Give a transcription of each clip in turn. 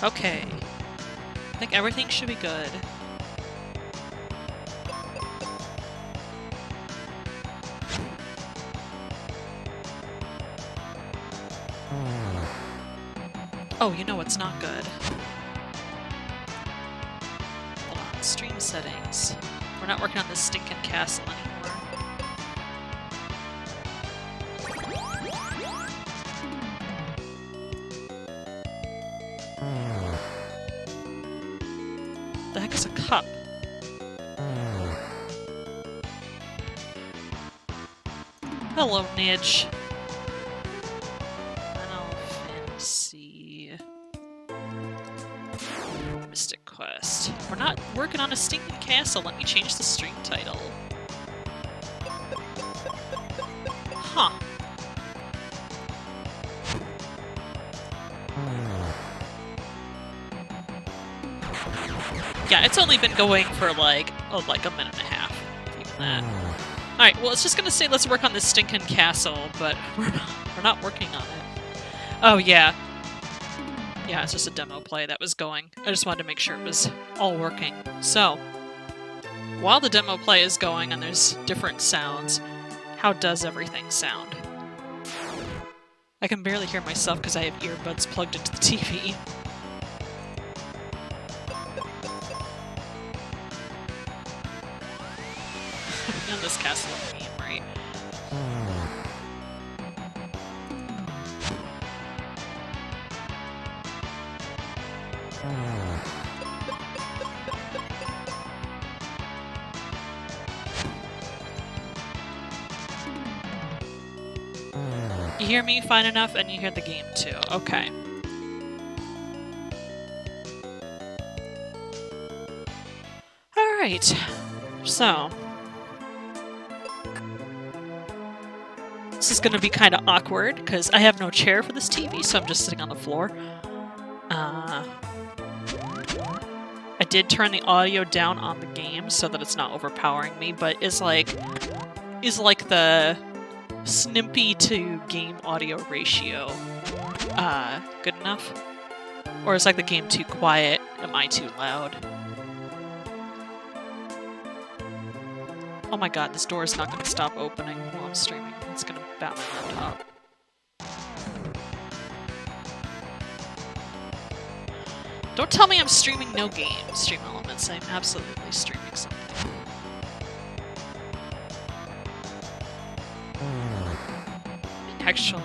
Okay. I think everything should be good. Oh, you know what's not good? Hold on, stream settings. We're not working on this stinking castle anymore. The heck is a cup? Hello, Nidge. Final Fantasy... Mystic Quest. We're not working on a stinking castle. Let me change the stream title. Huh. Yeah, it's only been going for like a minute and a half. Even that. Alright, well, it's just gonna say let's work on this stinking castle, but we're not working on it. Oh, yeah. Yeah, it's just a demo play that was going. I just wanted to make sure it was all working. So, while the demo play is going and there's different sounds, how does everything sound? I can barely hear myself because I have earbuds plugged into the TV. On this castle in the game, right? You hear me fine enough, and you hear the game too. Okay. Alright. So... this is gonna be kind of awkward, because I have no chair for this TV, so I'm just sitting on the floor. I did turn the audio down on the game so that it's not overpowering me, but is like the Snimpy to game audio ratio good enough? Or is like the game too quiet? Am I too loud? Oh my god, this door is not going to stop opening while I'm streaming. It's going to bat my laptop. Don't tell me I'm streaming no game, Stream Elements. I'm absolutely streaming something. Actually,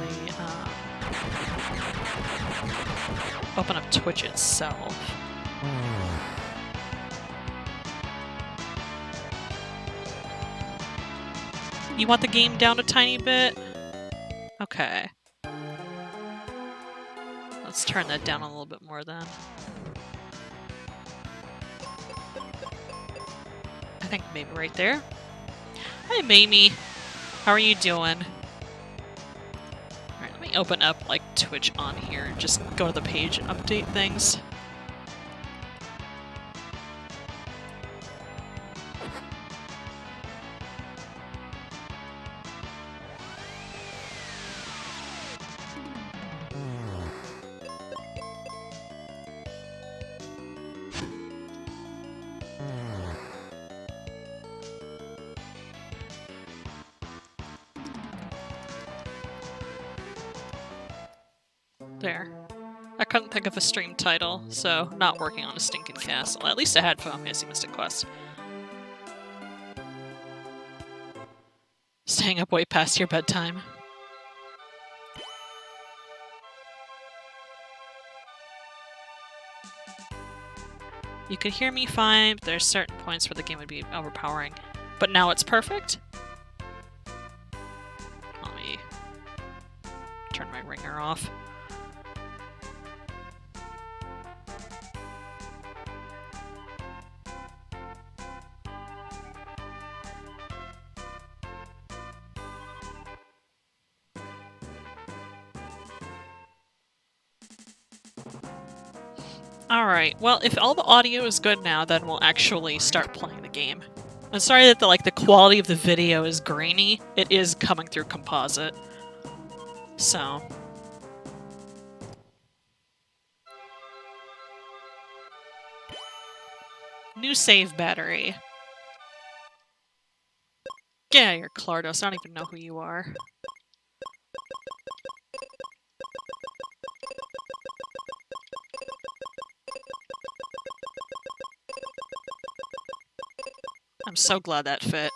open up Twitch itself. You want the game down a tiny bit? Okay. Let's turn that down a little bit more then. I think maybe right there. Hi, Mamie. How are you doing? Alright, let me open up like Twitch on here and just go to the page and update things. There. I couldn't think of a stream title, so not working on a stinking castle. At least I had Final Fantasy Mystic Quest. Staying up way past your bedtime. You could hear me fine, but there's certain points where the game would be overpowering. But now it's perfect? Let me turn my ringer off. Alright, well, if all the audio is good now, then we'll actually start playing the game. I'm sorry that the quality of the video is grainy. It is coming through composite. So... New save battery. Get out of here, Clardos. I don't even know who you are. I'm so glad that fit.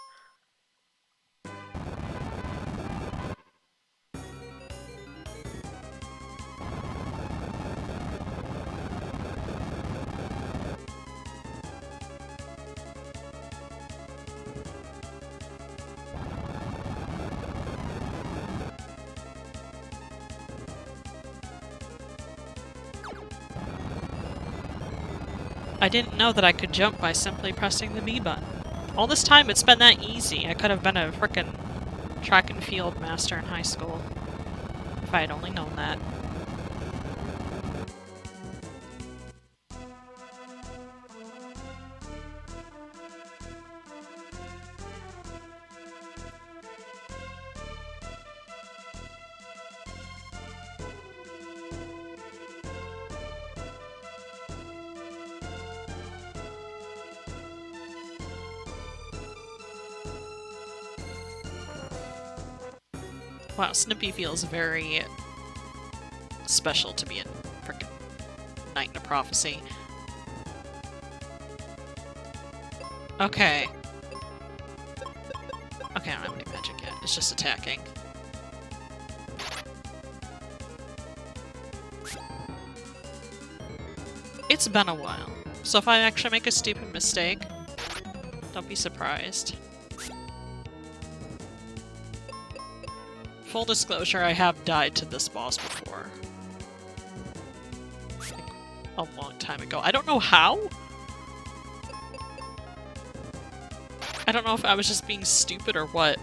I didn't know that I could jump by simply pressing the B button. All this time it's been that easy. I could have been a frickin' track and field master in high school. If I had only known that. Wow, Snimpy feels very special to be a frickin' Knight in a Prophecy. Okay. Okay, I don't have any magic yet. It's just attacking. It's been a while. So if I actually make a stupid mistake, don't be surprised. Full disclosure, I have died to this boss before. Like, a long time ago. I don't know how? I don't know if I was just being stupid or what.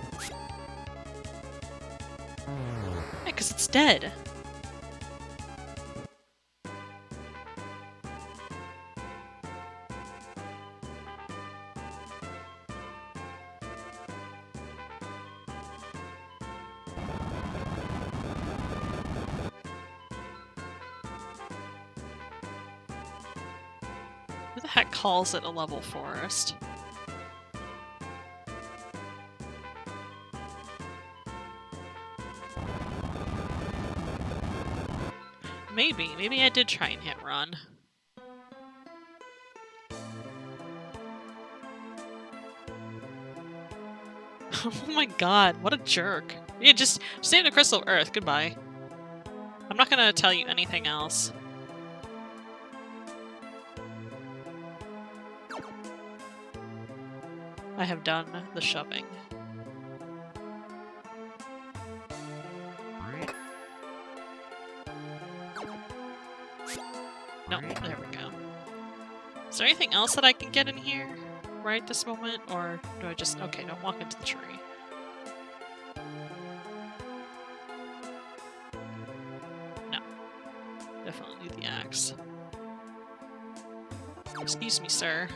Yeah, because it's dead. Who the heck calls it a level forest? Maybe I did try and hit run. Oh my god, what a jerk. Yeah, just stay in the Crystal of Earth, goodbye. I'm not gonna tell you anything else. I have done the shoving. Nope, there we go. Is there anything else that I can get in here right this moment? Or do I just... Okay, don't walk into the tree. No. Definitely need the axe. Excuse me, sir.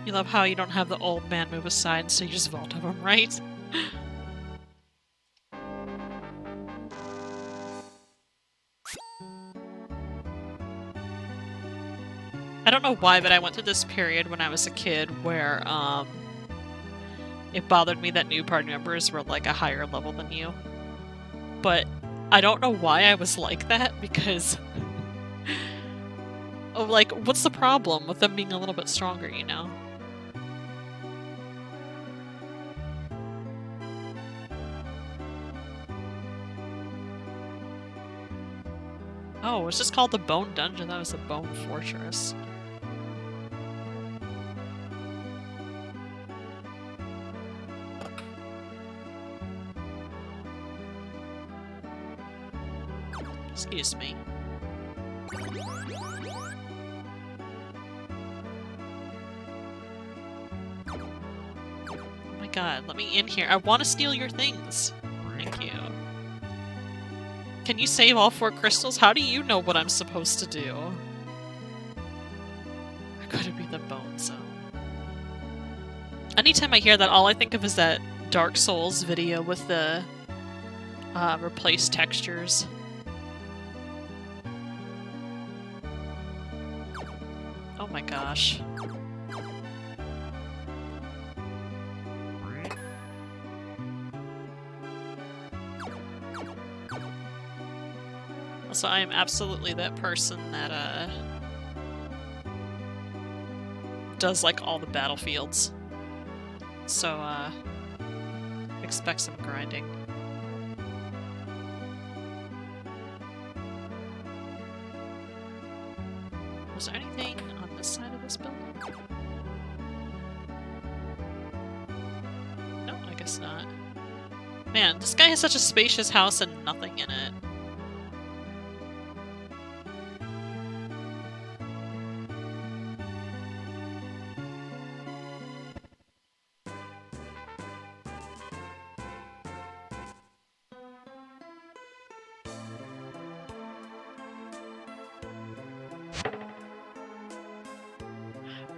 You love how you don't have the old man move aside, so you just vault over him, right? I don't know why, but I went through this period when I was a kid where, it bothered me that new party members were, like, a higher level than you. But I don't know why I was like that, because... oh, like, what's the problem with them being a little bit stronger, you know? Oh, it's just called the Bone Dungeon. That was the Bone Fortress. Excuse me. god, let me in here. I want to steal your things. Thank you. Can you save all 4 crystals? How do you know what I'm supposed to do? Or could it be the bone zone? Anytime I hear that, all I think of is that Dark Souls video with the replaced textures. Oh my gosh. Also, I am absolutely that person that does like all the battlefields. So expect some grinding. Was there anything on this side of this building? No, I guess not. Man, this guy has such a spacious house and nothing in it.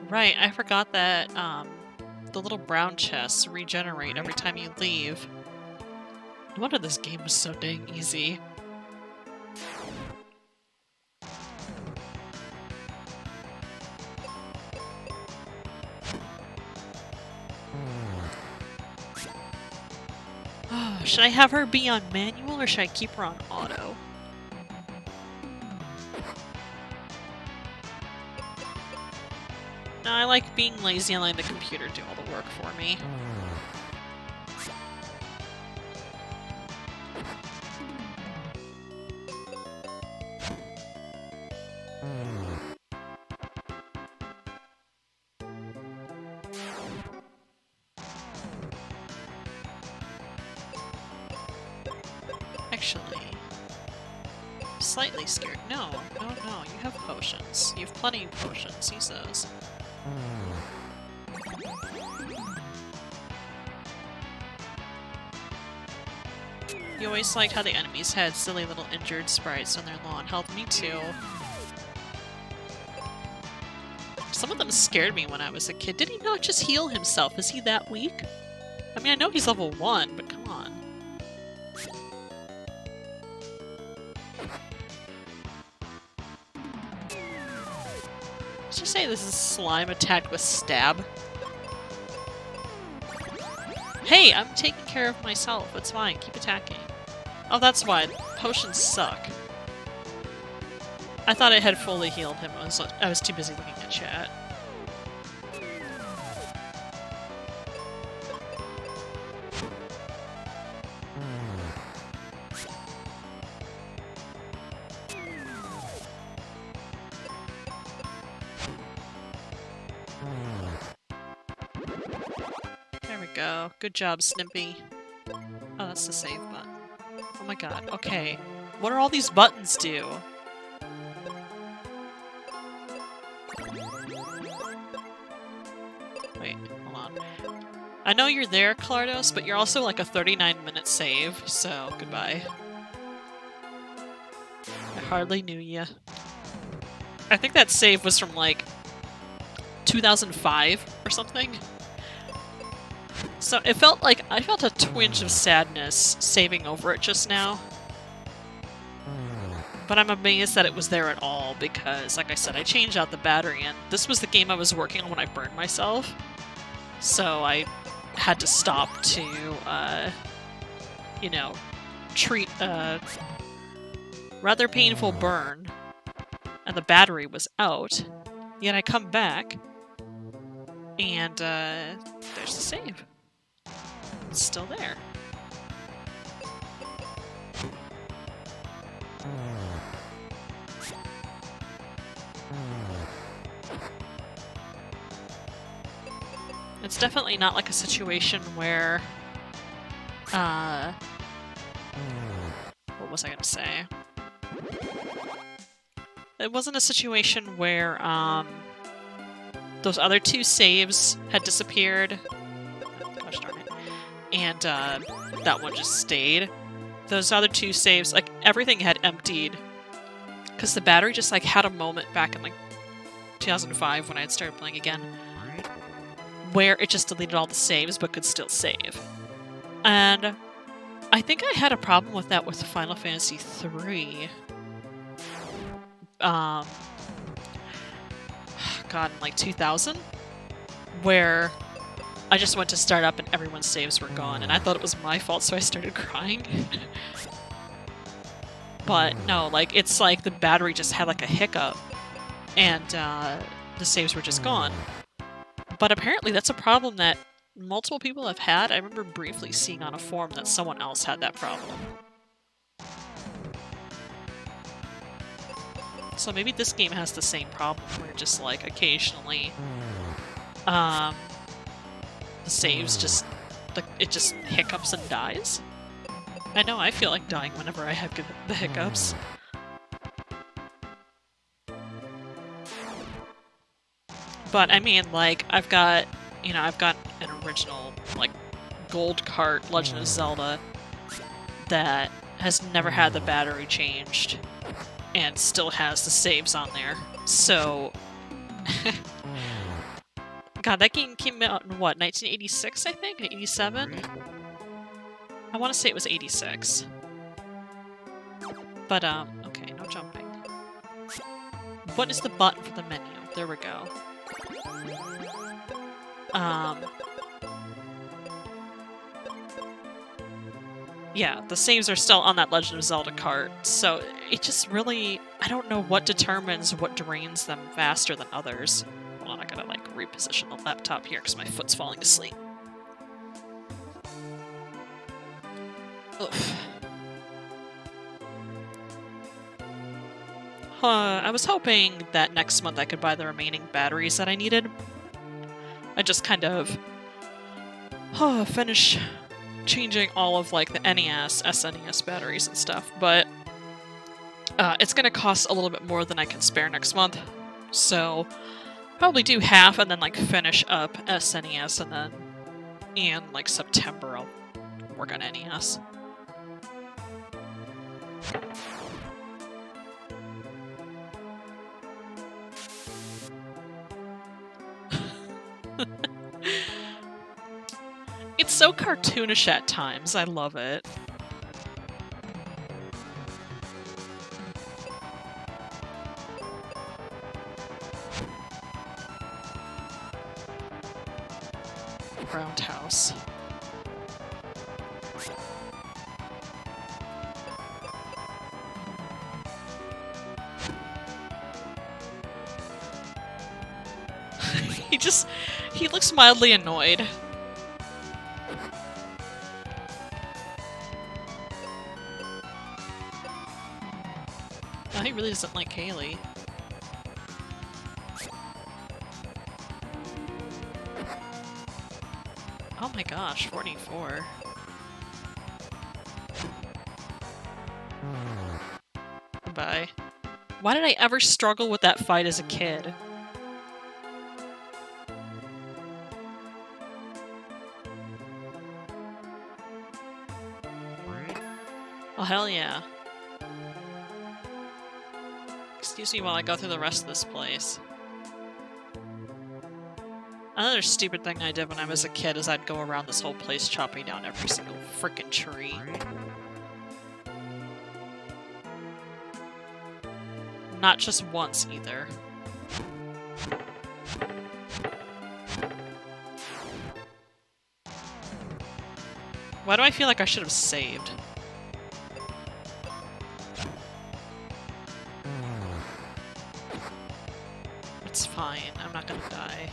Right, I forgot that the little brown chests regenerate every time you leave. No wonder this game was so dang easy. Oh, should I have her be on manual or should I keep her on auto? No, I like being lazy and letting the computer do all the work for me. Actually, I'm slightly scared. No, no, no, you have potions. You have plenty of potions, he says. You always liked how the enemies had silly little injured sprites when they're low on health. Me too. Some of them scared me when I was a kid. Did he not just heal himself? Is he that weak? I mean, I know he's level 1, but come on. Let's just say this is slime attacked with stab. Hey, I'm taking care of myself. It's fine. Keep attacking. Oh, that's why. Potions suck. I thought I had fully healed him. I was too busy looking at chat. There we go. Good job, Snimpy. Oh, that's the save button. Oh my god. Okay. What do all these buttons do? Wait, hold on. I know you're there, Clardos, but you're also like a 39-minute save, so goodbye. I hardly knew ya. I think that save was from like 2005 or something. So it felt like I felt a twinge of sadness saving over it just now. But I'm amazed that it was there at all because, like I said, I changed out the battery and this was the game I was working on when I burned myself. So I had to stop to, you know, treat a rather painful burn. And the battery was out. Yet I come back and there's the save. It's still there. It's definitely not like a situation where, what was I gonna say? It wasn't a situation where, those other 2 saves had disappeared. Gosh darn it. and that one just stayed. Those other two saves, like, everything had emptied. Because the battery just, like, had a moment back in, like, 2005 when I had started playing again, where it just deleted all the saves but could still save. And I think I had a problem with that with Final Fantasy III. God, in like 2000? Where I just went to start up and everyone's saves were gone, and I thought it was my fault, so I started crying. But no, like, it's like the battery just had like a hiccup, and the saves were just gone. But apparently that's a problem that multiple people have had. I remember briefly seeing on a forum that someone else had that problem. So maybe this game has the same problem, where just, like, occasionally, the saves just, it just hiccups and dies. I know, I feel like dying whenever I have the hiccups. But, I mean, like, I've got an original, like, gold cart Legend of Zelda that has never had the battery changed and still has the saves on there. So, God, that game came out in what, 1986, I think? 87? I want to say it was 86. But, okay, no jumping. What is the button for the menu? There we go. Yeah, the saves are still on that Legend of Zelda cart, so it just really... I don't know what determines what drains them faster than others. Hold on, I gotta, like, reposition the laptop here because my foot's falling asleep. Oof. I was hoping that next month I could buy the remaining batteries that I needed. I just kind of finish changing all of, like, the NES, SNES batteries and stuff, but it's gonna cost a little bit more than I can spare next month, so probably do half and then, like, finish up SNES, and then in, like, September I'll work on NES. It's so cartoonish at times. I love it. Roundhouse. He looks mildly annoyed. Oh, he really doesn't like Kaylee. Oh my gosh, 44. Bye. Why did I ever struggle with that fight as a kid? Oh, hell yeah. Excuse me while I go through the rest of this place. Another stupid thing I did when I was a kid is I'd go around this whole place chopping down every single frickin' tree. Not just once, either. Why do I feel like I should have saved? It's fine, I'm not gonna die.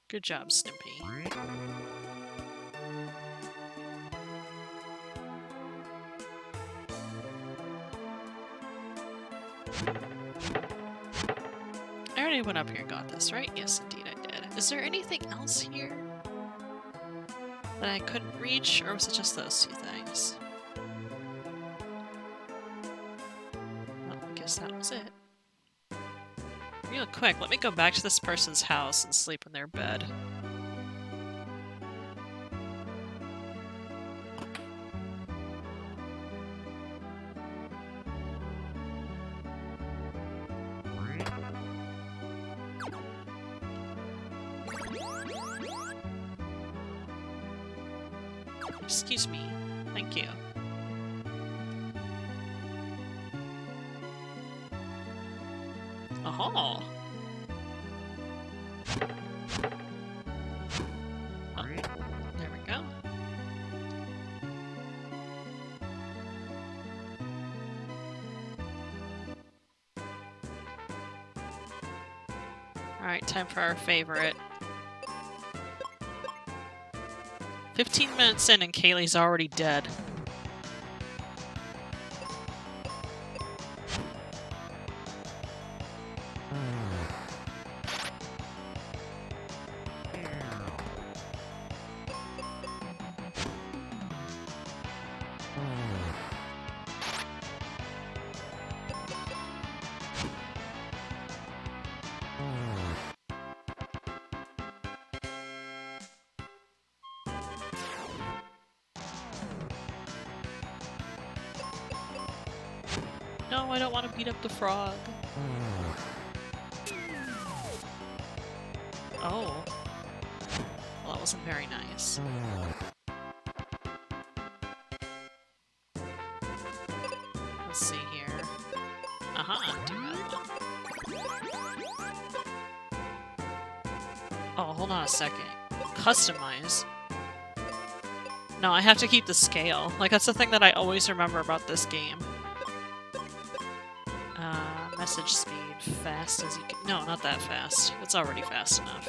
Good job, Snimpy. I already went up here and got this, right? Yes, indeed I did. Is there anything else here? that I couldn't reach, or was it just those two things? Well, I guess that was it. Real quick, let me go back to this person's house and sleep in their bed. Excuse me. Thank you. Oh. Oh, there we go. Alright, time for our favorite. 15 minutes in and Kaylee's already dead. No, I don't want to beat up the frog. Oh. Well, that wasn't very nice. Let's see here. Do that one. Oh, hold on a second. Customize? No, I have to keep the scale. Like, that's the thing that I always remember about this game. Message speed, fast as you can. No, not that fast. It's already fast enough.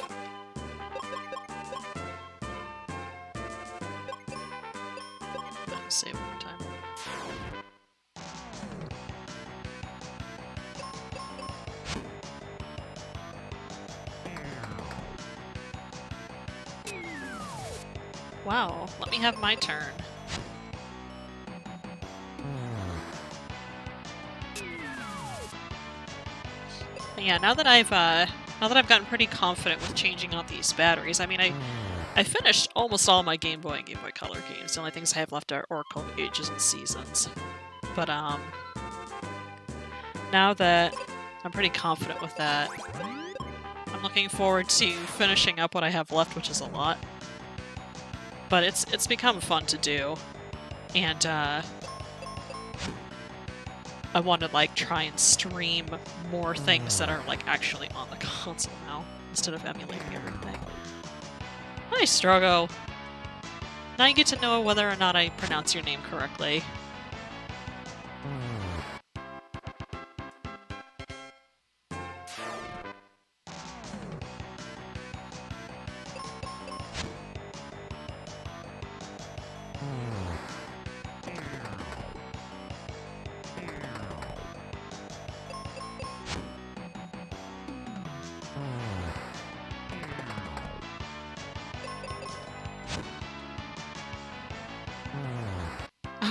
Save one more time. Wow, let me have my turn. Yeah, now that I've gotten pretty confident with changing out these batteries, I mean, I finished almost all my Game Boy and Game Boy Color games. The only things I have left are Oracle of Ages and Seasons. But now that I'm pretty confident with that, I'm looking forward to finishing up what I have left, which is a lot. But it's become fun to do, and I want to, like, try and stream more things that are, like, actually on the console now, instead of emulating everything. Hi, Strogo! Now you get to know whether or not I pronounce your name correctly.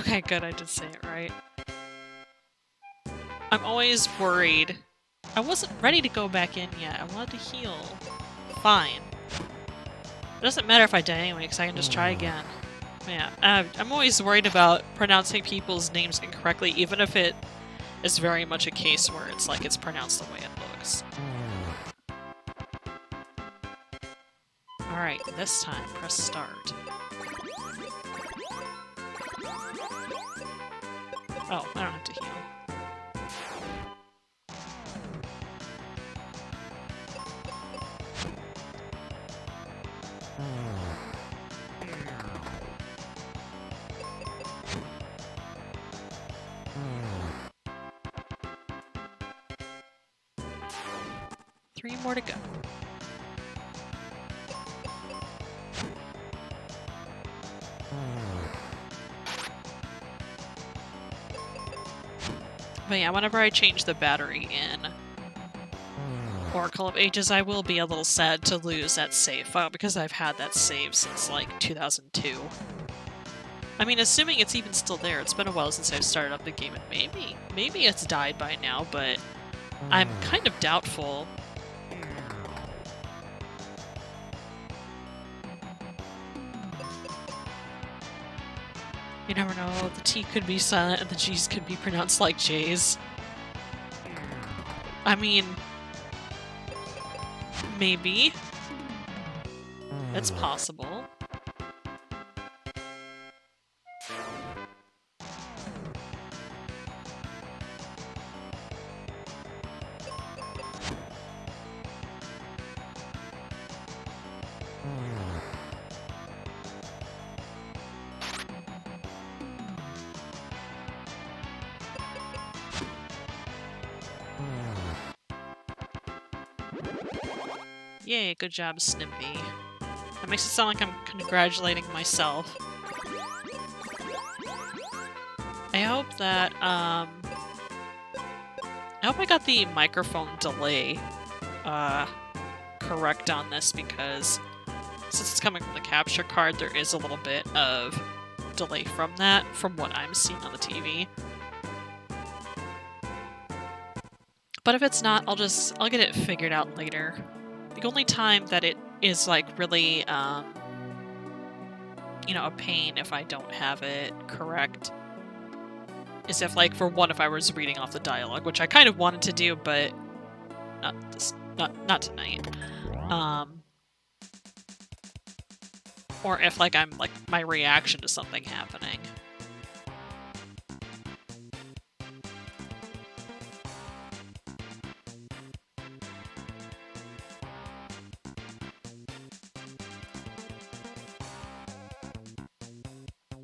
Okay, good, I did say it right. I'm always worried. I wasn't ready to go back in yet. I wanted to heal. Fine. It doesn't matter if I die anyway, because I can just try again. Yeah, I'm always worried about pronouncing people's names incorrectly, even if it is very much a case where it's like it's pronounced the way it looks. Alright, this time, press start. Oh, I don't have to heal. Three more to go. But yeah, whenever I change the battery in, Oracle of Ages, I will be a little sad to lose that save file because I've had that save since like 2002. I mean, assuming it's even still there, it's been a while since I've started up the game, and maybe it's died by now, but I'm kind of doubtful. You never know, the T could be silent and the G's could be pronounced like J's. I mean, maybe. It's possible. Yay, good job, Snimpy. That makes it sound like I'm congratulating myself. I hope that, I hope I got the microphone delay, correct on this, because since it's coming from the capture card, there is a little bit of delay from that, from what I'm seeing on the TV. But if it's not, I'll get it figured out later. The only time that it is, like, really, you know, a pain if I don't have it correct is if, like, for one, if I was reading off the dialogue, which I kind of wanted to do, but not tonight. Or if, like, I'm, like, my reaction to something happening.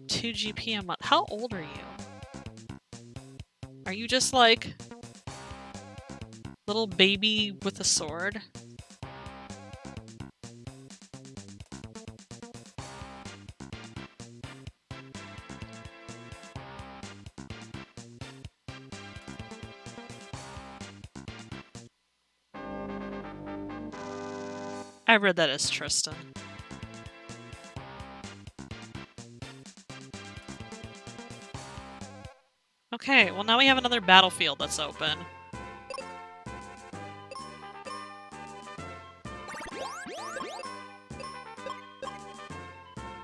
$2 a month. How old are you? Are you just like little baby with a sword? I read that as Tristan. Okay, well now we have another battlefield that's open.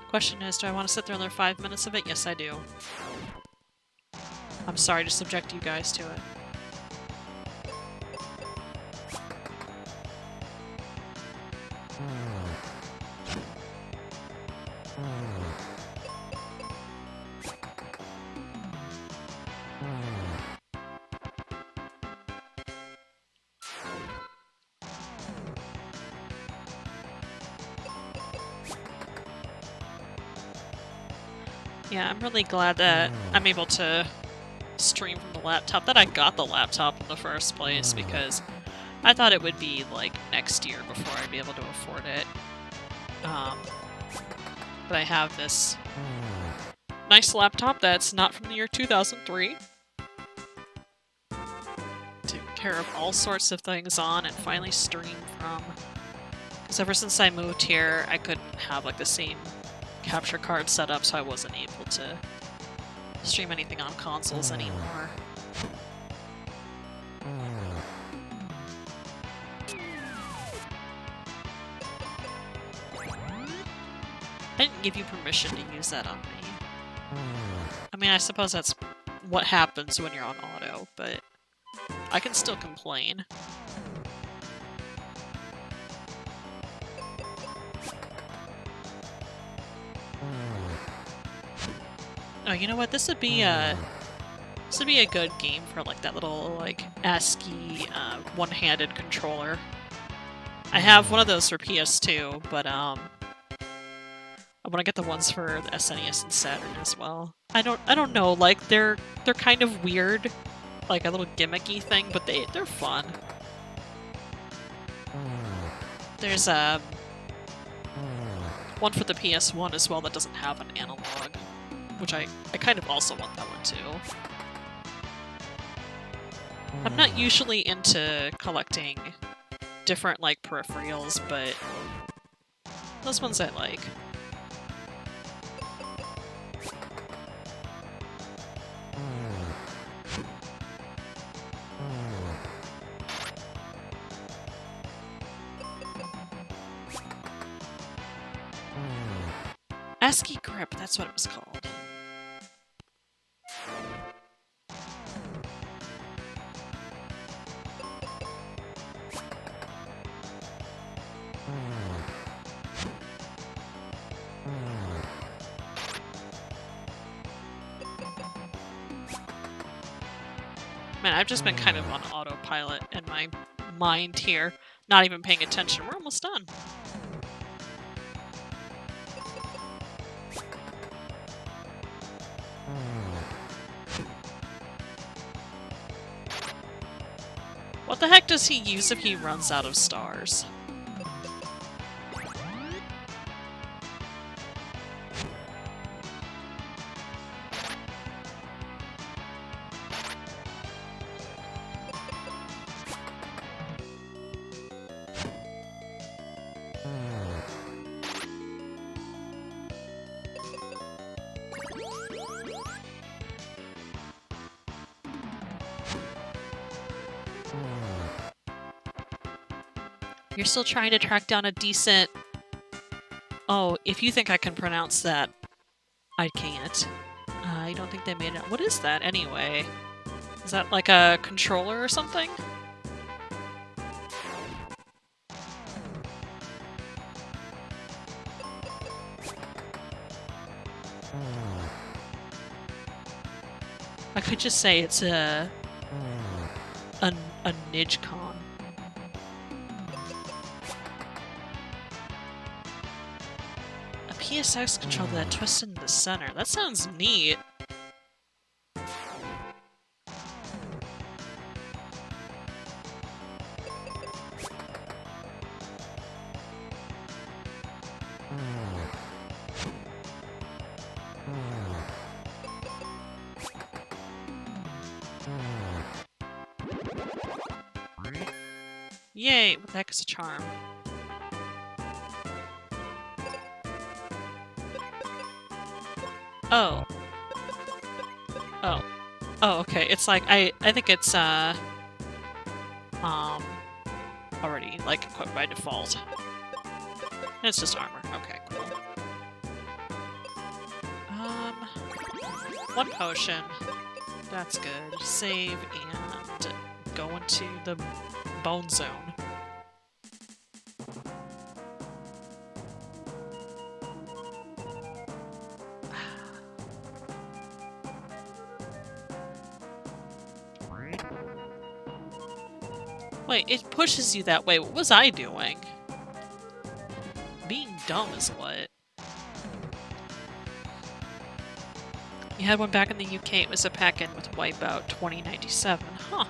Question is, do I want to sit there another 5 minutes of it? Yes, I do. I'm sorry to subject you guys to it. Yeah, I'm really glad that I'm able to stream from the laptop, that I got the laptop in the first place, because I thought it would be, like, next year before I'd be able to afford it. But I have this nice laptop that's not from the year 2003. Take care of all sorts of things on and finally stream from. Because ever since I moved here, I couldn't have, like, the same capture card set up, so I wasn't able to stream anything on consoles anymore. I didn't give you permission to use that on me. I mean, I suppose that's what happens when you're on auto, but I can still complain. Oh, you know what? This would be a good game for, like, that little, like, ASCII one-handed controller. I have one of those for PS2, but I want to get the ones for the SNES and Saturn as well. I don't know, like, they're kind of weird, like a little gimmicky thing, but they're fun. There's one for the PS1 as well that doesn't have an analog, which I kind of also want that one too. I'm not usually into collecting different, like, peripherals, but those ones I like. ASCII grip, that's what it was called. Man, I've just been kind of on autopilot in my mind here, not even paying attention. We're almost done. What the heck does he use if he runs out of stars? You're still trying to track down a decent... Oh, if you think I can pronounce that, I can't. I don't think they made it. What is that, anyway? Is that like a controller or something? I could just say it's a Nidcon. A PSX controller that twists in the center. That sounds neat. Yay! What the heck is a charm? Oh. Oh. Oh, okay. It's like, I think it's, already, like, equipped by default. It's just armor. Okay, cool. One potion. That's good. Save and go into the bone zone. Wait, it pushes you that way. What was I doing? Being dumb is what? You had one back in the UK. It was a pack-in with Wipeout 2097. Huh.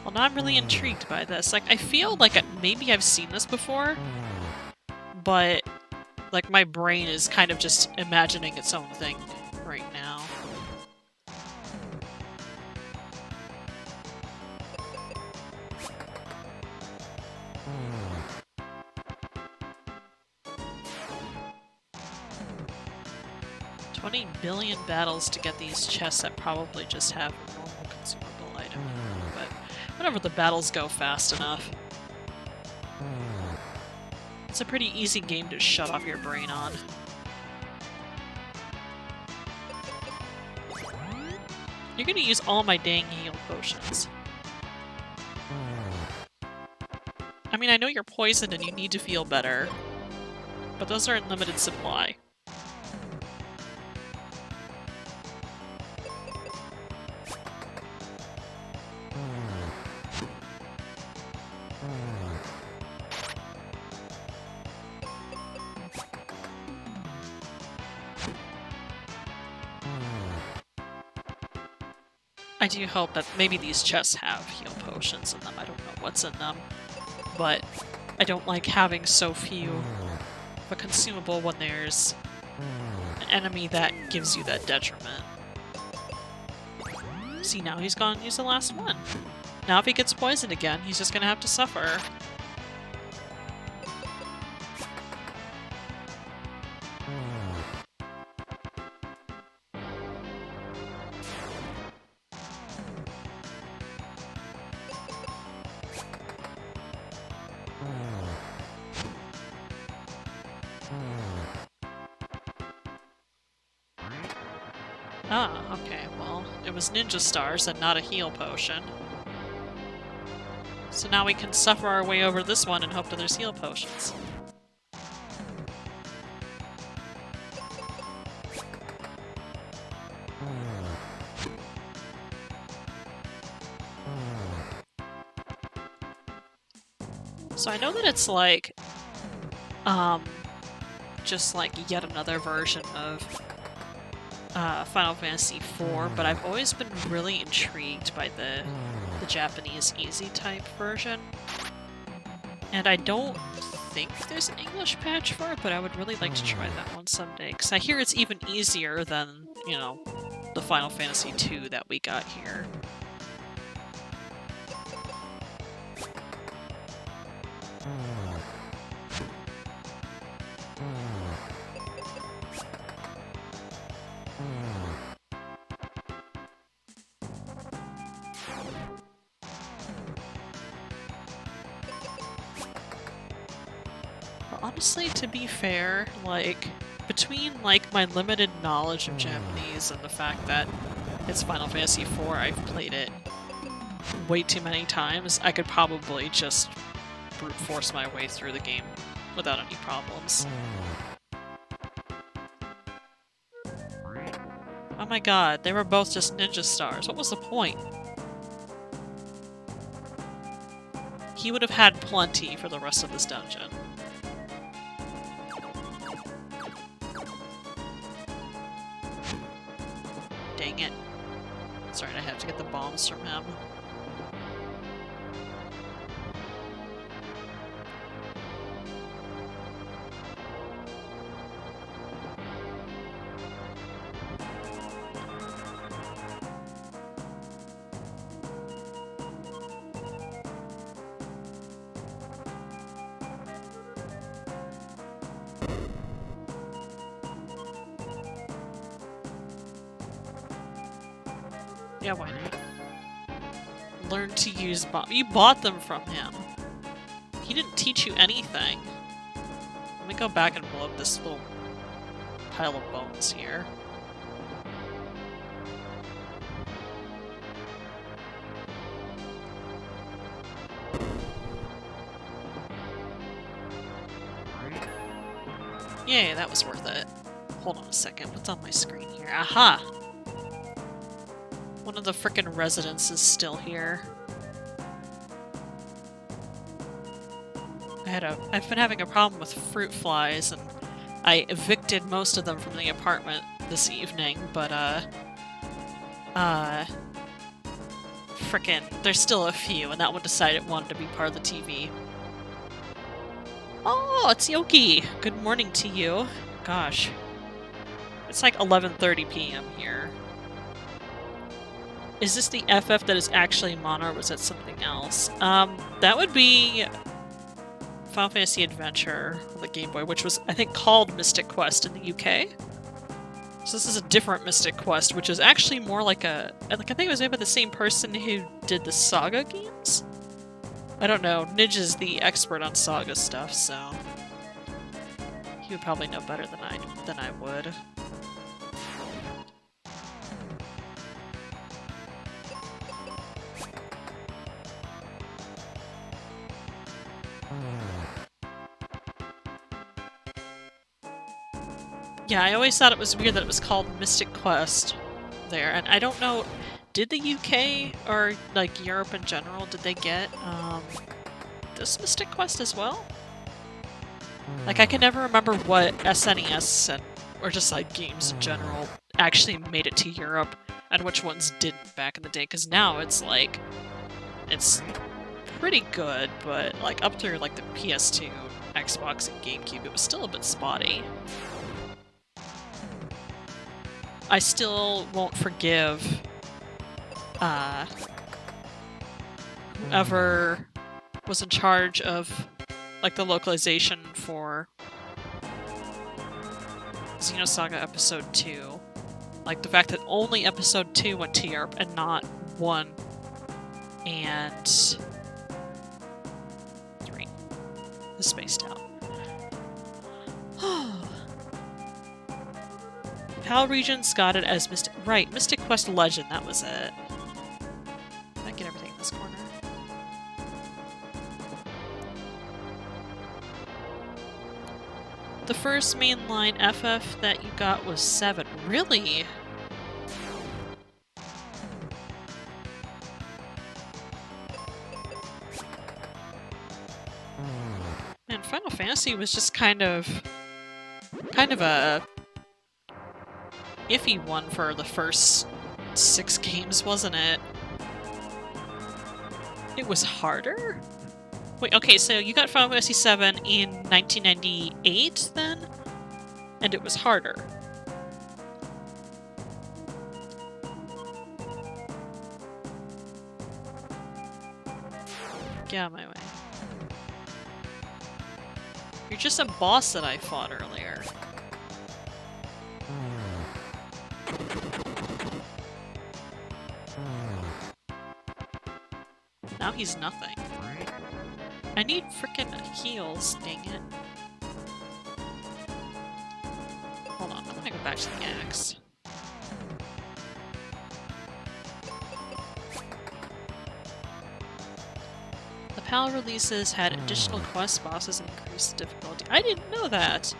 Well, now I'm really intrigued by this. Like, I feel like maybe I've seen this before, but, like, my brain is kind of just imagining its own thing right now. $20 billion battles to get these chests that probably just have a normal consumable item. But whatever, the battles go fast enough. It's a pretty easy game to shut off your brain on. You're gonna use all my dang heal potions. I mean, I know you're poisoned and you need to feel better, but those are in limited supply. I do hope that maybe these chests have heal potions in them. I don't know what's in them, but I don't like having so few of a consumable when there's an enemy that gives you that detriment. See, now he's gone and used the last one. Now if he gets poisoned again, he's just gonna have to suffer. Ah, okay, well, it was ninja stars and not a heal potion. So now we can suffer our way over this one and hope that there's heal potions. So I know that it's like, just like yet another version of Final Fantasy IV, but I've always been really intrigued by the Japanese easy type version. And I don't think there's an English patch for it, but I would really like to try that one someday, because I hear it's even easier than, you know, the Final Fantasy II that we got here. Honestly, to be fair, like, between, like, my limited knowledge of Japanese and the fact that it's Final Fantasy IV, I've played it way too many times, I could probably just brute force my way through the game without any problems. Oh my god, they were both just ninja stars. What was the point? He would have had plenty for the rest of this dungeon. Dang it. That's right, I have to get the bombs from him. Yeah, why not? Learn to use You bought them from him. He didn't teach you anything. Let me go back and blow up this little pile of bones here. Yay, that was worth it. Hold on a second, what's on my screen here? Aha! One of the frickin' residents is still here. I've been having a problem with fruit flies, and I evicted most of them from the apartment this evening, but, frickin', there's still a few, and that one decided it wanted to be part of the TV. Oh, it's Yoki! Good morning to you. Gosh. It's like 11:30 p.m. here. Is this the FF that is actually Mana, or was that something else? That would be Final Fantasy Adventure on the Game Boy, which was, I think, called Mystic Quest in the UK. So this is a different Mystic Quest, which is actually more like a... I think it was made by the same person who did the Saga games? I don't know. Ninja's the expert on Saga stuff, so... he would probably know better than I would. Yeah, I always thought it was weird that it was called Mystic Quest there, and I don't know, did the UK, or, like, Europe in general, did they get, this Mystic Quest as well? Like, I can never remember what SNES, or just, like, games in general, actually made it to Europe, and which ones didn't back in the day, because now it's, like, it's pretty good, but, like, up through, like, the PS2, Xbox, and GameCube, it was still a bit spotty. I still won't forgive whoever was in charge of like the localization for Xenosaga Episode 2. Like the fact that only Episode 2 went to Europe and not 1 and 3. The spaced out. PAL regions got it as Mystic Quest Legend, that was it. Did I get everything in this corner? The first mainline FF that you got was 7. Really? Man, Final Fantasy was just kind of a iffy one for the first 6 games, wasn't it? It was harder? Wait, okay, so you got Final Fantasy VII in 1998 then? And it was harder. Get out of my way. You're just a boss that I fought earlier. Now he's nothing. I need frickin' heals, dang it. Hold on, I'm gonna go back to the axe. The PAL releases had additional quest bosses and increased difficulty. I didn't know that!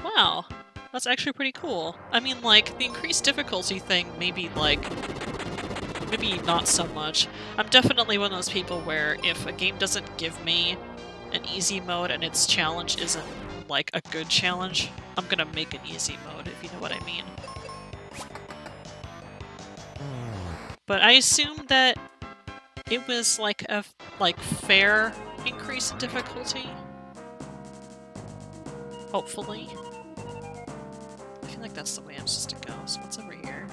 Wow, that's actually pretty cool. I mean, like, the increased difficulty thing, maybe, like, maybe not so much. I'm definitely one of those people where if a game doesn't give me an easy mode and its challenge isn't, like, a good challenge, I'm gonna make an easy mode, if you know what I mean. But I assume that it was, like, a, fair increase in difficulty. Hopefully. I feel like that's the way I'm supposed to go, so what's over here?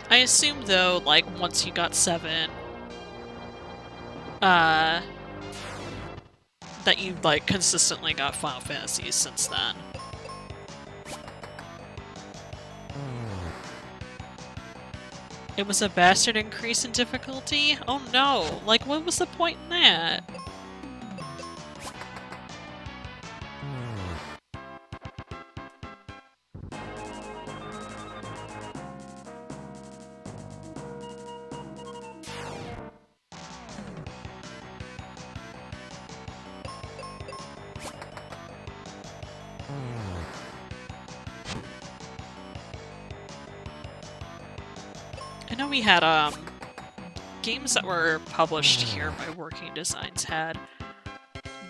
I assume, though, like, once you got 7, that you, like, consistently got Final Fantasies since then. It was a bastard increase in difficulty? Oh no! Like, what was the point in that? I know we had, games that were published here by Working Designs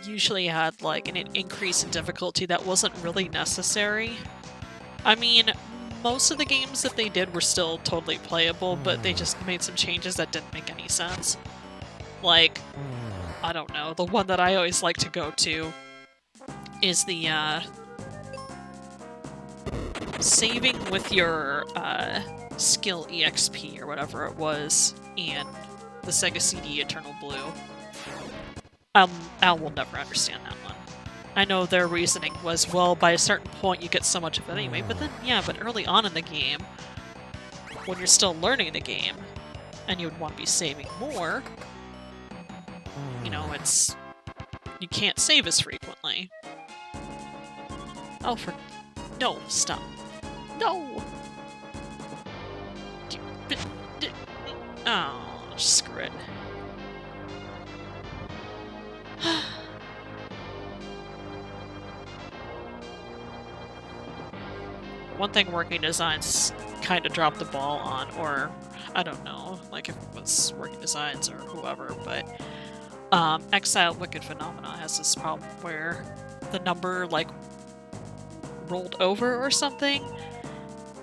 usually had, like, an increase in difficulty that wasn't really necessary. I mean, most of the games that they did were still totally playable, but they just made some changes that didn't make any sense. Like, I don't know, the one that I always like to go to is the, saving with your, skill EXP or whatever it was in the Sega CD Eternal Blue. Al will never understand that one. I know their reasoning was, well, by a certain point you get so much of it anyway, but then, yeah, but early on in the game, when you're still learning the game, and you would want to be saving more, you know, you can't save as frequently. Oh, no, stop. No! Oh, screw it. One thing Working Designs kind of dropped the ball on, or I don't know, like if it was Working Designs or whoever, but Exile Wicked Phenomena has this problem where the number, like, rolled over or something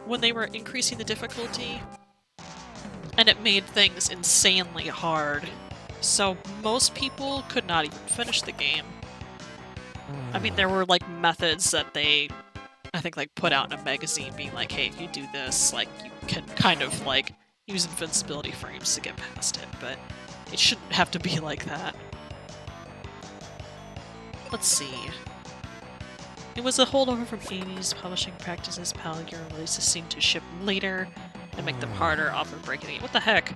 when they were increasing the difficulty, and it made things insanely hard. So most people could not even finish the game. I mean, there were, like, methods that they, I think, like, put out in a magazine being like, hey, if you do this, like, you can kind of, like, use invincibility frames to get past it, but it shouldn't have to be like that. Let's see. It was a holdover from 80s publishing practices. PAL year releases seem to ship later and make them harder, often breaking it. What the heck?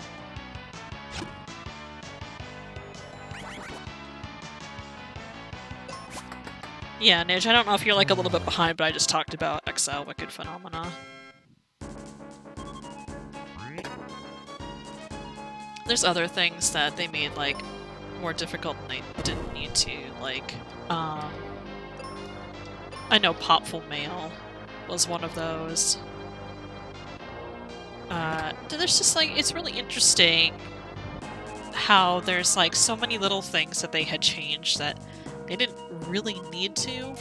Yeah, Nidge, I don't know if you're like a little bit behind, but I just talked about Exile Wicked Phenomena. There's other things that they made, like, more difficult than they didn't need to, like, I know Popful Mail was one of those. There's just, like, it's really interesting how there's, like, so many little things that they had changed that they didn't really need to,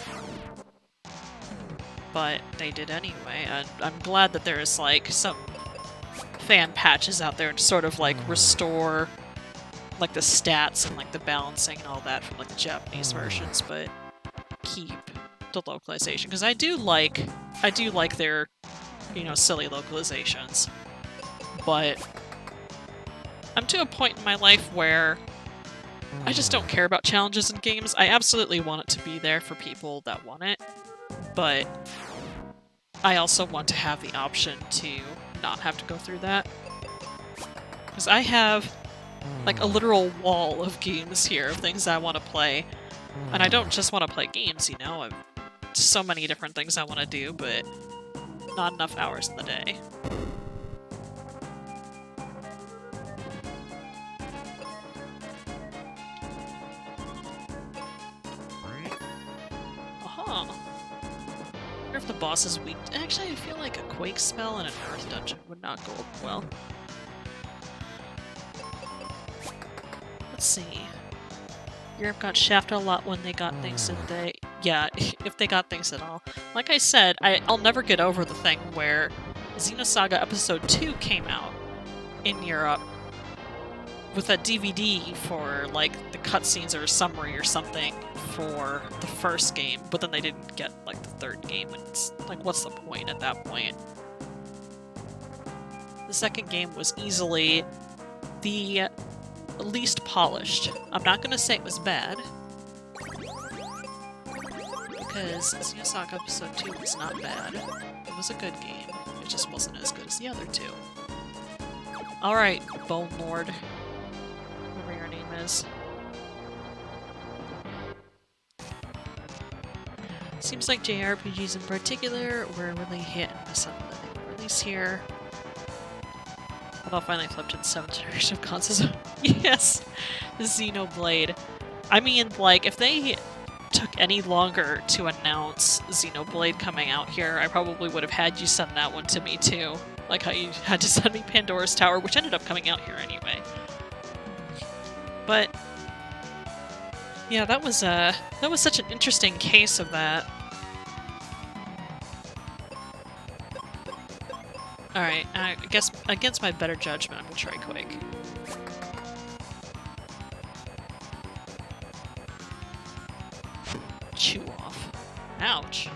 but they did anyway, and I'm glad that there's, like, some fan patches out there to sort of, like, restore, like, the stats and, like, the balancing and all that from, like, the Japanese versions, but keep the localization, because I do like their, you know, silly localizations, but I'm to a point in my life where I just don't care about challenges in games. I absolutely want it to be there for people that want it, but I also want to have the option to not have to go through that. Because I have, like, a literal wall of games here, of things I want to play. And I don't just want to play games, you know? I've so many different things I want to do, but not enough hours in the day. Aha! I wonder if the boss is weak. Actually, I feel like a Quake spell in an Earth dungeon would not go over well. Let's see. Europe got shafted a lot when they got things that they... Yeah, if they got things at all. Like I said, I'll never get over the thing where Xenosaga Episode 2 came out in Europe with a DVD for, like, the cutscenes or a summary or something for the first game, but then they didn't get, like, the third game, and it's like, what's the point at that point? The second game was easily the least polished. I'm not gonna say it was bad, because Xenosaga Episode 2 was not bad. It was a good game. It just wasn't as good as the other two. Alright, Bone Lord. Whatever your name is. Seems like JRPGs in particular were really hit and miss on the release here. Although finally flipped to the 7th generation of consoles. Yes! Xenoblade. I mean, like, if they took any longer to announce Xenoblade coming out here, I probably would have had you send that one to me too. Like how you had to send me Pandora's Tower, which ended up coming out here anyway. But yeah, that was such an interesting case of that. Alright, I guess against my better judgment, I'm gonna try Quake. Chew off. Ouch.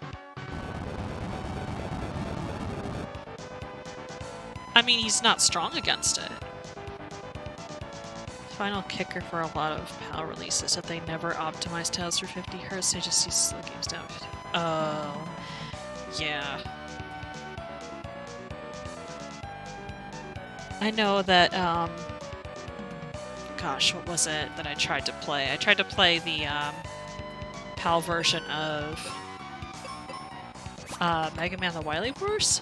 I mean, he's not strong against it. Final kicker for a lot of PAL releases that they never optimized titles for 50 Hz, they just use slow games down. Oh, yeah. I know that, gosh, what was it that I tried to play? I tried to play the, PAL version of Mega Man the Wily Wars,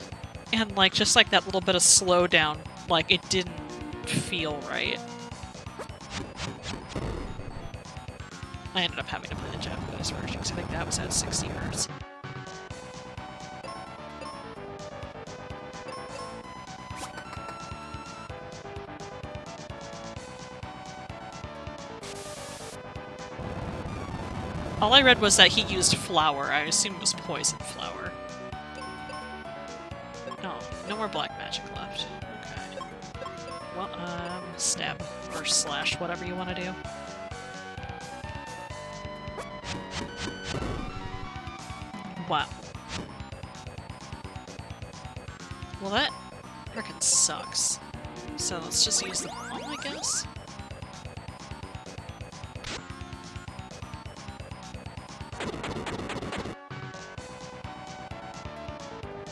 and like just like that little bit of slowdown, like it didn't feel right. I ended up having to play the Japanese version because I think that was at 60 Hz. All I read was that he used flour. I assume it was poison flour. Oh, no more black magic left. Okay. Well, stab. Or slash, whatever you want to do. Wow. Well, that frickin' sucks. So let's just use the bomb, I guess?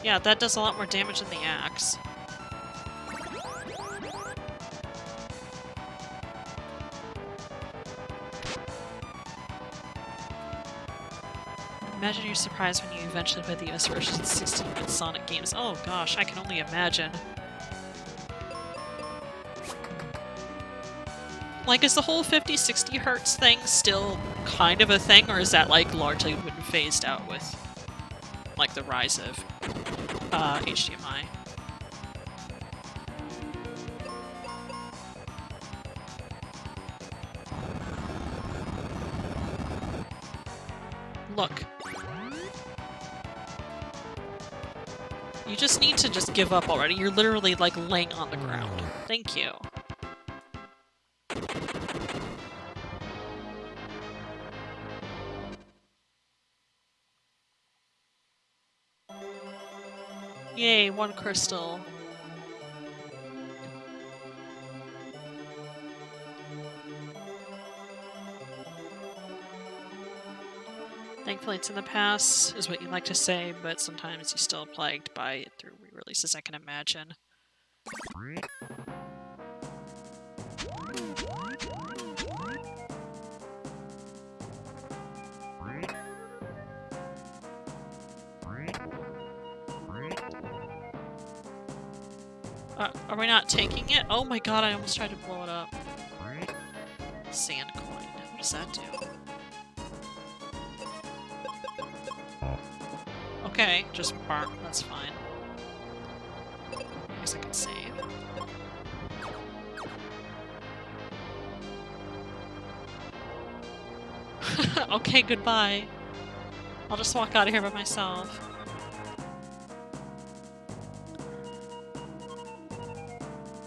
Yeah, that does a lot more damage than the axe. Imagine your surprise when you eventually play the US version of the 16-bit Sonic games. Oh gosh, I can only imagine. Like, is the whole 50-60 hertz thing still kind of a thing, or is that, like, largely been phased out with, like, the rise of HDMI? Look. You just need to just give up already. You're literally, like, laying on the ground. Thank you. Yay, 1 crystal. Thankfully it's in the past, is what you like to say, but sometimes you're still plagued by it through re-releases, I can imagine. Are we not taking it? Oh my god, I almost tried to blow it up. Sand coin. What does that do? Okay, just bark. That's fine. I guess I can save. Okay, goodbye. I'll just walk out of here by myself.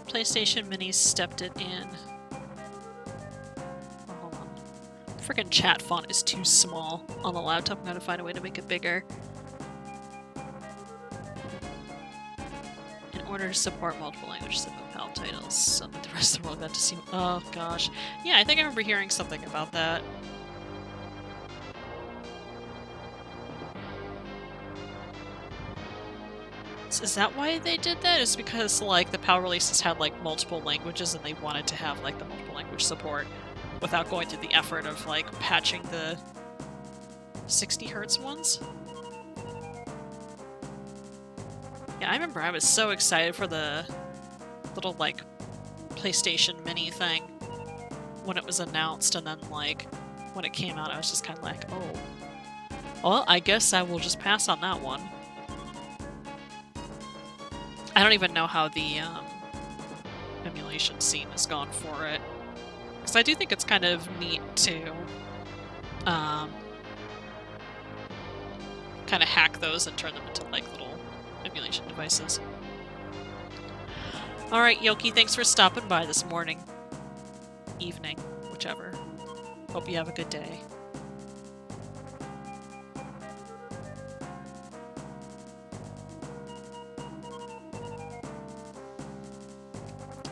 PlayStation Mini stepped it in. Oh, hold on. Frickin' chat font is too small on the laptop. I'm gonna find a way to make it bigger. In order to support multiple languages of PAL titles, so that the rest of the world got to see. Oh gosh. Yeah, I think I remember hearing something about that. Is that why they did that? Is because, like, the PAL releases had, like, multiple languages and they wanted to have, like, the multiple language support without going through the effort of, like, patching the 60 hertz ones? Yeah, I remember I was so excited for the little, like, PlayStation Mini thing when it was announced, and then, like, when it came out I was just kind of like, oh. Well, I guess I will just pass on that one. I don't even know how the emulation scene has gone for it. Because I do think it's kind of neat to kind of hack those and turn them into, like, little emulation devices. Alright, Yoki, thanks for stopping by this morning. Evening, whichever. Hope you have a good day.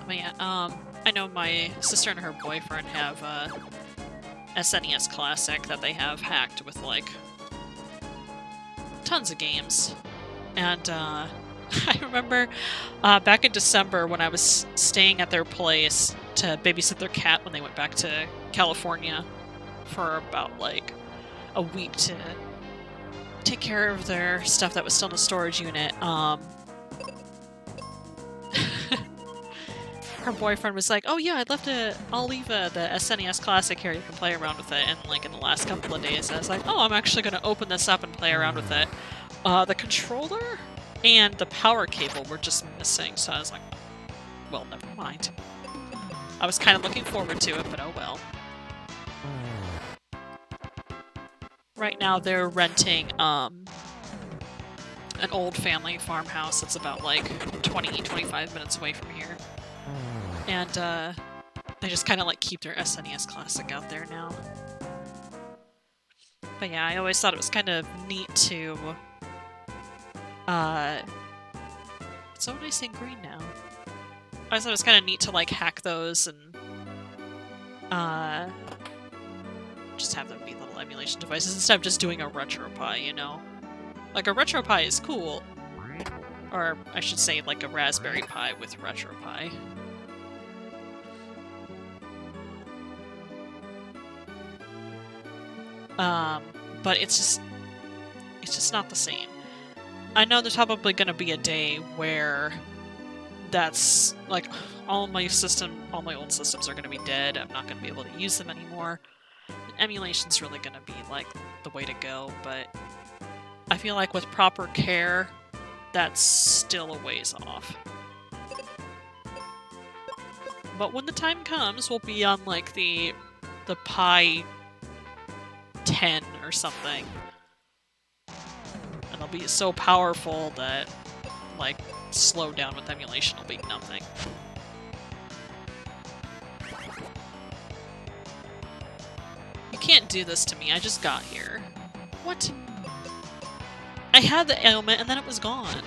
But yeah, I know my sister and her boyfriend have a SNES Classic that they have hacked with, like, tons of games. And I remember back in December when I was staying at their place to babysit their cat when they went back to California for about, like, a week to take care of their stuff that was still in the storage unit. Her boyfriend was like, oh yeah, I'll leave the SNES Classic here, you can play around with it. And, like, in the last couple of days I was like, oh, I'm actually going to open this up and play around with it. The controller and the power cable were just missing, so I was like, well, never mind. I was kind of looking forward to it, but oh well. Right now they're renting an old family farmhouse that's about like 20-25 minutes away from here. And they just kind of like keep their SNES Classic out there now. But yeah, I always thought it was kind of neat to it's so nice and green now. I always thought it was kind of neat to like hack those and just have them be little emulation devices instead of just doing a RetroPie, you know? Like a RetroPie is cool. Or I should say like a Raspberry Pi with RetroPie. But it's just not the same. I know there's probably gonna be a day where that's like all my old systems are gonna be dead. I'm not gonna be able to use them anymore. Emulation's really gonna be like the way to go, but I feel like with proper care, that's still a ways off. But when the time comes, we'll be on like the Pi 10 or something. And they'll be so powerful that like slow down with emulation will be nothing. You can't do this to me, I just got here. What? I had the ailment and then it was gone.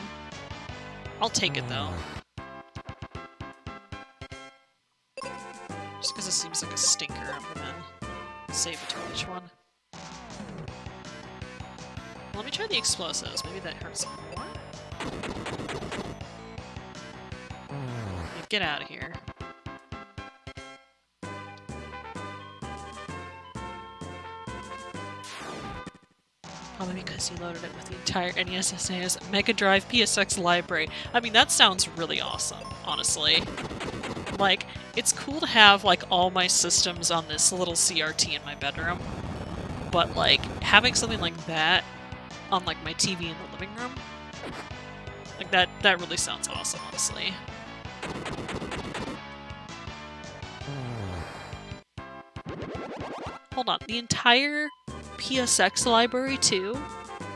I'll take it though. Just because it seems like a stinker, I'm gonna save between each one. Let me try the explosives, maybe that hurts more? Get out of here. Probably because you loaded it with the entire NES SNES Mega Drive PSX library. I mean, that sounds really awesome, honestly. Like, it's cool to have, like, all my systems on this little CRT in my bedroom. But, like, having something like that on, like, my TV in the living room, like, that really sounds awesome, honestly. Hold on, the entire PSX library too?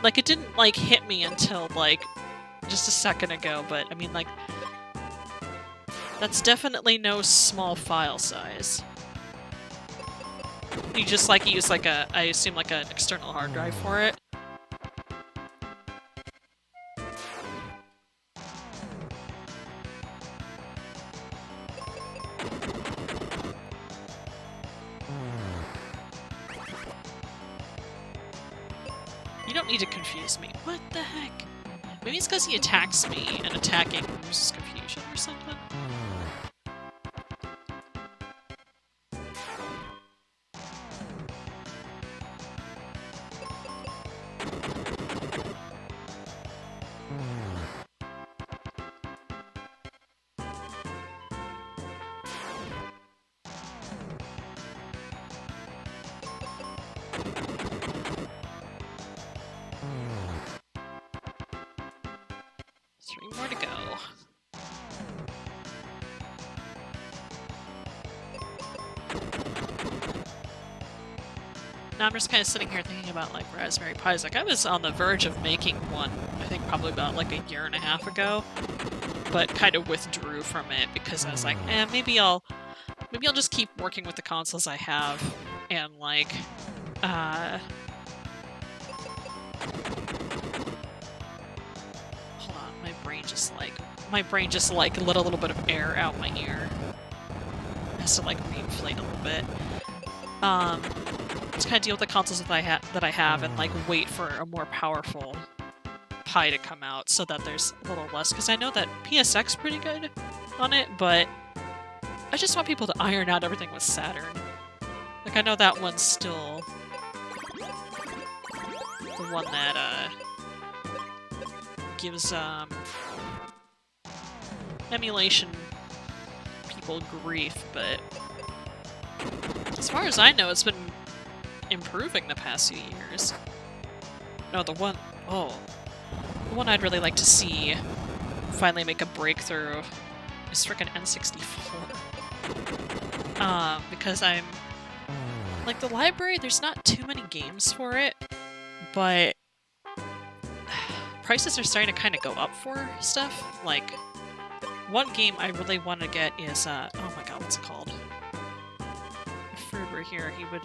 Like, it didn't, like, hit me until, like, just a second ago, but, I mean, like, that's definitely no small file size. You just, like, use, like, I assume, like, an external hard drive for it. You don't need to confuse me. What the heck? Maybe it's because he attacks me, and attacking removes confusion or something? Three more to go. Now I'm just kind of sitting here thinking about, like, Raspberry Pis. Like, I was on the verge of making one, I think probably about, like, a year and a half ago, but kind of withdrew from it because I was like, maybe I'll just keep working with the consoles I have, and, like, hold on, my brain just let a little bit of air out my ear. It has to, like, reinflate a little bit. Just kind of deal with the consoles that I have and, like, wait for a more powerful Pi to come out so that there's a little less, because I know that PSX is pretty good on it, but I just want people to iron out everything with Saturn. Like, I know that one's still the one that, gives, emulation people grief, but as far as I know, it's been improving the past few years. No, the one I'd really like to see finally make a breakthrough is frickin' N64. Because I'm... like, the library, there's not too many games for it, but prices are starting to kind of go up for stuff. Like, one game I really want to get is, oh my god, what's it called? If Ferd were here, he would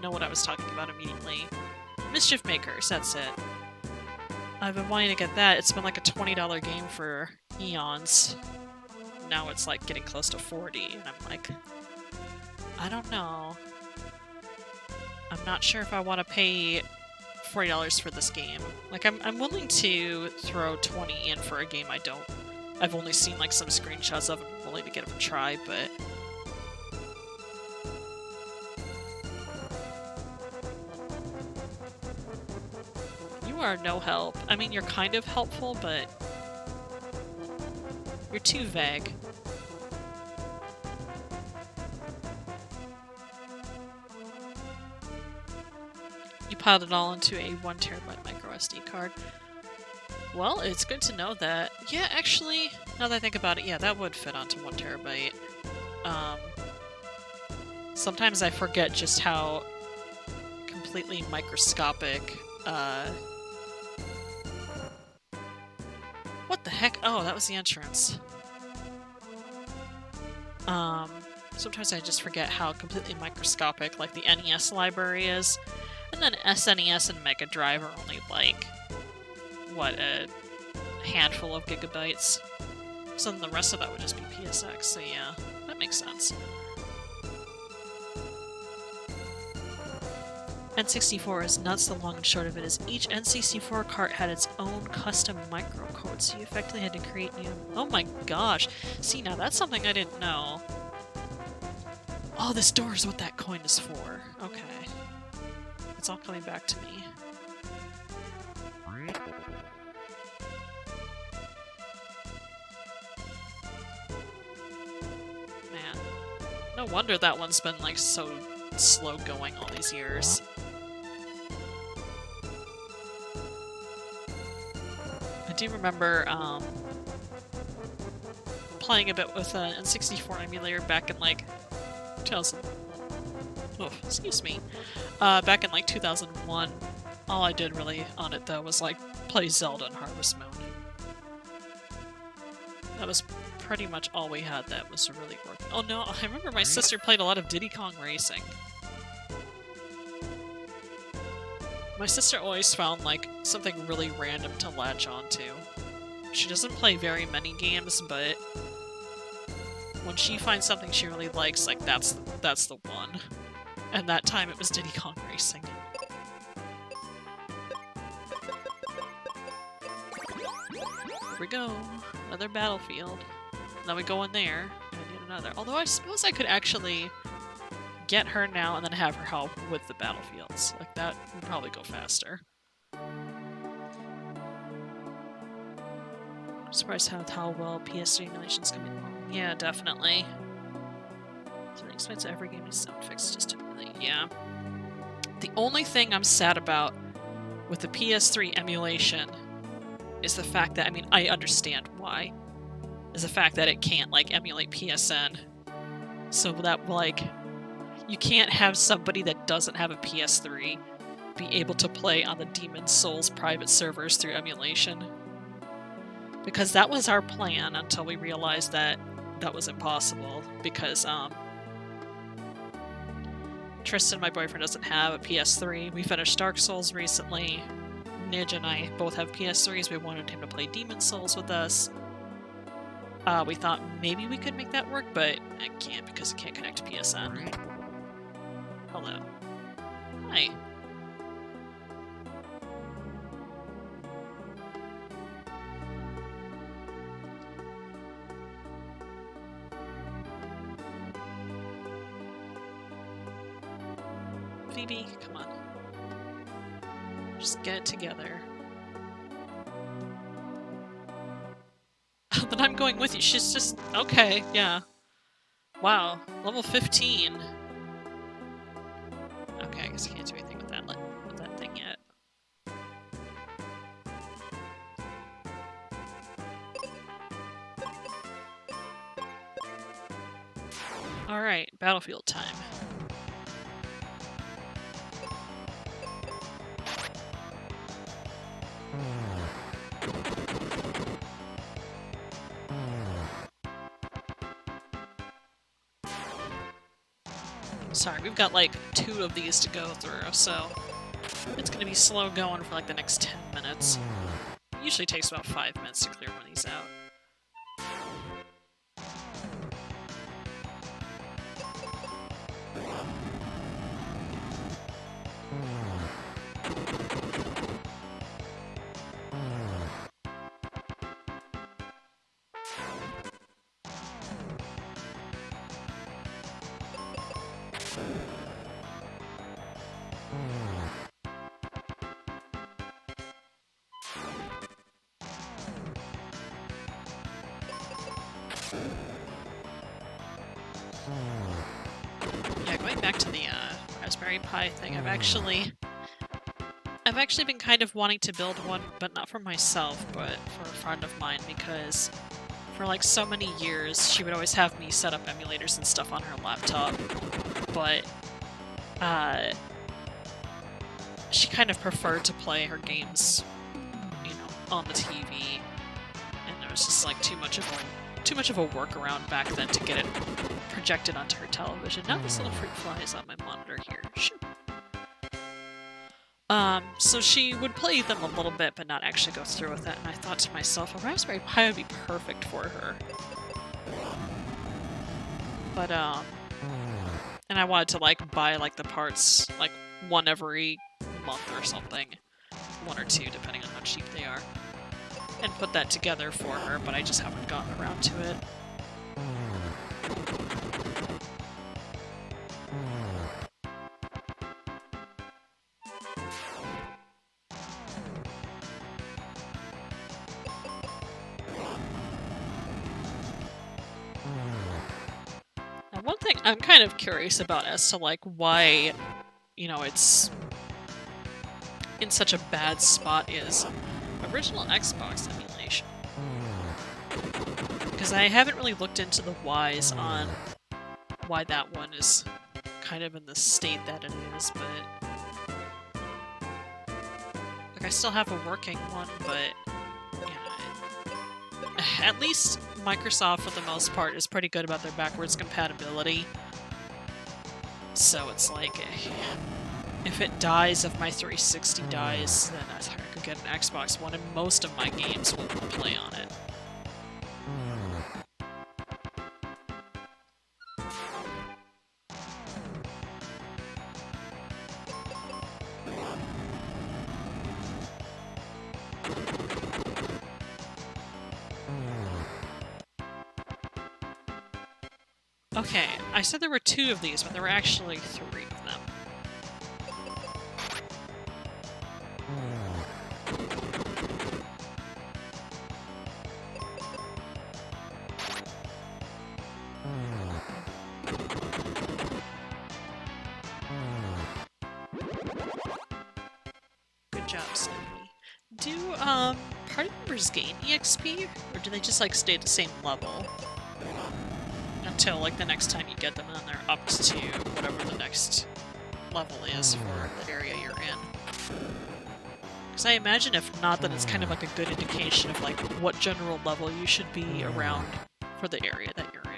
know what I was talking about immediately. Mischief Makers, that's it. I've been wanting to get that. It's been like a $20 game for eons. Now it's like getting close to 40, and I'm like, I don't know. I'm not sure if I want to pay $40 for this game. Like, I'm willing to throw 20 in for a game I've only seen like some screenshots of and I'm willing to give it a try, but you are no help. I mean, you're kind of helpful, but you're too vague. You piled it all into a 1 terabyte micro SD card. Well, it's good to know that. Yeah, actually, now that I think about it, yeah, that would fit onto 1 terabyte. Sometimes I forget just how completely microscopic, What the heck? Oh, that was the entrance. Sometimes I just forget how completely microscopic, like, the NES library is. And then SNES and Mega Drive are only, like, what, a handful of gigabytes. So then the rest of that would just be PSX, so yeah, that makes sense. N64 is nuts. The long and short of it is each N64 cart had its own custom microcode, so you effectively had to create new... Oh my gosh! See, now that's something I didn't know. Oh, this door is what that coin is for. Okay. It's all coming back to me. Man. No wonder that one's been, like, so slow going all these years. I do remember, playing a bit with an N64 emulator back in, like, 2000... Oh, excuse me. Back in, like, 2001. All I did really on it, though, was, like, play Zelda and Harvest Moon. That was pretty much all we had that was really working. Oh no, I remember my sister played a lot of Diddy Kong Racing. My sister always found, like, something really random to latch onto. She doesn't play very many games, but when she finds something she really likes, like, that's the one. And that time it was Diddy Kong Racing. Here we go. Another battlefield. Now we go in there, and I need another. Although I suppose I could actually get her now and then have her help with the battlefields. Like, that would probably go faster. I'm surprised how well PS3 emulations can be long. Yeah, definitely. It's really expensive. Every game needs sound fixed just to emulate. Yeah. The only thing I'm sad about with the PS3 emulation is the fact that, I mean, I understand why, is the fact that it can't, like, emulate PSN. So that, like, you can't have somebody that doesn't have a PS3 be able to play on the Demon's Souls private servers through emulation. Because that was our plan until we realized that that was impossible, because, Tristan, my boyfriend, doesn't have a PS3. We finished Dark Souls recently. Nidge and I both have PS3s. We wanted him to play Demon's Souls with us. We thought maybe we could make that work, but I can't because it can't connect to PSN. Hello. Hi. Phoebe, come on. Just get it together. Then I'm going with you. She's just... Okay, yeah. Wow. Level 15. Okay, I guess I can't do anything with that thing yet. Alright, battlefield time. Sorry, we've got like 2 of these to go through, so it's gonna be slow going for like the next 10 minutes. It usually takes about 5 minutes to clear one of these out. Yeah, going back to the Raspberry Pi thing, I've actually been kind of wanting to build one, but not for myself, but for a friend of mine, because for like so many years she would always have me set up emulators and stuff on her laptop, but she kind of preferred to play her games, you know, on the TV, and it was just like too much of a workaround back then to get it projected onto her television. Now this little fruit fly is on my monitor here. Shoot. So she would play them a little bit, but not actually go through with it, and I thought to myself, a Raspberry Pi would be perfect for her. But, and I wanted to, like, buy, like, the parts, like, one every month or something. 1 or 2, depending on how cheap they are. And put that together for her, but I just haven't gotten around to it. Now, one thing I'm kind of curious about as to, like, why, you know, it's in such a bad spot is original Xbox emulation. Because I haven't really looked into the whys on why that one is kind of in the state that it is, but like I still have a working one, but yeah, at least Microsoft for the most part is pretty good about their backwards compatibility. So it's like, if it dies, if my 360 dies, then I could get an Xbox One, and most of my games will play on it. Okay, I said there were 2 of these, but there were actually 3 of them. Good job, Snimpy. Do, party members gain EXP, or do they just, like, stay at the same level? Until, like, the next time you get them, and then they're up to whatever the next level is for the area you're in. Because I imagine if not, then it's kind of like a good indication of, like, what general level you should be around for the area that you're in.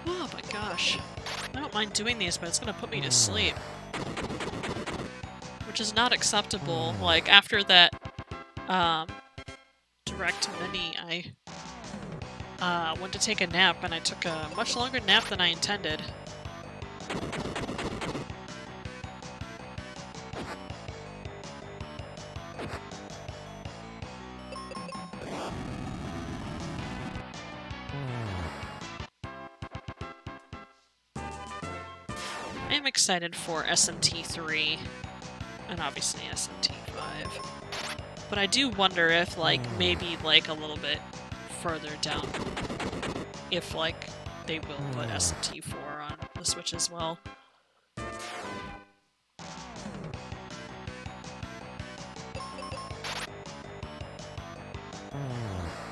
Oh my gosh. I don't mind doing these, but it's gonna put me to sleep. Which is not acceptable. Like, after that, direct mini, I went to take a nap, and I took a much longer nap than I intended. I am excited for SMT3, and obviously SMT5. But I do wonder if, like, maybe, like, a little bit further down if, like, they will put SMT4 on the Switch as well.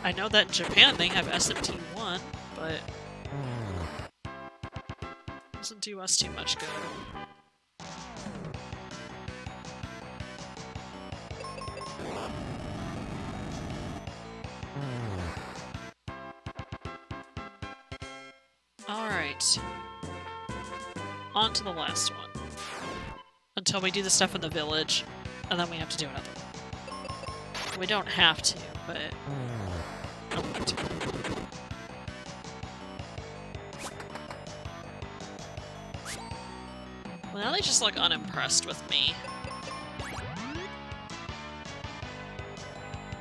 I know that in Japan they have SMT1, but doesn't do us too much good. Alright. On to the last one. Until we do the stuff in the village, and then we have to do another one. We don't have to, but I want to. Well, now they just look unimpressed with me. Let me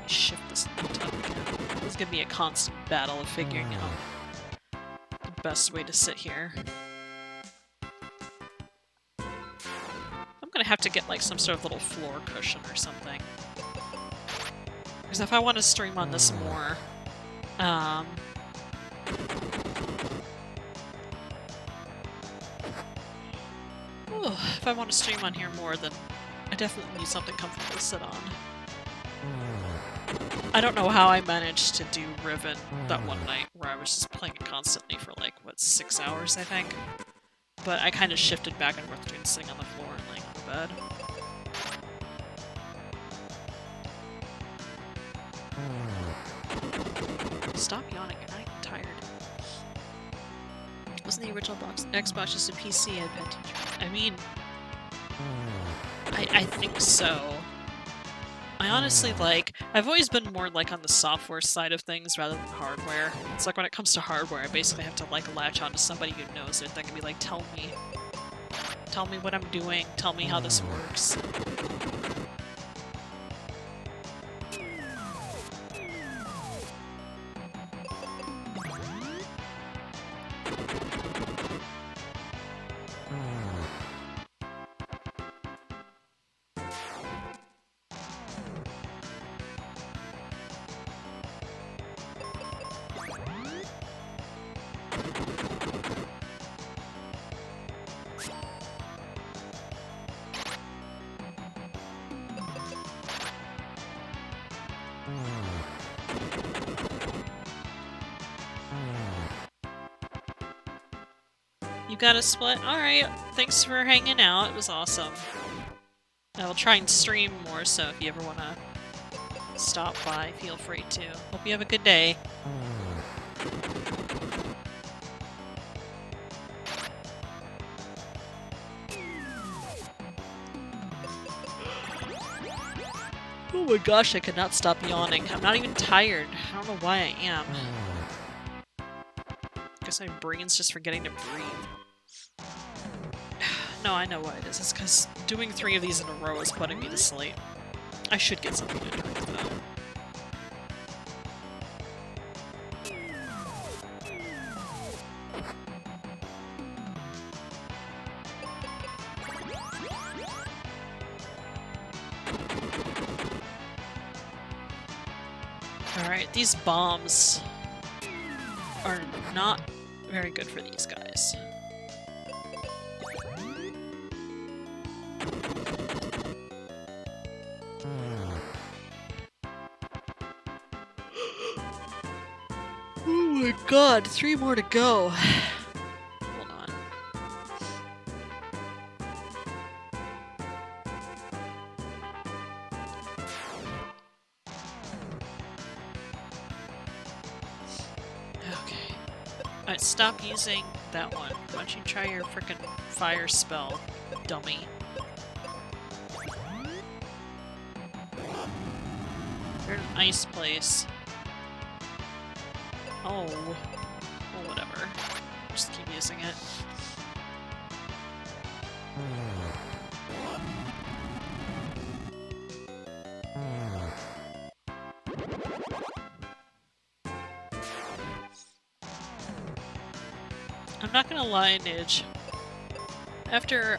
shift this laptop again. This is gonna be a constant battle of figuring out the best way to sit here. I'm gonna have to get like some sort of little floor cushion or something. Because if I want to stream on this more, if I want to stream on here more, then I definitely need something comfortable to sit on. I don't know how I managed to do Riven that one night where I was just playing it constantly for like, what, 6 hours, I think? But I kind of shifted back and forth between sitting on the floor and laying on the bed. Stop yawning, you're not even tired. Wasn't the original Xbox just a PC and pen teacher? I mean, I think so. I honestly, like, I've always been more, like, on the software side of things rather than hardware. It's like when it comes to hardware, I basically have to, like, latch on to somebody who knows it that can be like, tell me what I'm doing, tell me how this works. You got a split? Alright, thanks for hanging out, it was awesome. I will try and stream more, so if you ever want to stop by, feel free to. Hope you have a good day. Oh my gosh, I could not stop yawning. I'm not even tired. I don't know why I am. Guess my brain's just forgetting to breathe. No, I know what it is. It's because doing 3 of these in a row is putting me to sleep. I should get something to drink, though. Alright, these bombs are not very good for these guys. Oh my god, 3 more to go. Hold on. Okay. Alright, stop using that one. Why don't you try your frickin' fire spell, dummy. You're in an ice place. Oh. Well, whatever. Just keep using it. I'm not gonna lie, Nidge. After,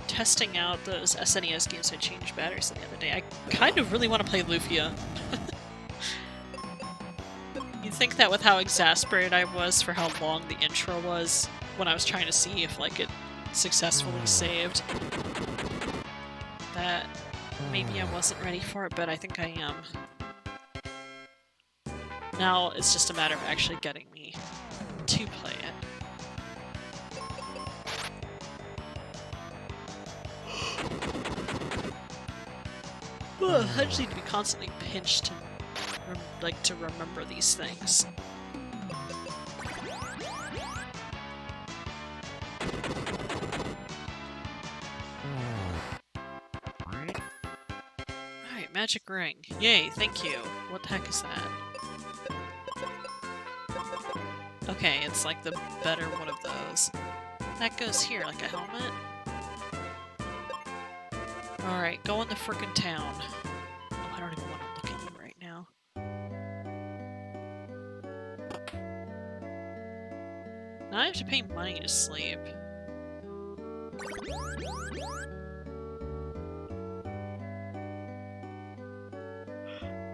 testing out those SNES games I changed batteries the other day, I kind of really want to play Lufia. think that with how exasperated I was for how long the intro was when I was trying to see if, like, it successfully saved, that maybe I wasn't ready for it, but I think I am. Now it's just a matter of actually getting me to play it. I just need to be constantly pinched to, to remember these things. Alright, magic ring. Yay, thank you. What the heck is that? Okay, it's like the better one of those. That goes here, like a helmet? Alright, go in the frickin' town. Oh, I don't even want to look at you right now. Now I have to pay money to sleep.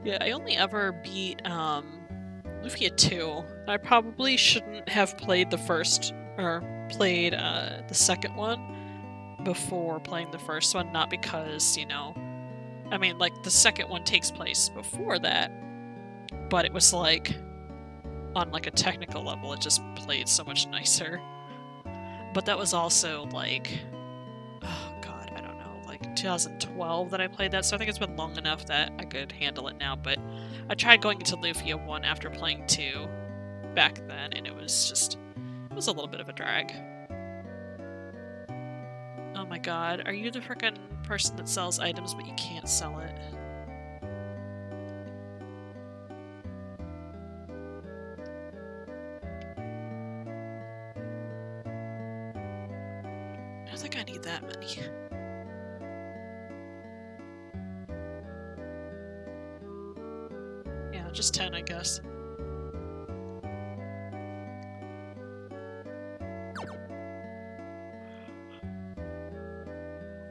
Yeah, I only ever beat, Lufia 2. I probably shouldn't have played the first, or played, the second one before playing the first one, not because, you know, I mean, like, the second one takes place before that, but it was, like, on, like, a technical level, it just played so much nicer. But that was also, like, oh god, I don't know, like, 2012 that I played that, so I think it's been long enough that I could handle it now, but I tried going into Lufia 1 after playing 2 back then, and it was a little bit of a drag. Oh my god, are you the frickin' person that sells items but you can't sell it? I don't think I need that many. Yeah, just 10, I guess.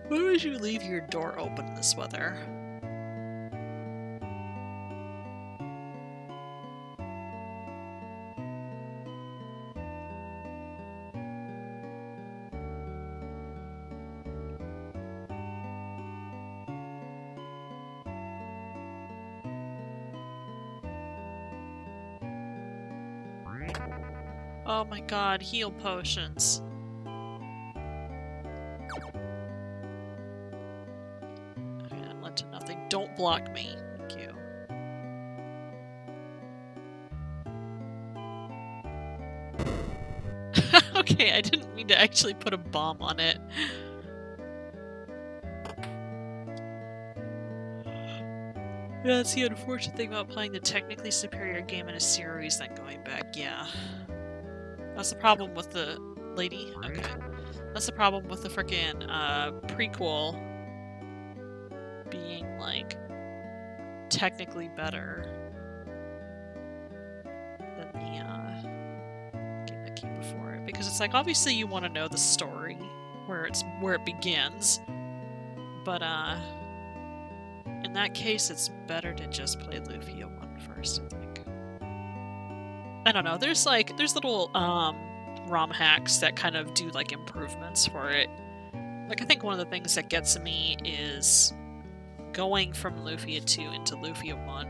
Why would you leave your door open in this weather? Oh my god, heal potions. Okay, that led to nothing. Don't block me. Thank you. Okay, I didn't mean to actually put a bomb on it. Yeah, that's the unfortunate thing about playing the technically superior game in a series than going back, yeah. That's the problem with the lady. Okay. That's the problem with the frickin' prequel being, like, technically better than the game that came before it. Because it's like, obviously you want to know the story, where it begins, but in that case it's better to just play Lufia 1 first, I think. I don't know, there's little ROM hacks that kind of do like improvements for it. Like, I think one of the things that gets me is going from Lufia 2 into Lufia 1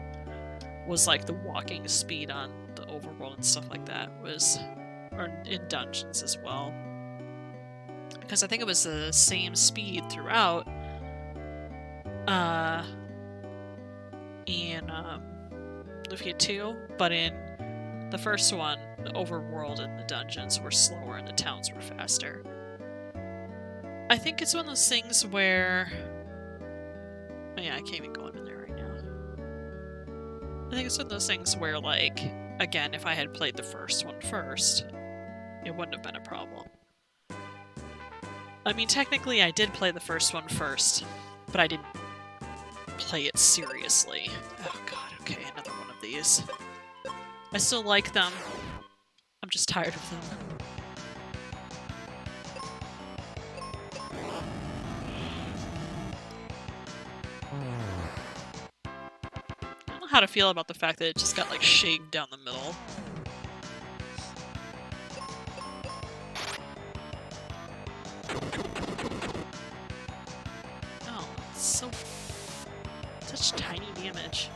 was like the walking speed on the overworld and stuff like that or in dungeons as well. Because I think it was the same speed throughout in Lufia 2, but in the first one, the overworld and the dungeons were slower and the towns were faster. I think it's one of those things where... Oh yeah, I can't even go in there right now. I think it's one of those things where, like, again, if I had played the first one first, it wouldn't have been a problem. I mean, technically I did play the first one first, but I didn't play it seriously. Oh god, okay, another one of these. I still like them. I'm just tired of them. I don't know how to feel about the fact that it just got, like, shaved down the middle. Oh, it's so... such tiny damage.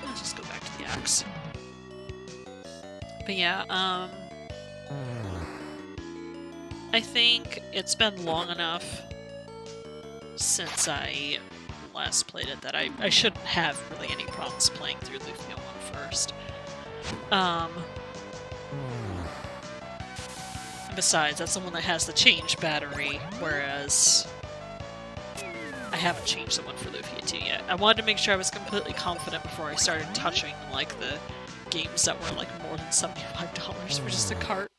Let's just go back to the axe. But yeah, I think it's been long enough since I last played it that I shouldn't have really any problems playing through Lufia 1 first. And besides, that's the one that has the change battery, whereas I haven't changed the one for Lufia 2 yet. I wanted to make sure I was completely confident before I started touching, like, the games that were, like, more than $75 for just a cart.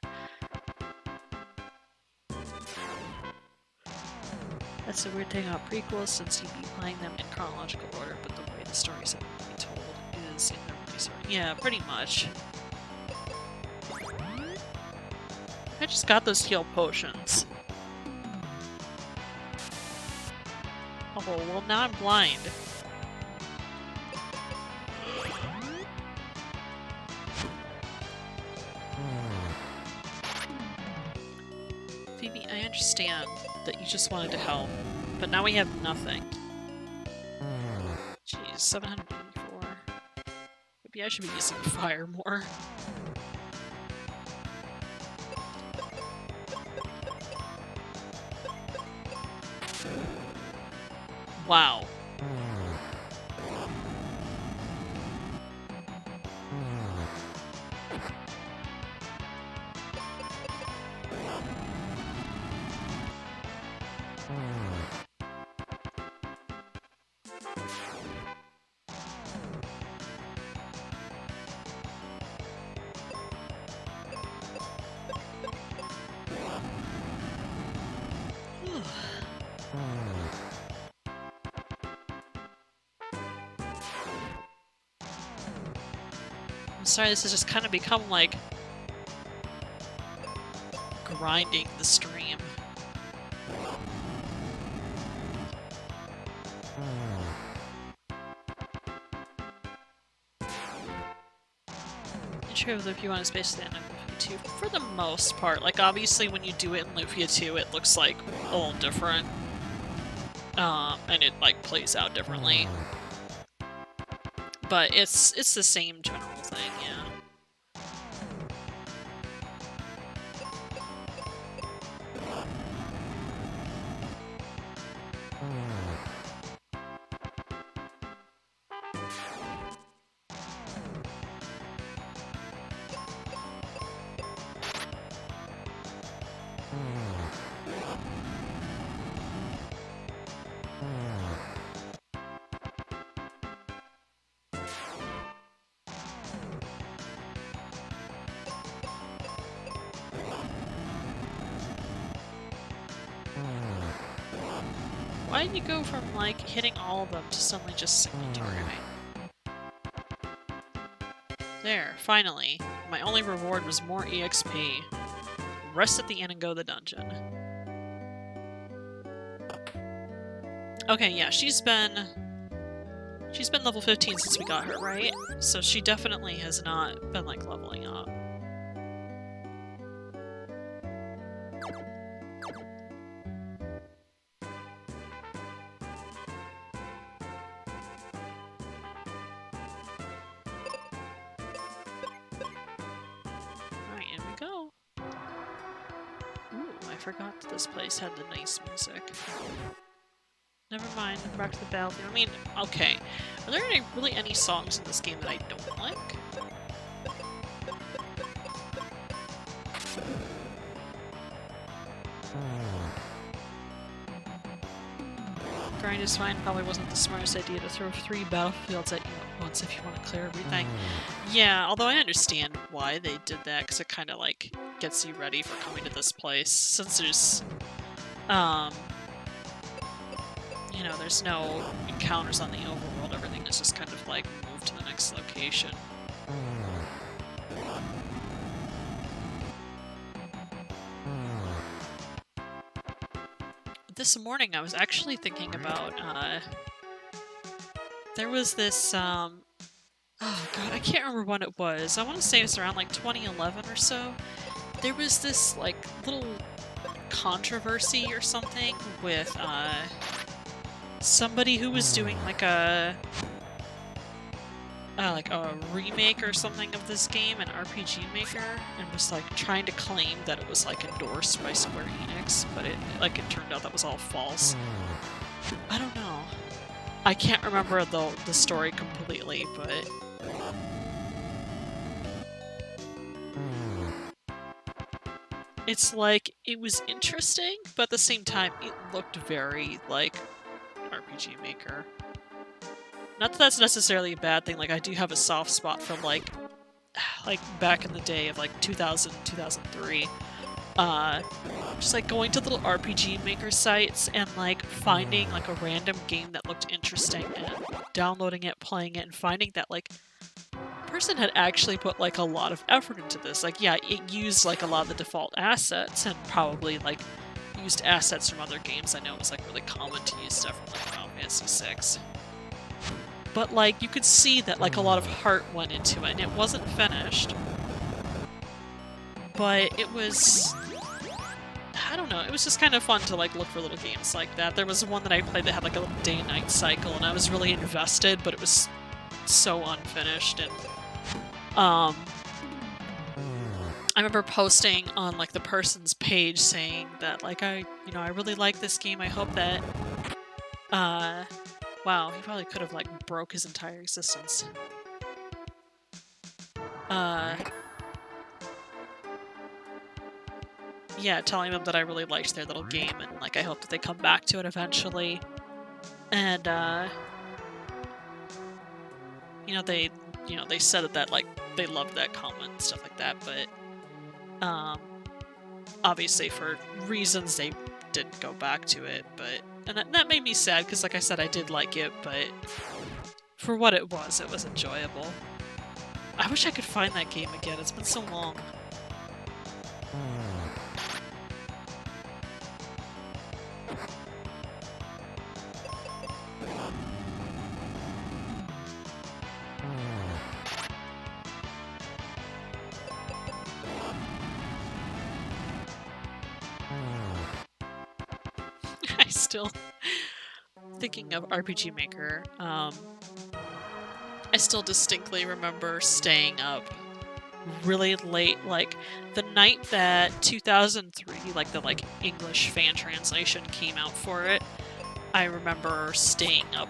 That's the weird thing about prequels, since you'd be playing them in chronological order, but the way the stories have been told is in their release order. Yeah, pretty much. I just got those heal potions. Oh, well now I'm blind. Phoebe, I understand that you just wanted to help, but now we have nothing. Jeez, 784. Maybe I should be using fire more. Wow. I'm sorry, this has just kind of become like grinding the stream. Intro of Lufia 1 is basically the end of Lufia 2 for the most part. Like, obviously when you do it in Lufia 2 it looks like a little different. And it like plays out differently. But it's the same general thing, yeah. Why did you go from, like, hitting all of them to suddenly just single targeting? There, finally. My only reward was more EXP. Rest at the inn and go to the dungeon. Okay, yeah, she's been level 15 since we got her, right? So she definitely has not been, like, leveling up. I forgot that this place had the nice music. Never mind, back to the battlefield. I mean, okay. Are there really any songs in this game that I don't like? Grind is fine. Probably wasn't the smartest idea to throw 3 battlefields at you at once if you want to clear everything. Yeah, although I understand why they did that, because it kind of, like, gets you ready for coming to this place. Since there's, you know, there's no encounters on the overworld, everything is just kind of, like, moved to the next location. this morning I was actually thinking about, there was this, oh god, I can't remember when it was. I want to say it was around like 2011 or so. There was this like little controversy or something with somebody who was doing like a remake or something of this game, an RPG Maker, and was like trying to claim that it was like endorsed by Square Enix, but it turned out that was all false. I don't know. I can't remember the story completely, but it's like, it was interesting, but at the same time, it looked very, like, RPG Maker. Not that that's necessarily a bad thing, like, I do have a soft spot for, like back in the day of, like, 2000, 2003. Just, like, going to little RPG Maker sites and, like, finding, like, a random game that looked interesting and downloading it, playing it, and finding that, like, person had actually put like a lot of effort into this. Like, yeah, it used like a lot of the default assets and probably like used assets from other games. I know it was like really common to use stuff from like Final Fantasy VI. But like you could see that like a lot of heart went into it, and it wasn't finished. But it was, I don't know, it was just kind of fun to like look for little games like that. There was one that I played that had like a little day and night cycle, and I was really invested, but it was so unfinished. And I remember posting on like the person's page saying that like I really like this game. I hope that wow, he probably could have like broke his entire existence. Yeah, telling them that I really liked their little game and like I hope that they come back to it eventually. And they said that like they loved that comment and stuff like that, but obviously for reasons they didn't go back to it. And that made me sad because, like I said, I did like it, but for what it was enjoyable. I wish I could find that game again. It's been so long. Still thinking of RPG Maker, I still distinctly remember staying up really late, like the night that 2003, like the like English fan translation came out for it. I remember staying up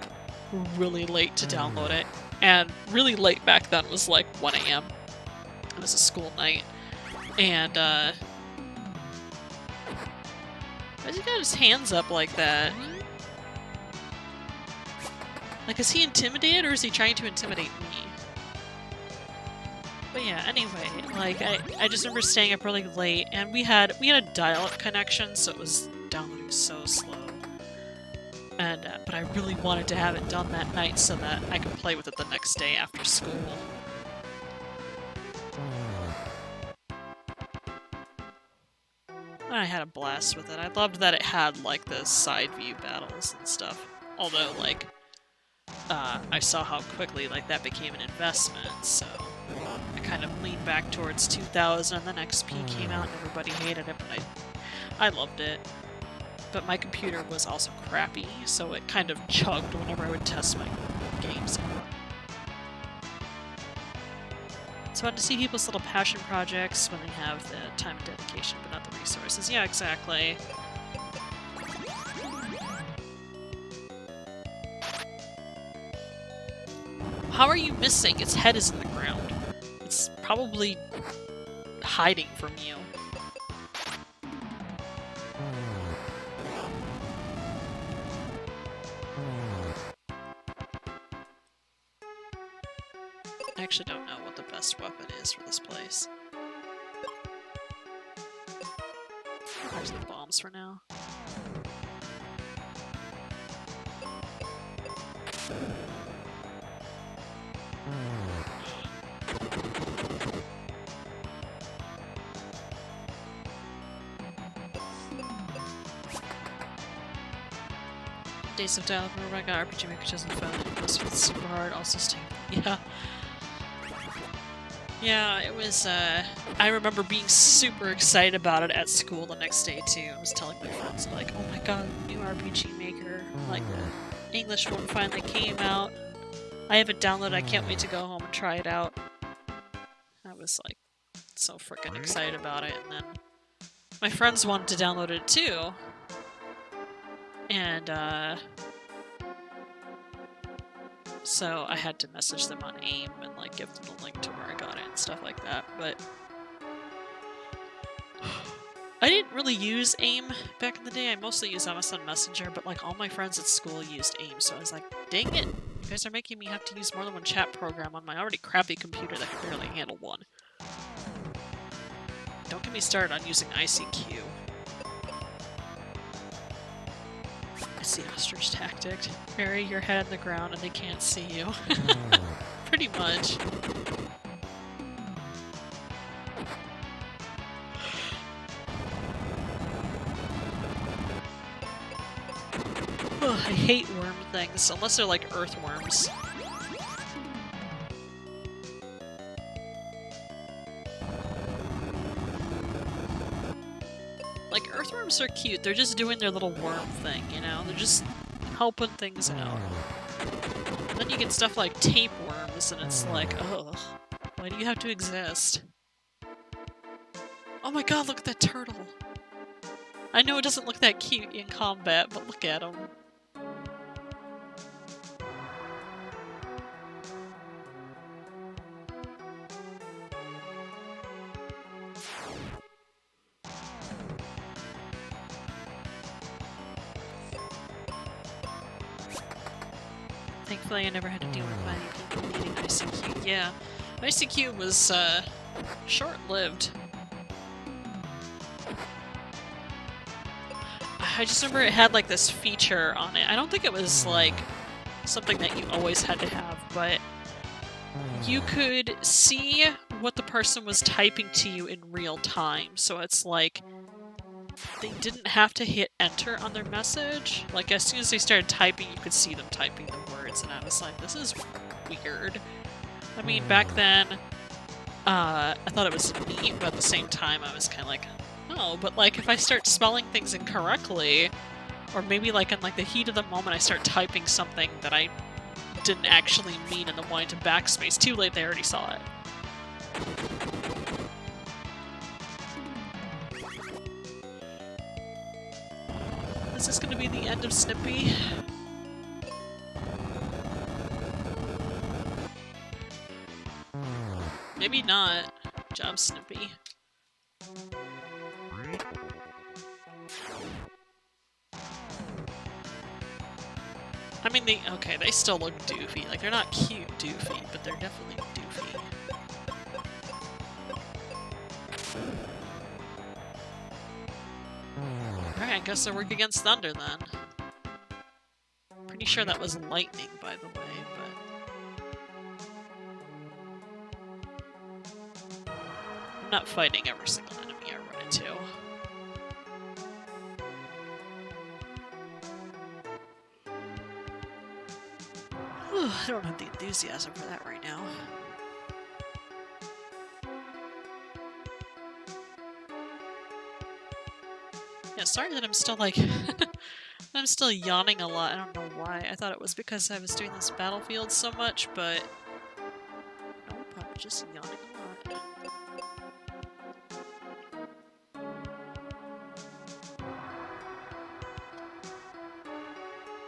really late to download it, and really late back then was like 1 AM. It was a school night, and why does he got his hands up like that? Like, is he intimidated, or is he trying to intimidate me? But yeah, anyway, like, I just remember staying up really late, and we had a dial-up connection, so it was downloading so slow. And, but I really wanted to have it done that night so that I could play with it the next day after school. I had a blast with it. I loved that it had, like, the side view battles and stuff. Although, like, I saw how quickly, like, that became an investment, so I kind of leaned back towards 2000, and then XP came out and everybody hated it, but I loved it. But my computer was also crappy, so it kind of chugged whenever I would test my games out. It's fun to see people's little passion projects when they have the time and dedication, but not the resources. Yeah, exactly. How are you missing? Its head is in the ground. It's probably hiding from you. I actually don't know what the best weapon is for this place. There's the bombs for now. days of dial-up. Remember I got RPG Maker 2005. It was super hard. Also staying. Yeah. Yeah, it was, I remember being super excited about it at school the next day, too. I was telling my friends, like, oh my god, new RPG Maker. Like, the English one finally came out. I have it downloaded. I can't wait to go home and try it out. I was, like, so freaking excited about it. And then my friends wanted to download it, too. And, so I had to message them on AIM and like give them the link to where I got it and stuff like that, but I didn't really use AIM back in the day. I mostly used MSN Messenger, but like all my friends at school used AIM, so I was like, dang it, you guys are making me have to use more than one chat program on my already crappy computer that can barely handle one. Don't get me started on using ICQ. It's the ostrich tactic. Bury your head in the ground and they can't see you. Pretty much. Ugh, I hate worm things, unless they're like earthworms. Like, earthworms are cute, they're just doing their little worm thing, you know? They're just helping things out. And then you get stuff like tapeworms, and it's like, ugh, why do you have to exist? Oh my god, look at that turtle! I know it doesn't look that cute in combat, but look at him. Thankfully, I never had to deal with many people needing ICQ. Yeah, ICQ was, short-lived. I just remember it had, like, this feature on it. I don't think it was, like, something that you always had to have, but you could see what the person was typing to you in real time. So it's like, they didn't have to hit enter on their message. Like, as soon as they started typing, you could see them typing the words, and I was like, this is weird. I mean, back then, I thought it was neat, but at the same time, I was kind of like, oh, but like, if I start spelling things incorrectly, or maybe like in like the heat of the moment I start typing something that I didn't actually mean and then wanting to backspace, too late, they already saw it. Is this gonna be the end of Snimpy? Maybe not. Job, Snimpy. I mean, they still look doofy. Like, they're not cute doofy, but they're definitely doofy. Alright, I guess I work against thunder then. Pretty sure that was lightning, by the way, but I'm not fighting every single enemy I run into. I don't have the enthusiasm for that right now. Yeah, sorry that I'm still like... I'm still yawning a lot. I don't know why. I thought it was because I was doing this battlefield so much, but... Nope, I'm just yawning a lot.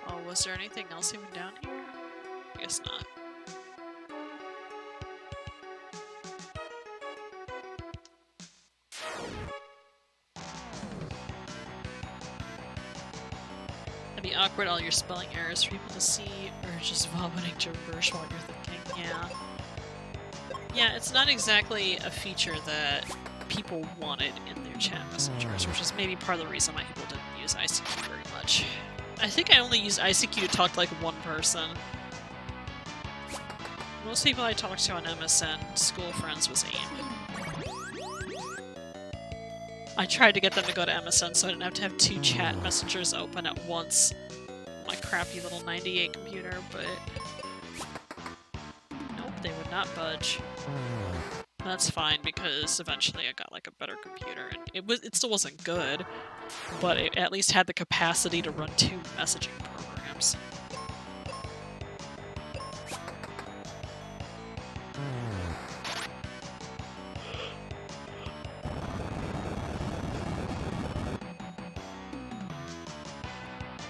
Oh, was there anything else even down here? I guess not. It'd be awkward, all your spelling errors for people to see, or just vomiting gibberish while you're thinking, yeah. Yeah, it's not exactly a feature that people wanted in their chat messengers, which is maybe part of the reason why people didn't use ICQ very much. I think I only used ICQ to talk to like one person. Most people I talked to on MSN, school friends, was AIM. I tried to get them to go to MSN so I didn't have to have two chat messengers open at once. My crap. crappy little 98 computer, but nope, they would not budge. That's fine because eventually I got like a better computer, and it still wasn't good, but it at least had the capacity to run 2 messaging programs.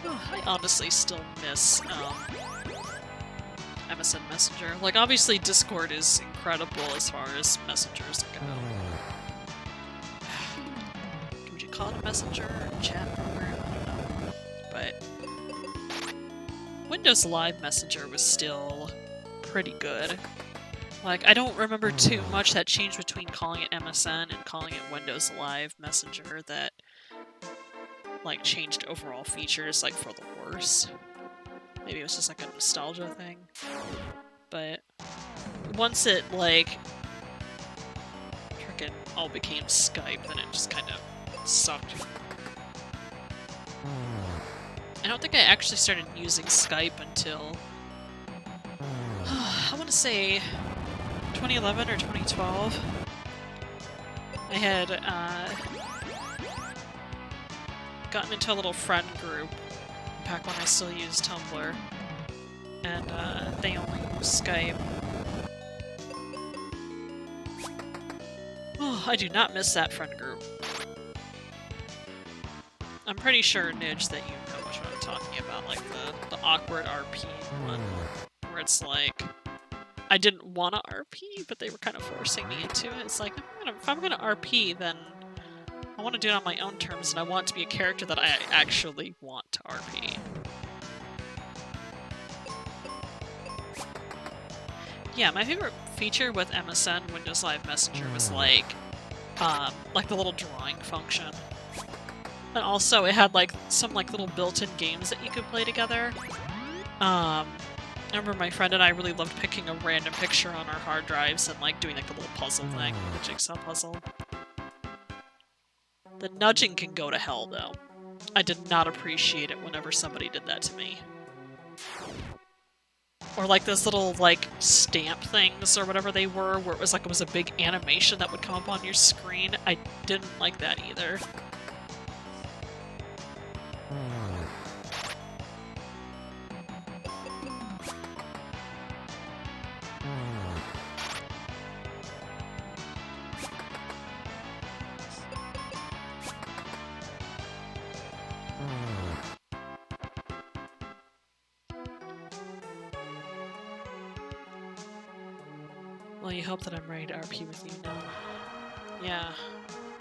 I honestly still miss MSN Messenger. Like, obviously Discord is incredible as far as messengers go. Would you call it a messenger or a chat program? I don't know. But Windows Live Messenger was still pretty good. Like, I don't remember too much that changed between calling it MSN and calling it Windows Live Messenger that like changed overall features like for the worse. Maybe it was just like a nostalgia thing. But once it like frickin' all became Skype, then it just kind of sucked. I don't think I actually started using Skype until I want to say 2011 or 2012. I had gotten into a little friend group back when I still used Tumblr, and they only use Skype. Oh, I do not miss that friend group. I'm pretty sure, Nidge, that you know what I'm talking about, like the awkward RP one, where it's like, I didn't want to RP, but they were kind of forcing me into it. It's like, if I'm gonna RP, then I want to do it on my own terms, and I want it to be a character that I actually want to RP. Yeah, my favorite feature with MSN Windows Live Messenger was like the little drawing function. And also it had like some like little built-in games that you could play together. I remember my friend and I really loved picking a random picture on our hard drives and like doing like the little puzzle thing, the jigsaw puzzle. The nudging can go to hell, though. I did not appreciate it whenever somebody did that to me. Or like those little, like, stamp things or whatever they were, where it was like it was a big animation that would come up on your screen. I didn't like that either. Well, you hope that I'm ready to RP with you now. Yeah.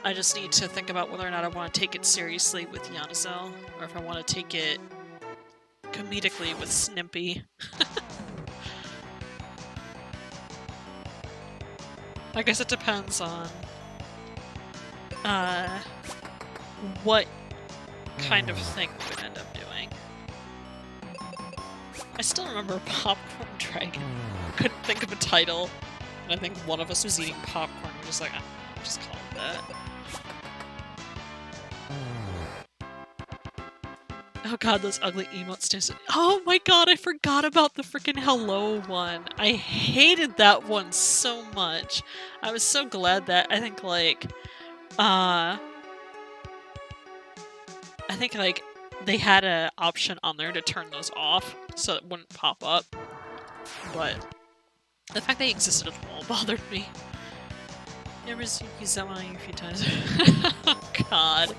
I just need to think about whether or not I want to take it seriously with Yanazel, or if I want to take it comedically with Snimpy. I guess it depends on what kind of thing we would end up doing. I still remember Popcorn Dragon. Couldn't think of a title. And I think one of us was eating popcorn. We're just like, I'll just call it that. Oh god, those ugly emote stands. Oh my god, I forgot about the freaking hello one. I hated that one so much. I was so glad that I think they had an option on there to turn those off so it wouldn't pop up. But the fact they existed at all bothered me. Never used that one a few times. Oh god.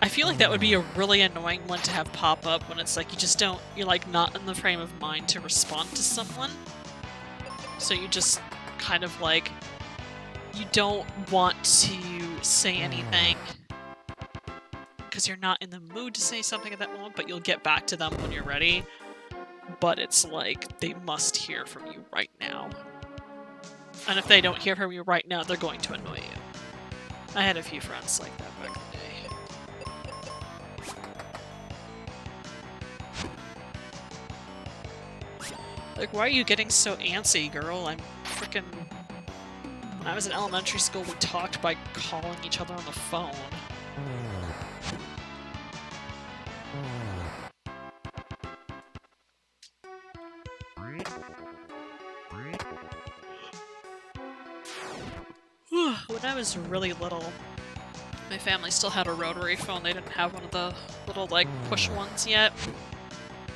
I feel like that would be a really annoying one to have pop up when it's like you're like not in the frame of mind to respond to someone. So you just kind of like, you don't want to say anything because you're not in the mood to say something at that moment, but you'll get back to them when you're ready. But it's like, they must hear from you right now. And if they don't hear from you right now, they're going to annoy you. I had a few friends like that back in the day. Like, why are you getting so antsy, girl? I'm freaking... When I was in elementary school, we talked by calling each other on the phone. When I was really little, my family still had a rotary phone. They didn't have one of the little, like, push ones yet.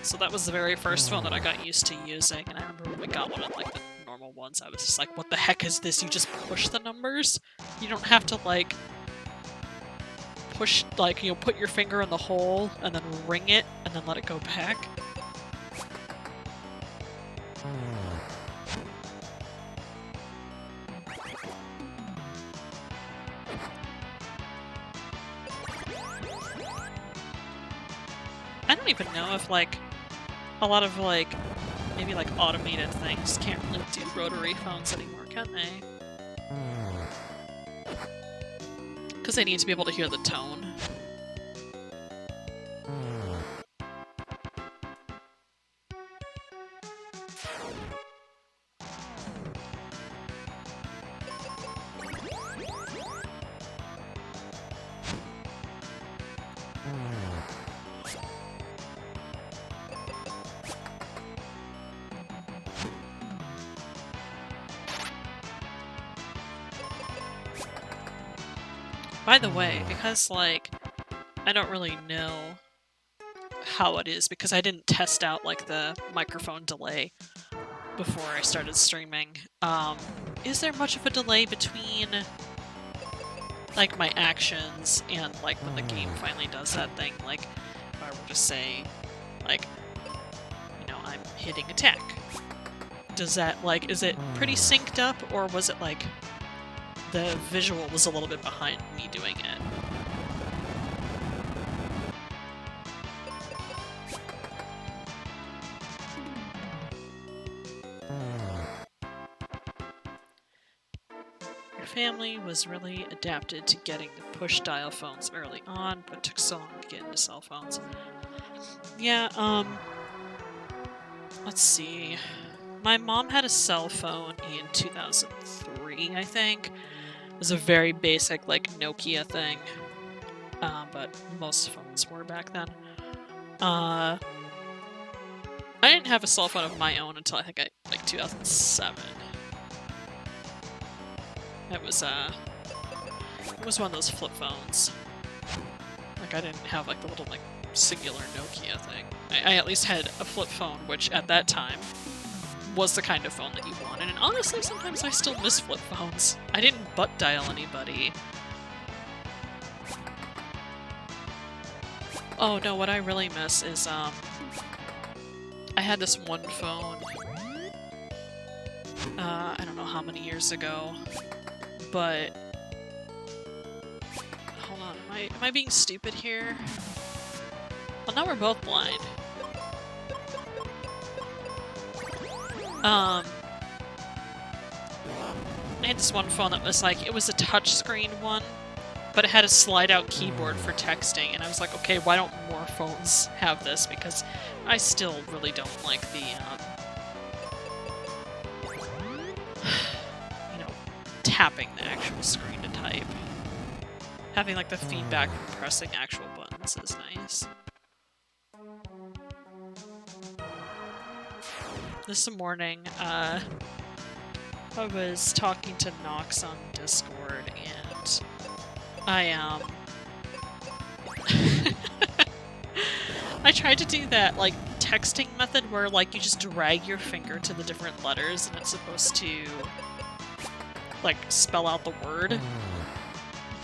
So that was the very first phone that I got used to using, and I remember when we got one of, like, the normal ones, I was just like, what the heck is this? You just push the numbers? You don't have to, like, push, like, you know, put your finger in the hole, and then ring it, and then let it go back? I don't even know if, like, a lot of, like, maybe, like, automated things can't really do rotary phones anymore, can they? Because they need to be able to hear the tone. By the way, because, like, I don't really know how it is, because I didn't test out, like, the microphone delay before I started streaming, is there much of a delay between, like, my actions and, like, when the game finally does that thing? Like, if I were to say, like, you know, I'm hitting attack. Does that, like, is it pretty synced up, or was it, like, the visual was a little bit behind me doing it? Your family was really adapted to getting the push dial phones early on, but it took so long to get into cell phones. Yeah, let's see. My mom had a cell phone in 2003, I think. It was a very basic, like, Nokia thing. But most phones were back then. I didn't have a cell phone of my own until I think, like, 2007. It was one of those flip phones. Like, I didn't have, like, the little, like, singular Nokia thing. I at least had a flip phone, which at that time was the kind of phone that you wanted. And honestly, sometimes I still miss flip phones. I didn't butt dial anybody. Oh no, what I really miss is, I had this one phone, I don't know how many years ago, but... Hold on, am I being stupid here? Well, now we're both blind. I had this one phone that was like, it was a touchscreen one, but it had a slide-out keyboard for texting, and I was like, okay, why don't more phones have this? Because I still really don't like the, you know, tapping the actual screen to type. Having, like, the feedback from pressing actual buttons is nice. This morning, I was talking to Nox on Discord, and I tried to do that, like, texting method where, like, you just drag your finger to the different letters and it's supposed to, like, spell out the word,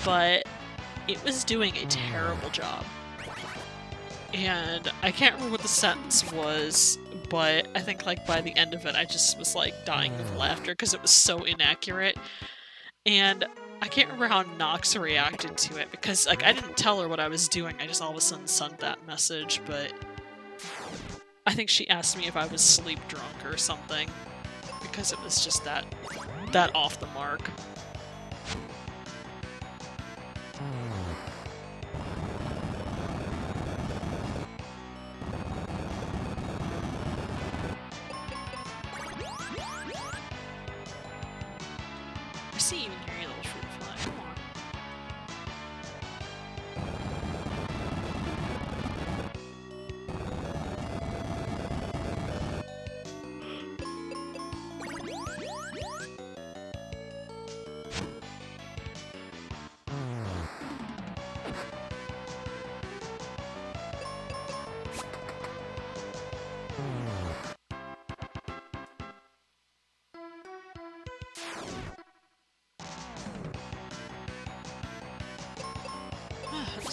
but it was doing a terrible job. And I can't remember what the sentence was, but I think, like, by the end of it, I just was, like, dying of laughter because it was so inaccurate. And I can't remember how Nox reacted to it, because, like, I didn't tell her what I was doing, I just all of a sudden sent that message, but I think she asked me if I was sleep drunk or something, because it was just that off the mark. I see you in here, you little fruit fly. Come on.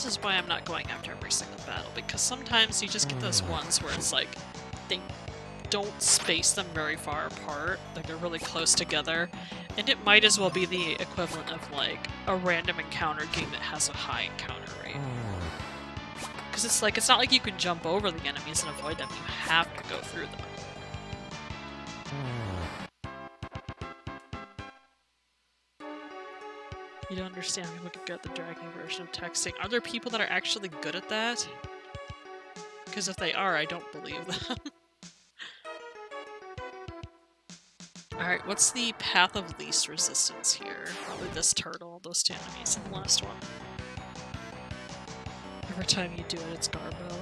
This is why I'm not going after every single battle, because sometimes you just get those ones where it's like, they don't space them very far apart, like they're really close together, and it might as well be the equivalent of like a random encounter game that has a high encounter rate. Because it's like, it's not like you can jump over the enemies and avoid them, you have to go through them. You don't understand people can get the dragging version of texting. Are there people that are actually good at that? Because if they are, I don't believe them. Alright, what's the path of least resistance here? Probably this turtle, those two enemies, and the last one. Every time you do it, it's Garbo.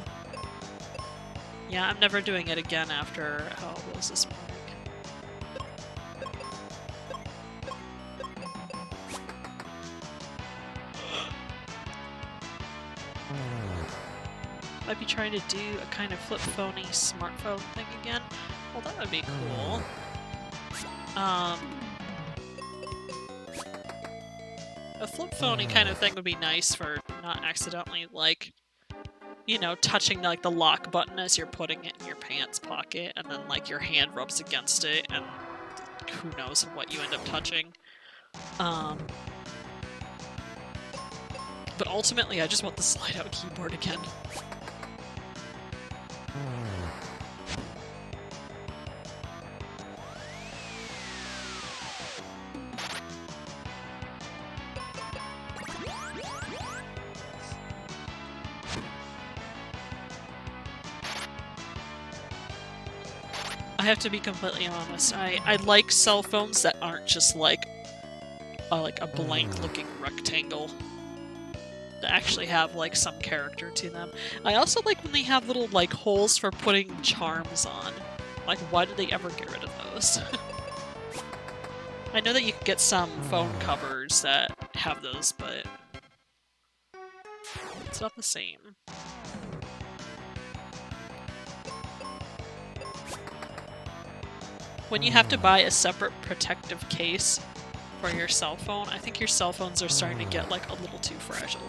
Yeah, I'm never doing it again after how it was this morning. Might be trying to do a kind of flip phony smartphone thing again. Well, that would be cool. A flip phony kind of thing would be nice for not accidentally, like, you know, touching like the lock button as you're putting it in your pants pocket, and then like your hand rubs against it, and who knows what you end up touching. But ultimately, I just want the slide-out keyboard again. I have to be completely honest. I like cell phones that aren't just like a blank-looking rectangle. That actually have like some character to them. I also like when they have little like holes for putting charms on. Like, why did they ever get rid of those? I know that you can get some phone covers that have those, but it's not the same. When you have to buy a separate protective case for your cell phone, I think your cell phones are starting to get like a little too fragile.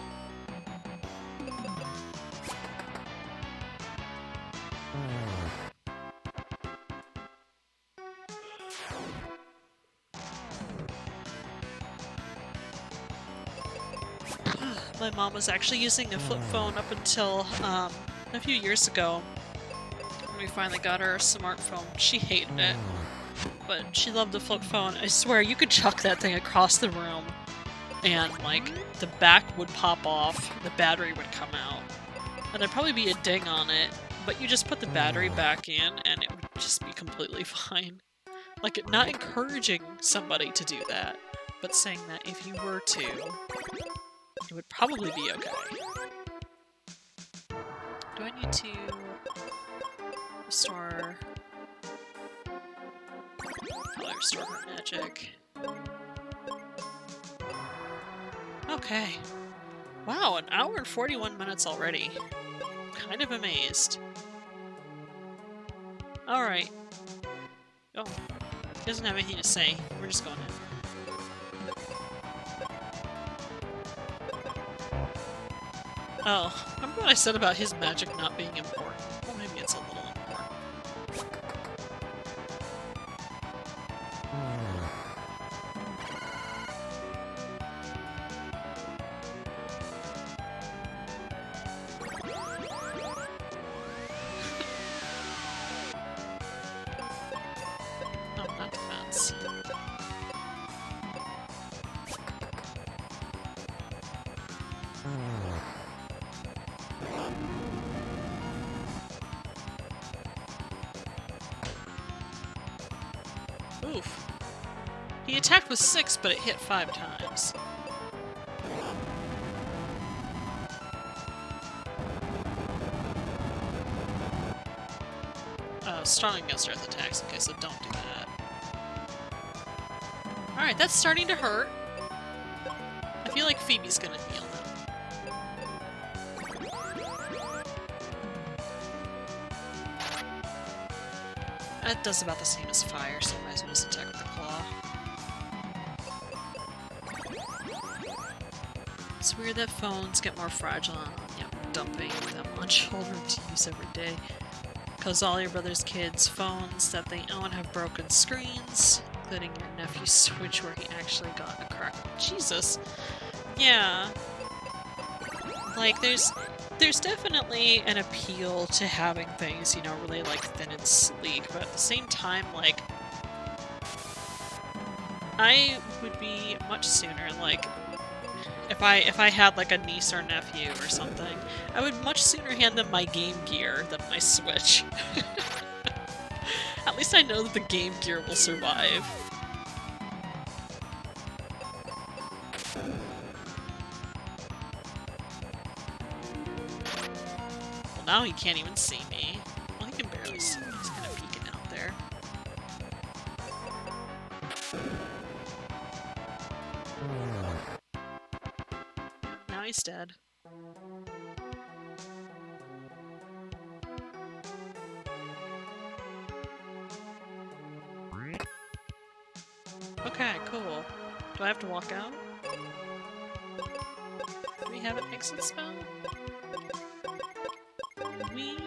My mom was actually using a flip phone up until a few years ago. When we finally got her a smartphone, she hated it, but she loved the flip phone. I swear, you could chuck that thing across the room, and like the back would pop off, the battery would come out, and there'd probably be a ding on it. But you just put the battery back in, and it would just be completely fine. Like, not encouraging somebody to do that, but saying that if you were to, it would probably be okay. Do I need to restore... Probably restore her magic. Okay. Wow, an hour and 41 minutes already. I'm kind of amazed. Alright. Oh. He doesn't have anything to say. We're just going in. Oh, remember what I said about his magic not being important? Well, maybe it's a little important. Oh, not defense. Oof. He attacked with 6, but it hit 5 times. Strong against earth attacks, okay, so don't do that. Alright, that's starting to hurt. I feel like Phoebe's gonna heal them. That does about the same as fire, so I might as well just attack with the claw. It's weird that phones get more fragile and dumping them on children to use every day. Because all your brother's kids' phones that they own have broken screens, including your nephew's Switch where he actually got a crack. Jesus. Yeah. Like, there's definitely an appeal to having things, you know, really, like, thin and sleek, but at the same time, like, I would be much sooner, like, if I had, like, a niece or nephew or something, I would much sooner hand them my Game Gear than my Switch. At least I know that the Game Gear will survive. Well, now he can't even see me. Well, he can barely see me. He's kind of peeking out there. Now he's dead. Okay, cool. Do I have to walk out? Do we have an exit spell? We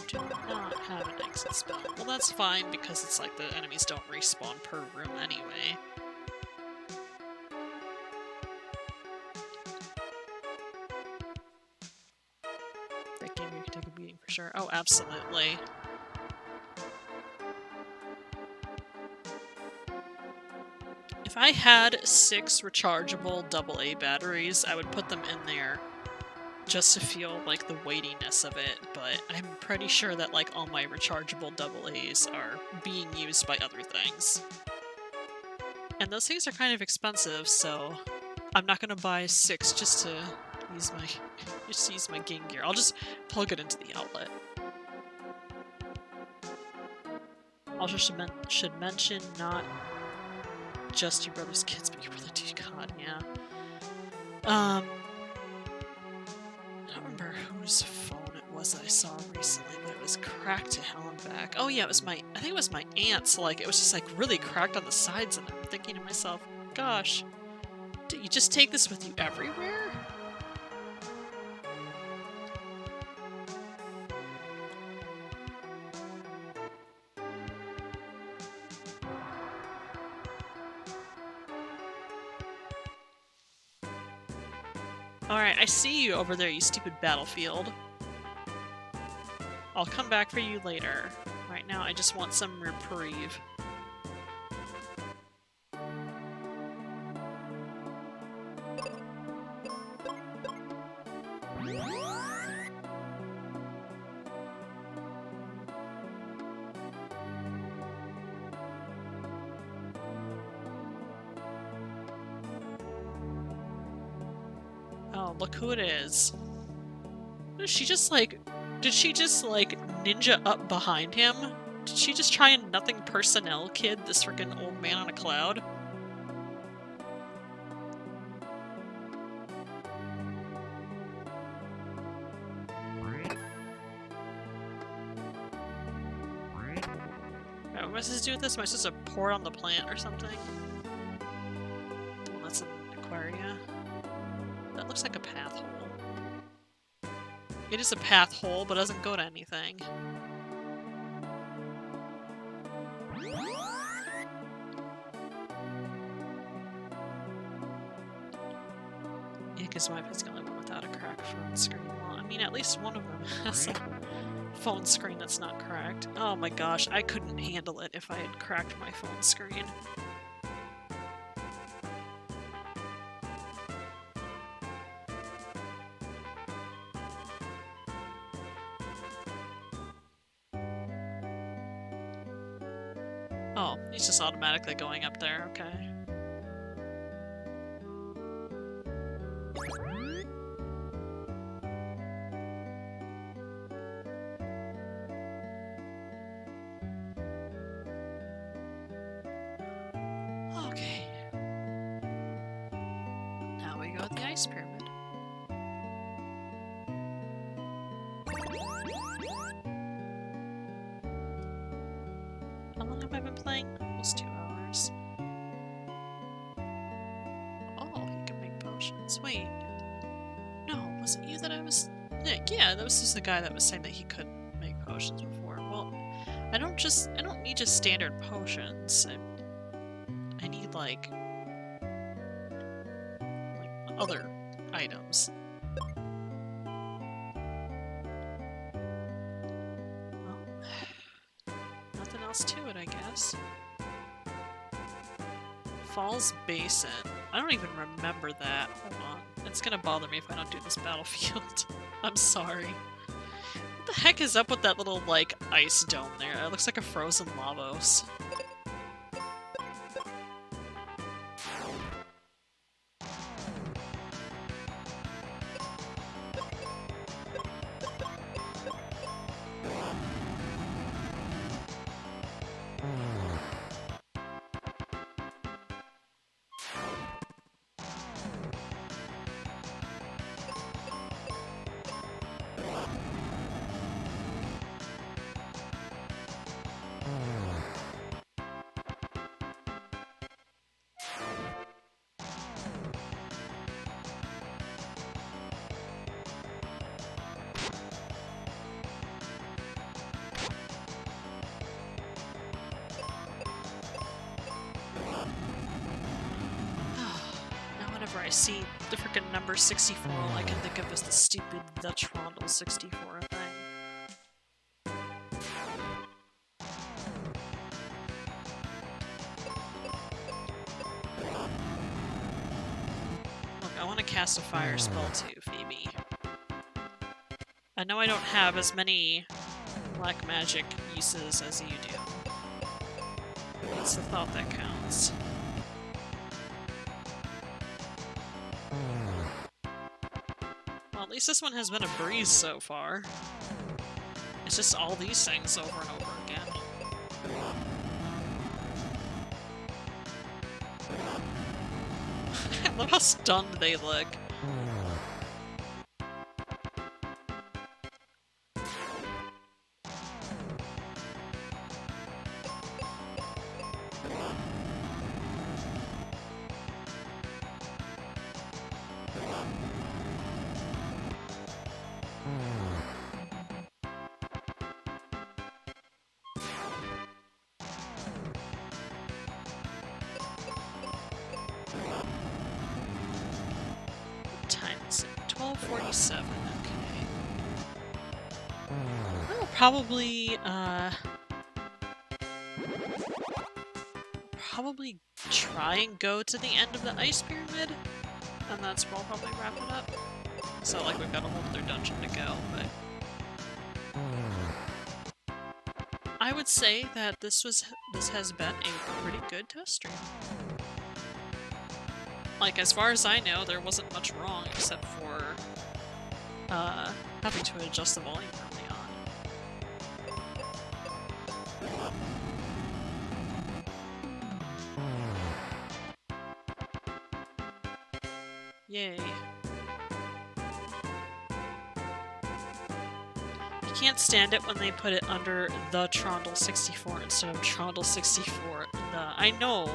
do not have an exit spell. Well, that's fine because it's like the enemies don't respawn per room anyway. That game you can take a beating for sure. Oh, absolutely. If I had 6 rechargeable AA batteries, I would put them in there just to feel like the weightiness of it, but I'm pretty sure that like all my rechargeable AAs are being used by other things. And those things are kind of expensive, so I'm not gonna buy 6 just to use my Game Gear. I'll just plug it into the outlet. Also should mention not just your brother's kids, but your brother too. God, yeah. I don't remember whose phone it was that I saw recently, but it was cracked to hell and back. Oh yeah, I think it was my aunt's. Like, it was just like really cracked on the sides, and I'm thinking to myself, gosh, do you just take this with you everywhere? Alright, I see you over there, you stupid battlefield. I'll come back for you later. Right now, I just want some reprieve. Oh, look who it is. Did she just like ninja up behind him? Did she just try and nothing personnel kid this freaking old man on a cloud? What am I supposed to do with this? Am I supposed to pour it on the plant or something? Well, that's an aquaria. That looks like a path hole. It is a path hole, but doesn't go to anything. Yeah, because my is the only one without a cracked phone screen. Well, I mean, at least one of them has a phone screen that's not cracked. Oh my gosh, I couldn't handle it if I had cracked my phone screen. Oh, he's just automatically going up there, okay. Okay. Now we go with the ice pyramid. How long have I been playing? Almost 2 hours. Oh, you can make potions. potions. Wait. No, was it you that I was... Yeah, that was just the guy that was saying that he could make potions before. Well, I don't need just standard potions. I need, like other items. Well, nothing else to it, I guess. Falls Basin. I don't even remember that. Hold on. It's gonna bother me if I don't do this battlefield. I'm sorry. What the heck is up with that little, like, ice dome there? It looks like a frozen Lavos. I see the frickin' number 64, all I can think of is the stupid The Trondle 64 thing. Look, I want to cast a fire spell too, Phoebe. I know I don't have as many black magic uses as you do, but it's the thought that counts. Well, at least this one has been a breeze so far. It's just all these things over and over again. I love how stunned they look. Time is it? 12:47. Okay. I'll probably try and go to the end of the ice pyramid, and that's where I'll probably wrap it up. It's not like we've got a whole other dungeon to go, but I would say that this has been a pretty good test stream. Like, as far as I know, there wasn't much wrong except for having to adjust the volume early on. Yay. You can't stand it when they put it under the Trondle 64 instead of Trondle 64. I know.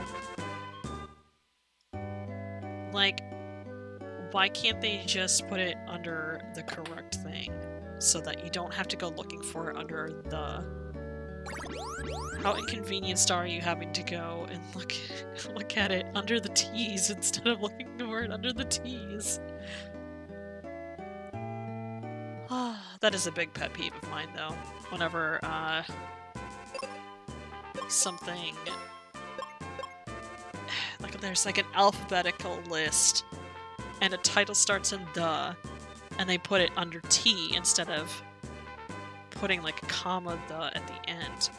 Like, why can't they just put it under the correct thing so that you don't have to go looking for it under the... How inconvenienced are you having to go and look at it under the T's instead of looking for it under the T's? That is a big pet peeve of mine, though. Whenever, something... Like, there's like an alphabetical list, and a title starts in the, and they put it under T instead of putting like a comma the at the end.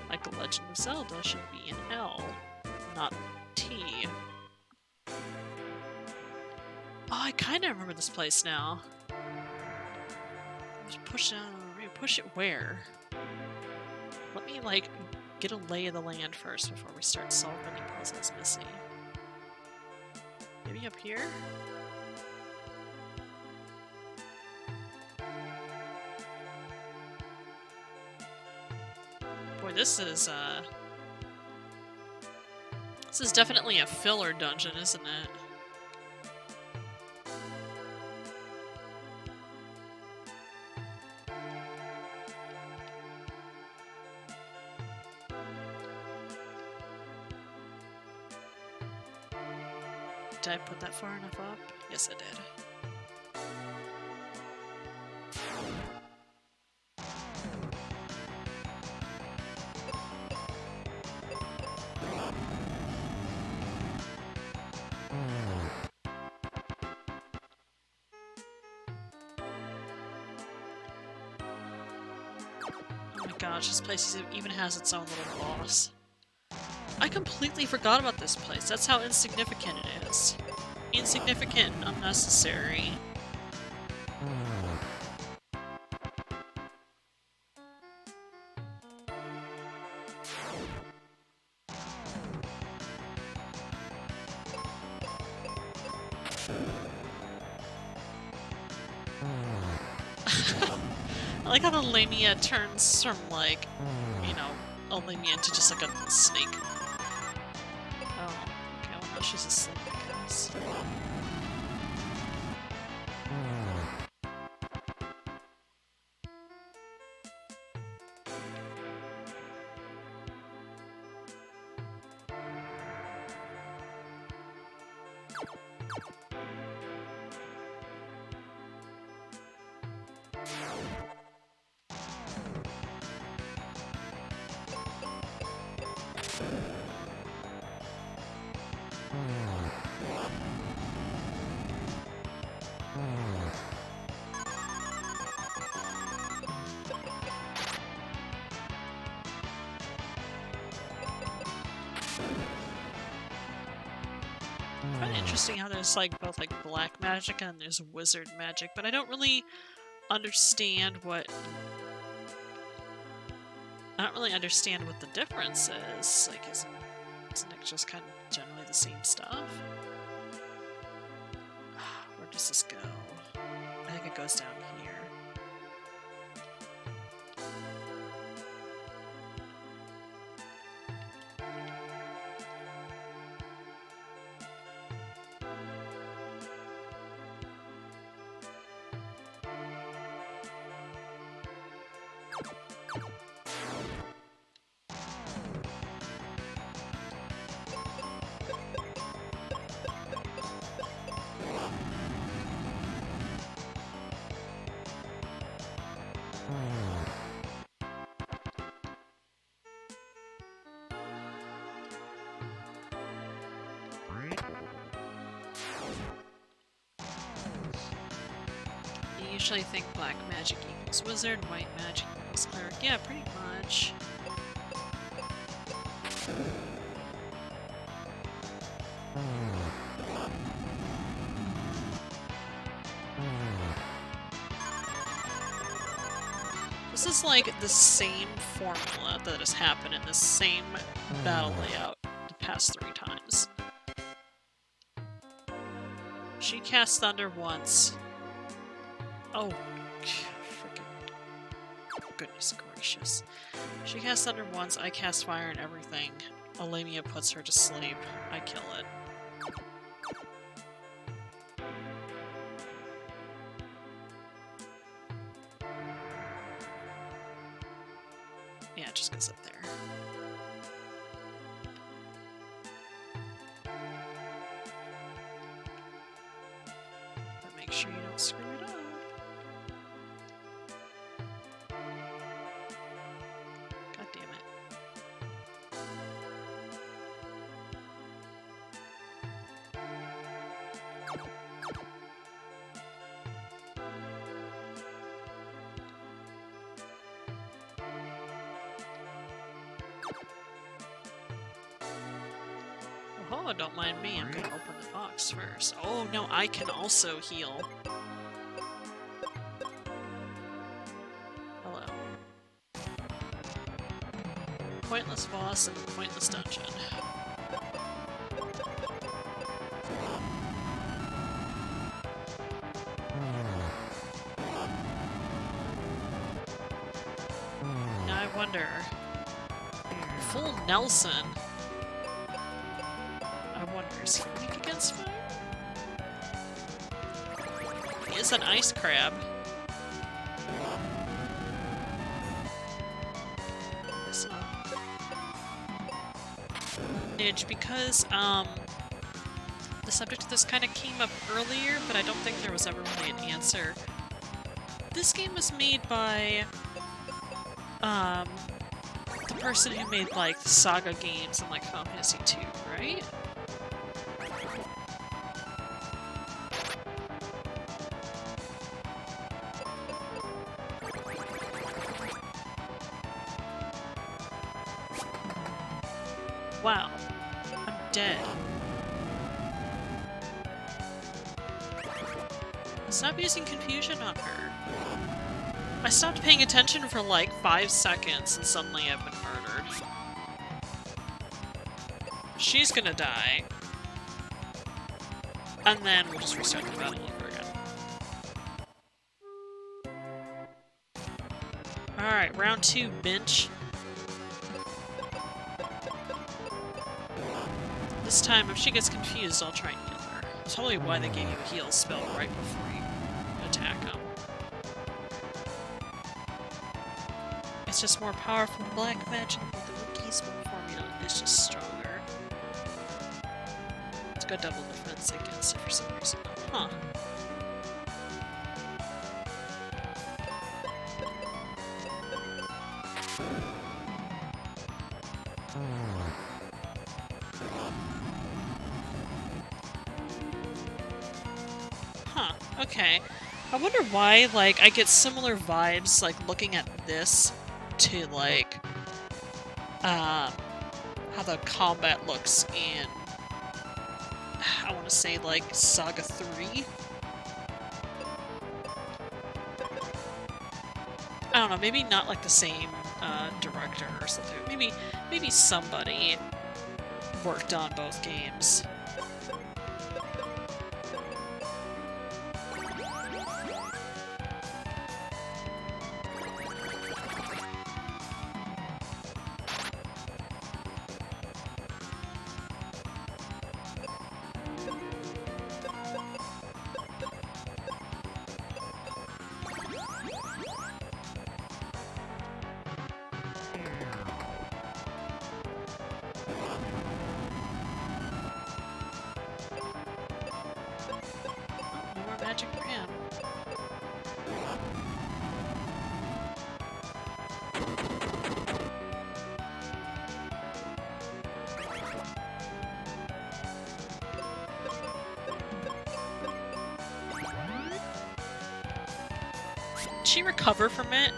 Like The Legend of Zelda should be an L, not T. Oh, I kind of remember this place now. Just push down. Push it where? Let me like get a lay of the land first before we start solving any puzzles missing. Maybe up here? Boy, this is definitely a filler dungeon, isn't it? Did I put that far enough up? Yes, I did. Oh my gosh, this place even has its own little boss. I completely forgot about this place. That's how insignificant it is. Insignificant and unnecessary. I like how the Lamia turns from, like, you know, a Lamia into just like a snake. Oh, okay, well now she's asleep, I guess. I find it interesting how there's like both like black magic and there's wizard magic, but I don't really understand what the difference is. Like, isn't it just kind of generally the same stuff? Where does this go? I think it goes down here. I usually think black magic equals wizard, white magic equals cleric. Yeah, pretty much. This is like the same formula that has happened in the same battle layout the past 3 times. She casts Thunder once. Oh, freaking goodness gracious. She casts Thunder once, I cast Fire and everything. Lamia puts her to sleep. I kill it. Yeah, it just goes up there. But make sure you don't screw it up. God damn it. Oh, don't mind me. I'm gonna open the box first. Oh, no, I can also heal. Hello. Pointless boss in a pointless dungeon. Now I wonder... Full Nelson... Is he weak against fire? He is an ice crab. So, Nidge, because The subject of this kind of came up earlier, but I don't think there was ever really an answer. This game was made by the person who made like the Saga games and like Final Fantasy II, right? Wow, I'm dead. Stop using confusion on her. I stopped paying attention for like 5 seconds and suddenly I've been murdered. She's gonna die. And then we'll just restart the battle over again. Alright, round 2, bench. This time, if she gets confused, I'll try and heal her. That's probably why they gave you a heal spell right before you attack them. It's just more powerful black magic, but the Wookiee spell formula is just stronger. It's got double defense against it for some reason. Huh. Huh, okay. I wonder why, like, I get similar vibes, like, looking at this to, like, how the combat looks in, I want to say, like, Saga 3? I don't know, maybe not, like, the same, director or something. Maybe somebody worked on both games. Magic for him. Did she recover from it?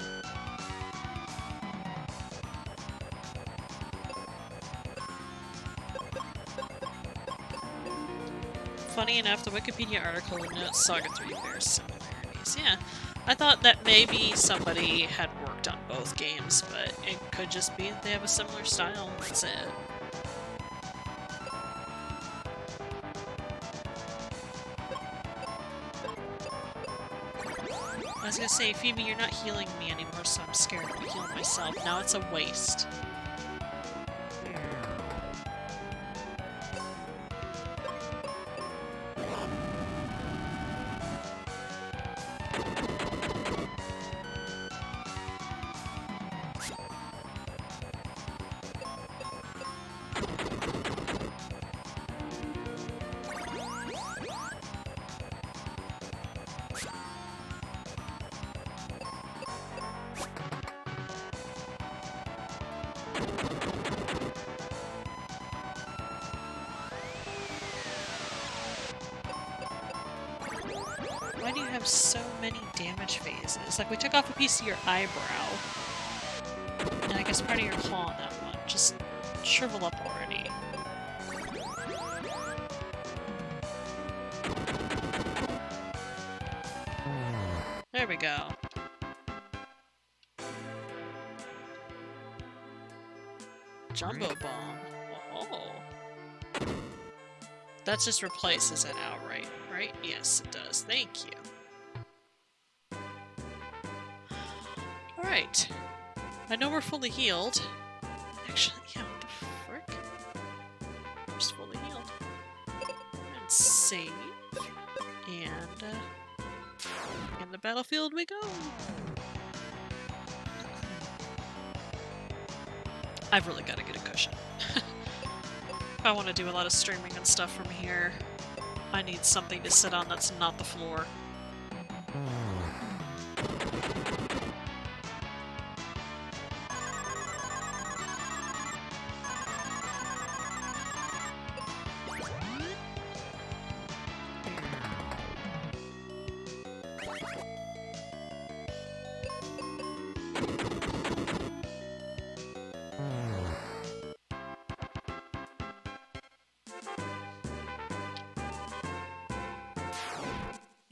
Funny enough, the Wikipedia article notes Saga 3 bears similarities. Yeah, I thought that maybe somebody had worked on both games, but it could just be that they have a similar style and that's it. I was gonna say, Phoebe, you're not healing me anymore, so I'm scared to heal myself. Now it's a waste. Why do you have so many damage phases? Like, we took off a piece of your eyebrow. And I guess part of your claw on that one. Just shrivel up already. There we go. Jumbo bomb. Oh. That just replaces it outright, right? Yes, it does. Thank you. Alright. I know we're fully healed. Actually, yeah, what the frick? We're just fully healed. And save. And, in the battlefield we go! I've really got to get a cushion. If I want to do a lot of streaming and stuff from here. I need something to sit on that's not the floor.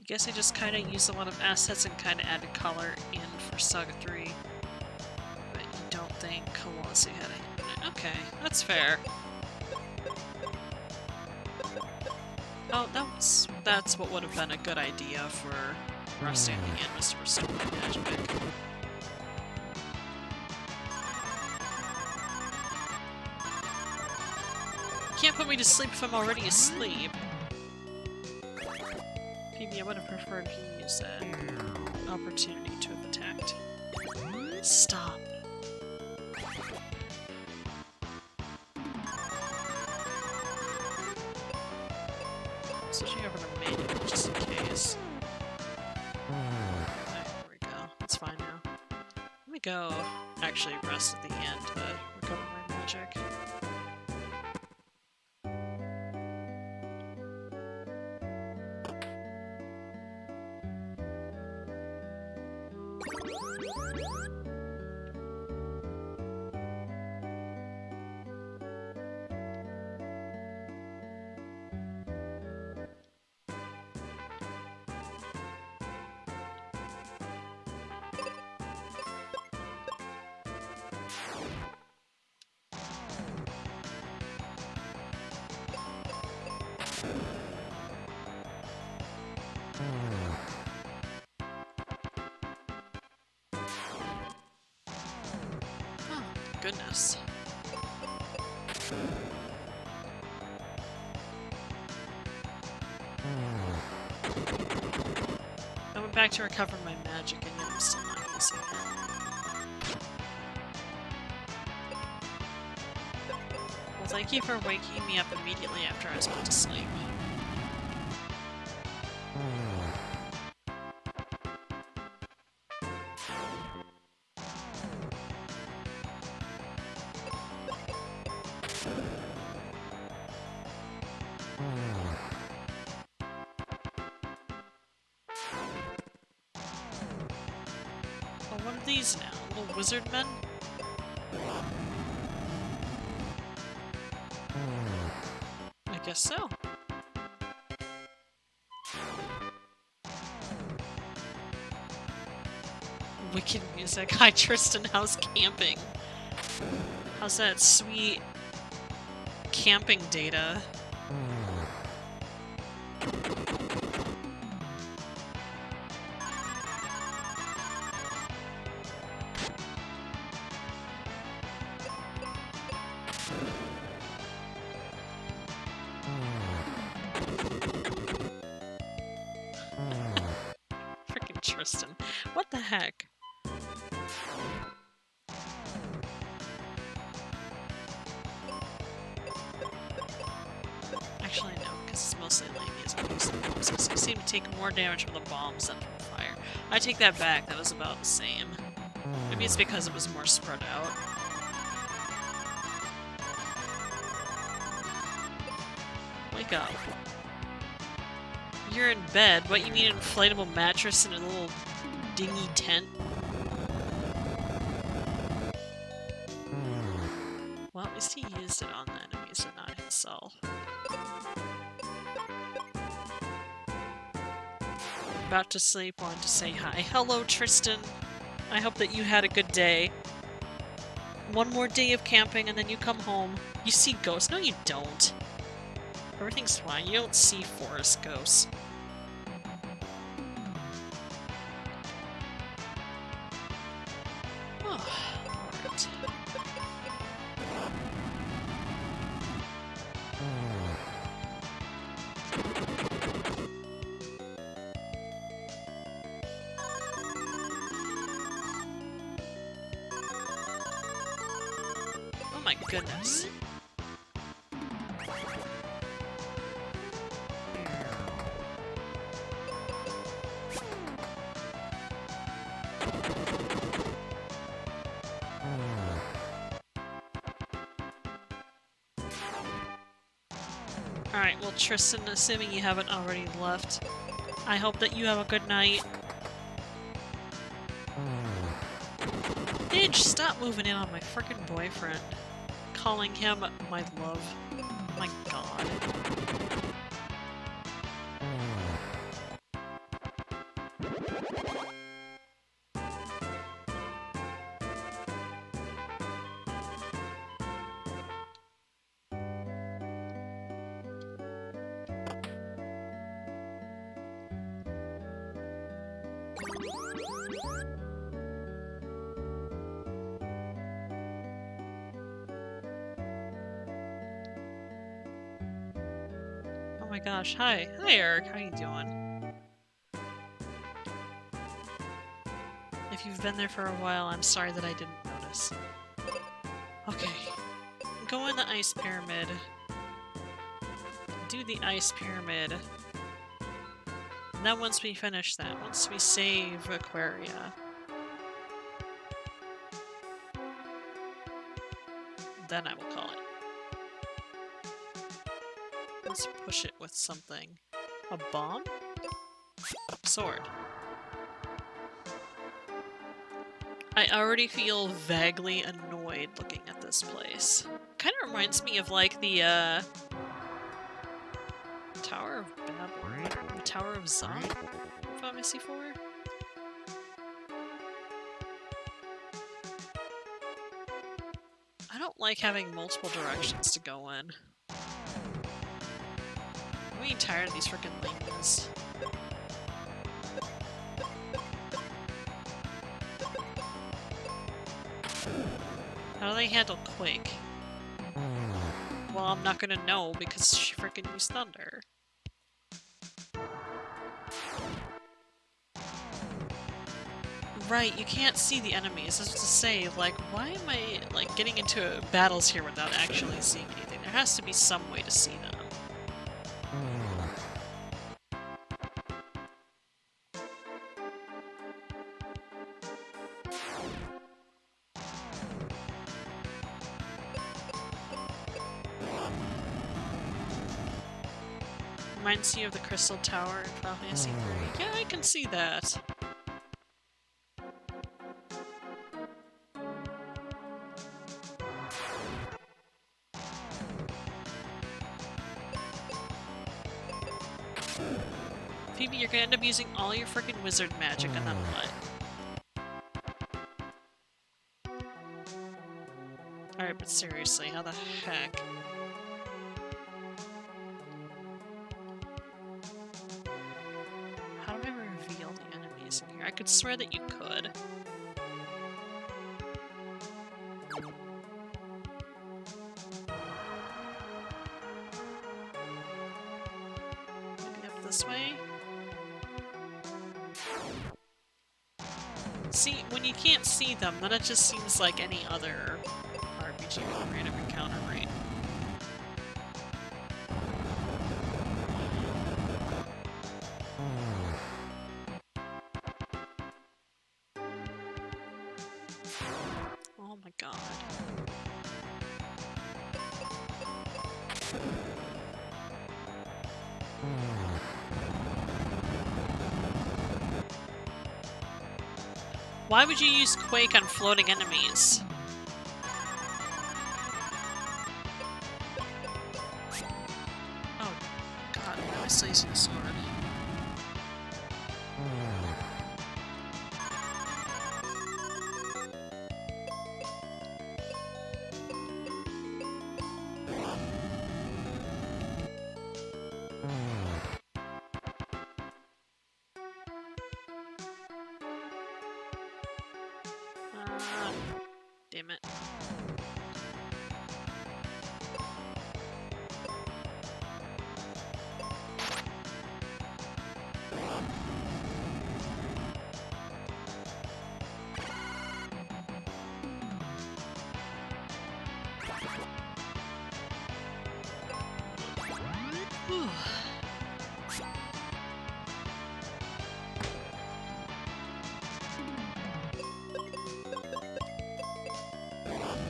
I guess I just kind of used a lot of assets and kind of added color in for Saga 3. But you don't think Colossi had a... Okay, that's fair. Oh, that's what would have been a good idea for resting at the end, was to restore my magic. Can't put me to sleep if I'm already asleep. Maybe I would have preferred if you used that opportunity to have attacked. Stop. Switching over to manual just in case. There we go. That's fine now. Let me go actually rest at the end to recover my magic. Goodness. I went back to recover my magic and yet I'm still not using it. Well, thank you for waking me up immediately after I was put to sleep. What are these now? Little wizard men? I guess so. Wicked music. Hi Tristan, how's camping? How's that sweet camping data? Freaking Tristan. What the heck? Actually, no, because it's mostly Lamias I'm using the bombs, because you seem to take more damage from the bombs than from fire. I take that back, that was about the same. Maybe it's because it was more spread out. Wake up. You're in bed. What, you need an inflatable mattress and a little dingy tent? Well, at least he used it on the enemies and not himself. About to sleep, wanted to say hi. Hello, Tristan. I hope that you had a good day. One more day of camping and then you come home. You see ghosts? No, you don't. Everything's fine. You don't see forest ghosts. Oh, alright. Oh my goodness. Alright, well Tristan, assuming you haven't already left, I hope that you have a good night. Midge, stop moving in on my frickin' boyfriend. Calling him my love. My god. Oh my gosh, hi. Hi Eric, how you doing? If you've been there for a while, I'm sorry that I didn't notice. Okay. Go in the ice pyramid. Do the ice pyramid. And then once we finish that, once we save Aquaria, then I will call it. Let's push it with something. A bomb? Sword. I already feel vaguely annoyed looking at this place. Kind of reminds me of like the Tower of Babel, the Tower of Zon from SC4. I don't like having multiple directions to go in. I'm getting tired of these frickin' things. How do they handle Quake? Well, I'm not gonna know because she frickin' used Thunder. Right, you can't see the enemies. I was to say, like, why am I, like, getting into battles here without actually seeing anything? There has to be some way to see them. Reminds you of the Crystal Tower in Final Fantasy 3. Yeah, I can see that. Phoebe, you're gonna end up using all your freaking wizard magic and then what? Alright, but seriously, how the heck? How do I reveal the enemies in here? I could swear that you could. Maybe up this way? See, when you can't see them, then it just seems like any other RPG with random encounter rate. Oh my god. Why would you use Quake on floating enemies? Oh god, why am I still using the sword? Damn it. Whew.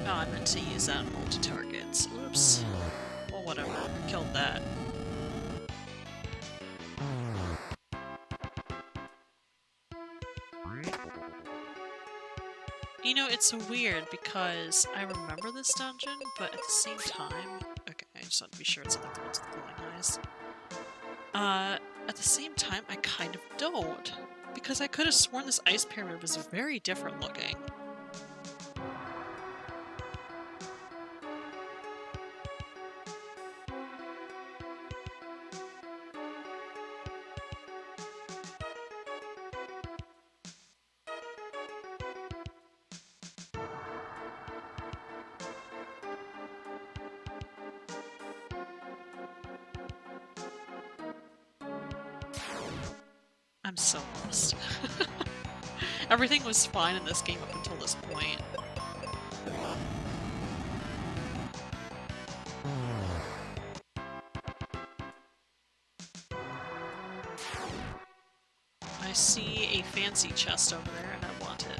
Oh, I meant to use that on multi-targets. Oops. Well, whatever. Killed that. You know, it's weird because I remember this dungeon, but at the same time... Okay, I just want to be sure it's not like the ones with glowing eyes. At the same time, I kind of don't. Because I could have sworn this ice pyramid was very different looking. I'm so lost. Everything was fine in this game up until this point. I see a fancy chest over there and I want it.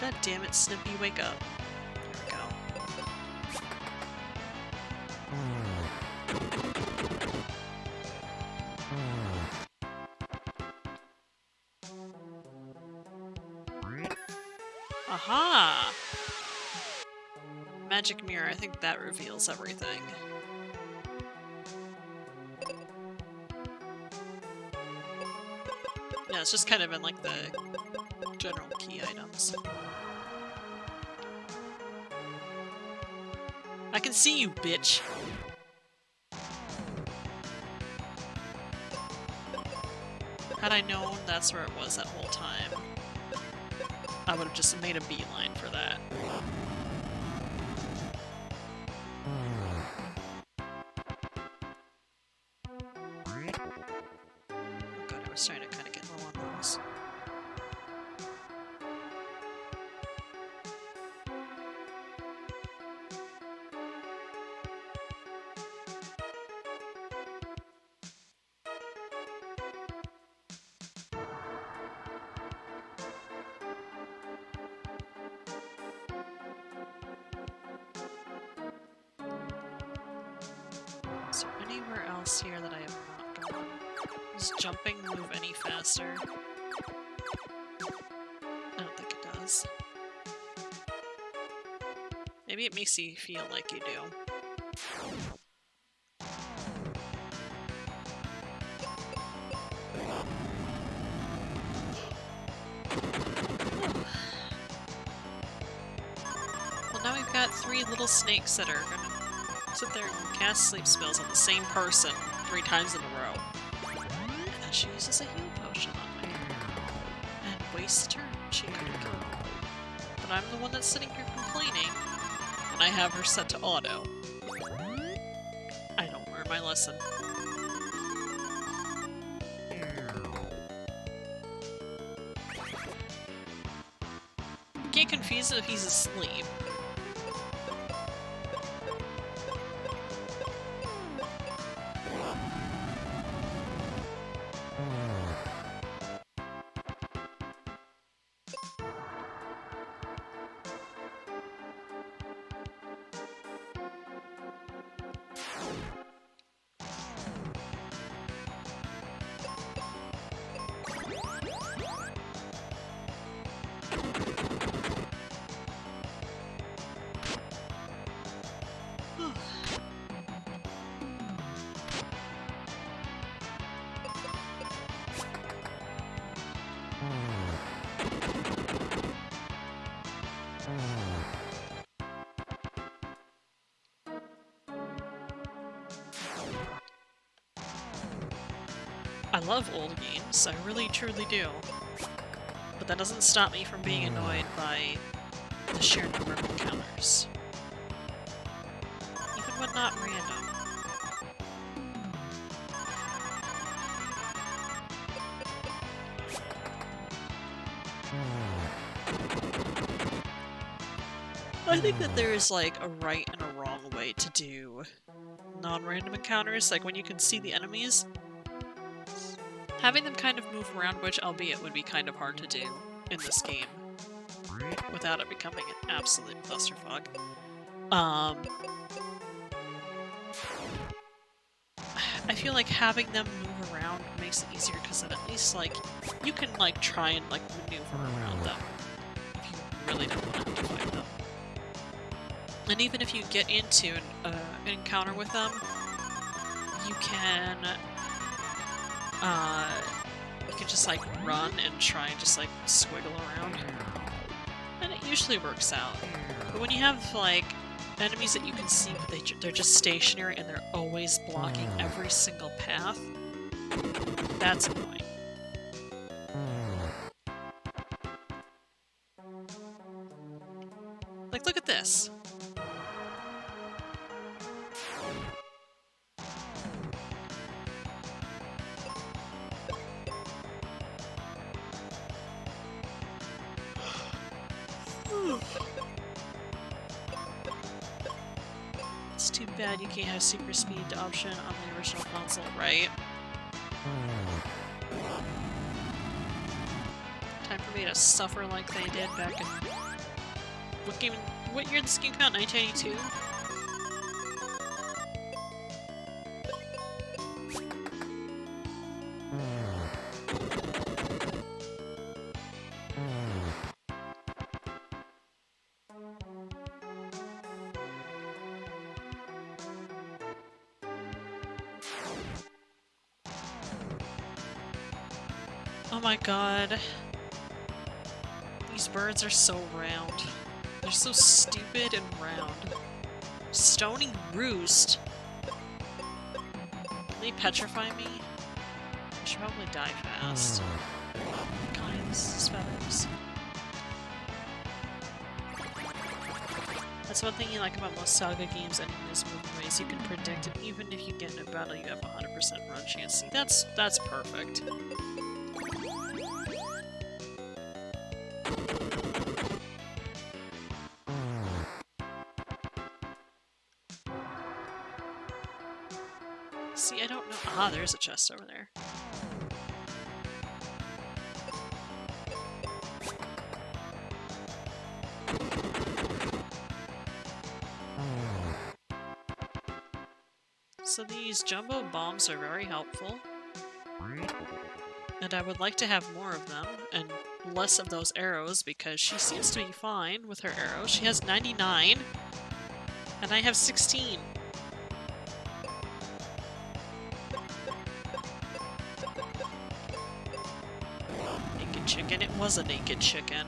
God damn it, Snimpy, wake up. There we go. Aha! Magic mirror, I think that reveals everything. Yeah, it's just kind of in like the general key items. I can see you, bitch! Had I known that's where it was that whole time, I would have just made a beeline for that. Oh god, I was starting to kind of get low on those. Is there anywhere else here that I have not gone? Does jumping move any faster? I don't think it does. Maybe it makes you feel like you do. Well, now we've got 3 little snakes that are gonna sit there and cast sleep spells on the same person 3 times in a row. And then she uses a heal potion on me. And wastes a turn. She could have killed me. But I'm the one that's sitting here complaining, and I have her set to auto. I don't learn my lesson. Can't confuse it if he's asleep. I love old games, I really truly do. But that doesn't stop me from being annoyed by the sheer number of encounters. Even when not random. I think that there is like a right and a wrong way to do non-random encounters, like when you can see the enemies. Having them kind of move around, which albeit would be kind of hard to do in this game. without it becoming an absolute clusterfuck. I feel like having them move around makes it easier because then at least like you can like try and like maneuver around them if you really don't want to have to fight them. And even if you get into an encounter with them, you can just like run and try and just like squiggle around, and it usually works out. But when you have like enemies that you can see but they're just stationary and they're always blocking every single path, that's annoying. Like, look at this. It's too bad you can't have super speed option on the original console, right? Time for me to suffer like they did back in... What year did this game come out? 1982? Oh my god. These birds are so round. They're so stupid and round. Stony Roost? Can they petrify me? I should probably die fast. Kinds, feathers. That's one thing you like about most Saga games and in this movie ways. You can predict it, even if you get in a battle you have a 100% run chance. See, that's perfect. See, I don't know. Ah, there's a chest over there. So these jumbo bombs are very helpful. And I would like to have more of them, and less of those arrows, because she seems to be fine with her arrows. She has 99, and I have 16. Naked chicken. It was a naked chicken.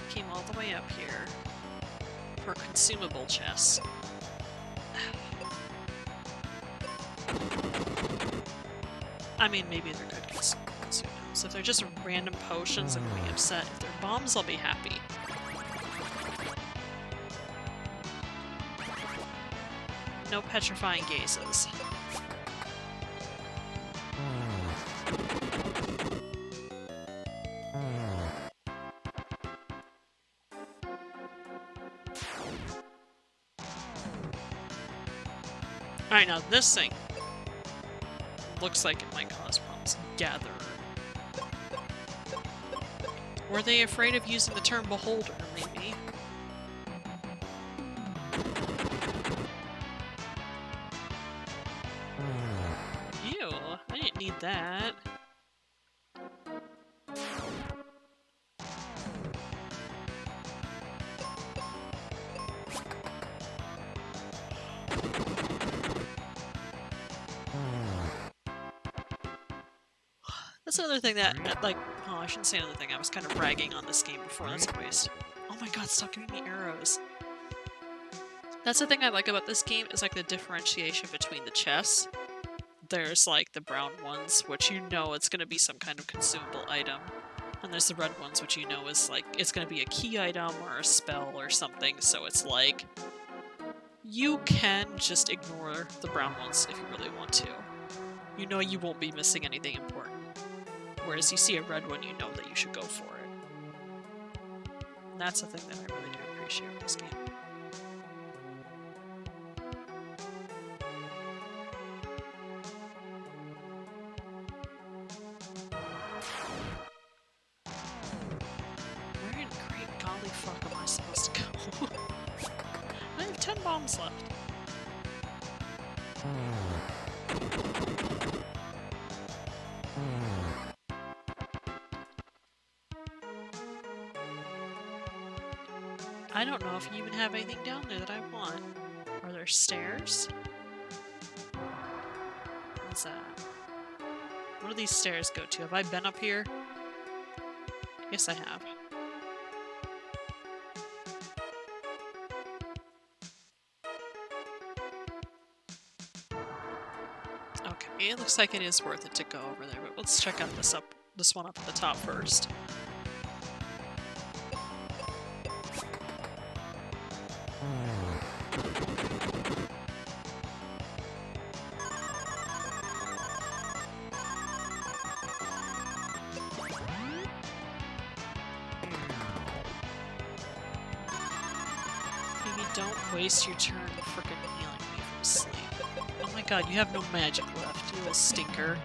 Came all the way up here for consumable chests. I mean, maybe they're good consumables. If they're just random potions, I'm gonna be upset. If they're bombs, I'll be happy. No petrifying gazes. Alright, now this thing looks like it might cause problems. Gather. Were they afraid of using the term beholder, maybe? Ew, I didn't need that. That's another thing that, like, oh, I shouldn't say another thing. I was kind of ragging on this game before. That's a waste. Oh my god, stop giving me arrows. That's the thing I like about this game, is like the differentiation between the chests. There's like the brown ones, which you know it's going to be some kind of consumable item. And there's the red ones, which you know is like, it's going to be a key item or a spell or something, so it's like, You can just ignore the brown ones if you really want to. You know you won't be missing anything important. Whereas you see a red one, you know that you should go for it. And that's the thing that I really do appreciate with this game. Where in great golly fuck am I supposed to go? I have 10 bombs left. I don't know if you even have anything down there that I want. Are there stairs? What's that? What do these stairs go to? Have I been up here? Yes, I have. Okay, it looks like it is worth it to go over there, but let's check out this one up at the top first. Maybe don't waste your turn frickin' healing me from sleep. Oh my god, you have no magic left, you little stinker.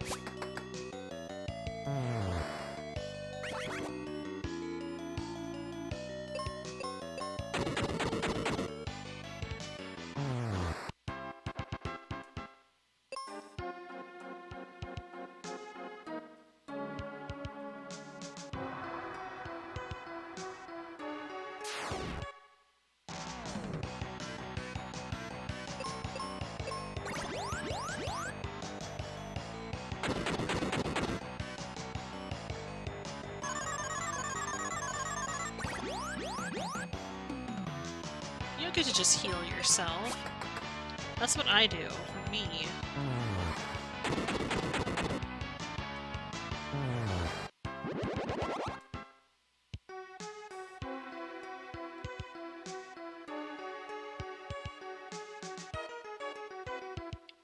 You don't get to just heal yourself. That's what I do, for me.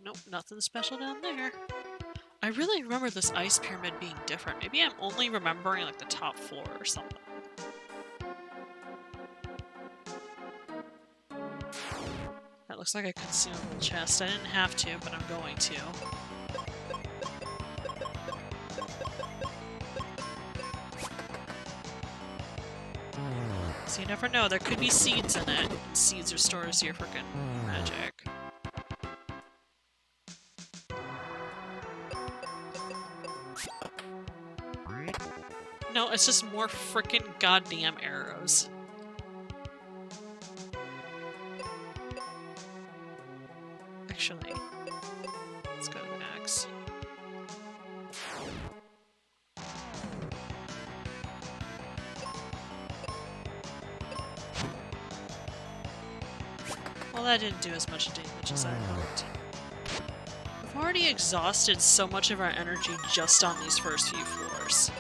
Nope, nothing special down there. I really remember this ice pyramid being different. Maybe I'm only remembering like the top floor or something. That looks like a consumable chest. I didn't have to, but I'm going to. So you never know, there could be seeds in it. Seeds restores your frickin' magic. No, it's just more frickin' goddamn arrows. Actually, let's go to the axe. Well, that didn't do as much damage as I hoped. We've already exhausted so much of our energy just on these first few floors.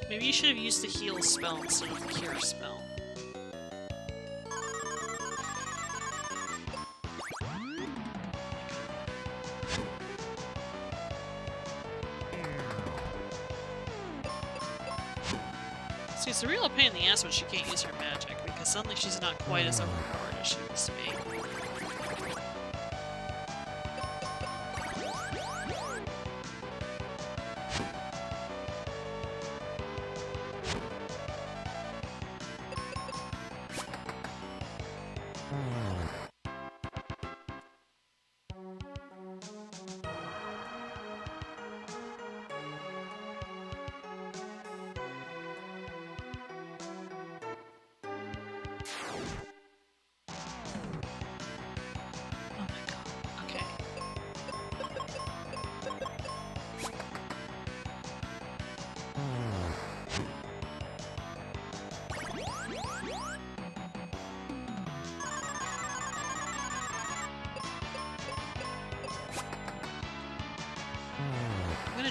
Maybe you should have used the heal spell instead of the cure spell. See, it's a real pain in the ass when she can't use her magic, because suddenly she's not quite as overpowered as she used to be.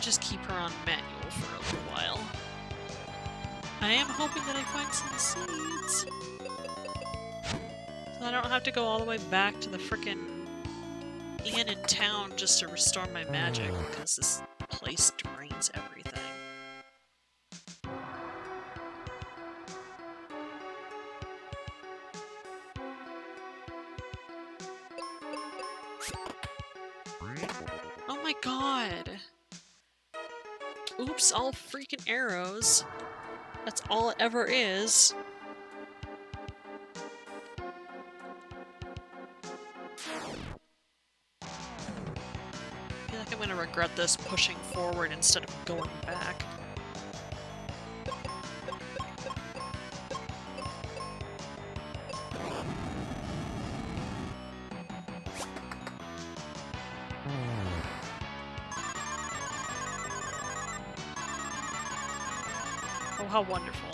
just keep her on manual for a little while. I am hoping that I find some seeds. So I don't have to go all the way back to the frickin' inn in town just to restore my magic, because this place drains everything. Oh my god! Oops, all freaking arrows. That's all it ever is. I feel like I'm gonna regret this pushing forward instead of going back. Oh, how wonderful.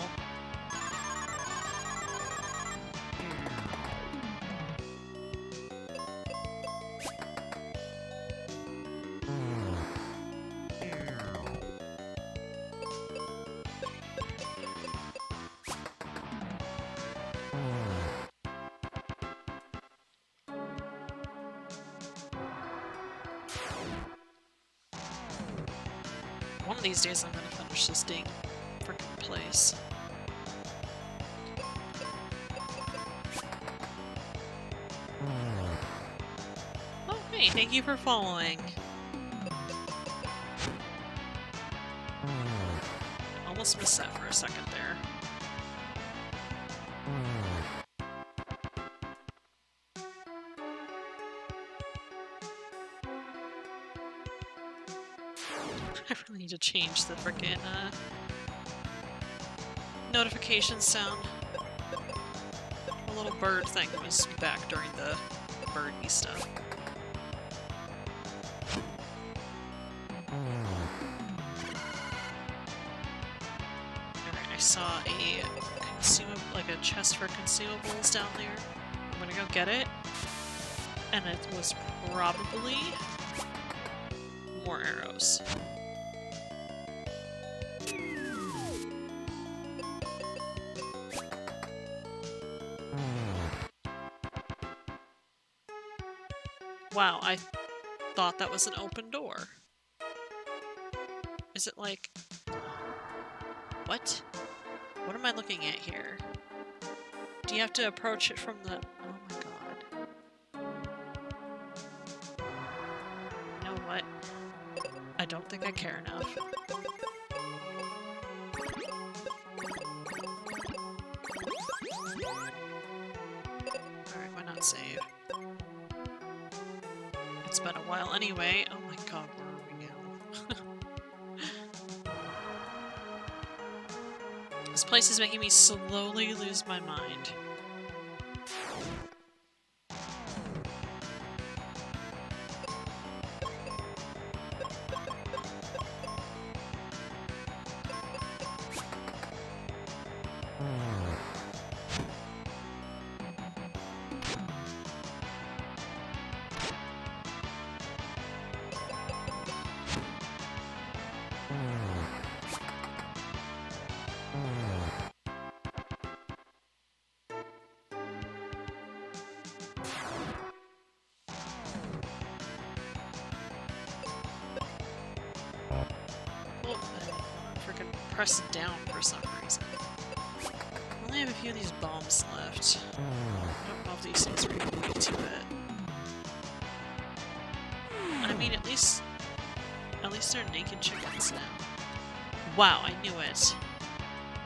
One of these days I'm gonna finish this dang frickin' place. Oh, hey, thank you for following. Almost missed that for a second there. I really need to change the frickin' notification sound. The little bird thing was back during the birdy stuff. Alright, I saw a like a chest for consumables down there. I'm gonna go get it. And it was probably more arrows. Wow, I thought that was an open door. Is it like... What? What am I looking at here? Do you have to approach it from the... Oh my god. You know what? I don't think I care enough. Alright, why not save? It's been a while anyway. Oh my god, where are we now? This place is making me slowly lose my mind. Press down for some reason. I only have a few of these bombs left. I don't know if these things are even weak to it. I mean, at least they're naked chickens now. Wow, I knew it.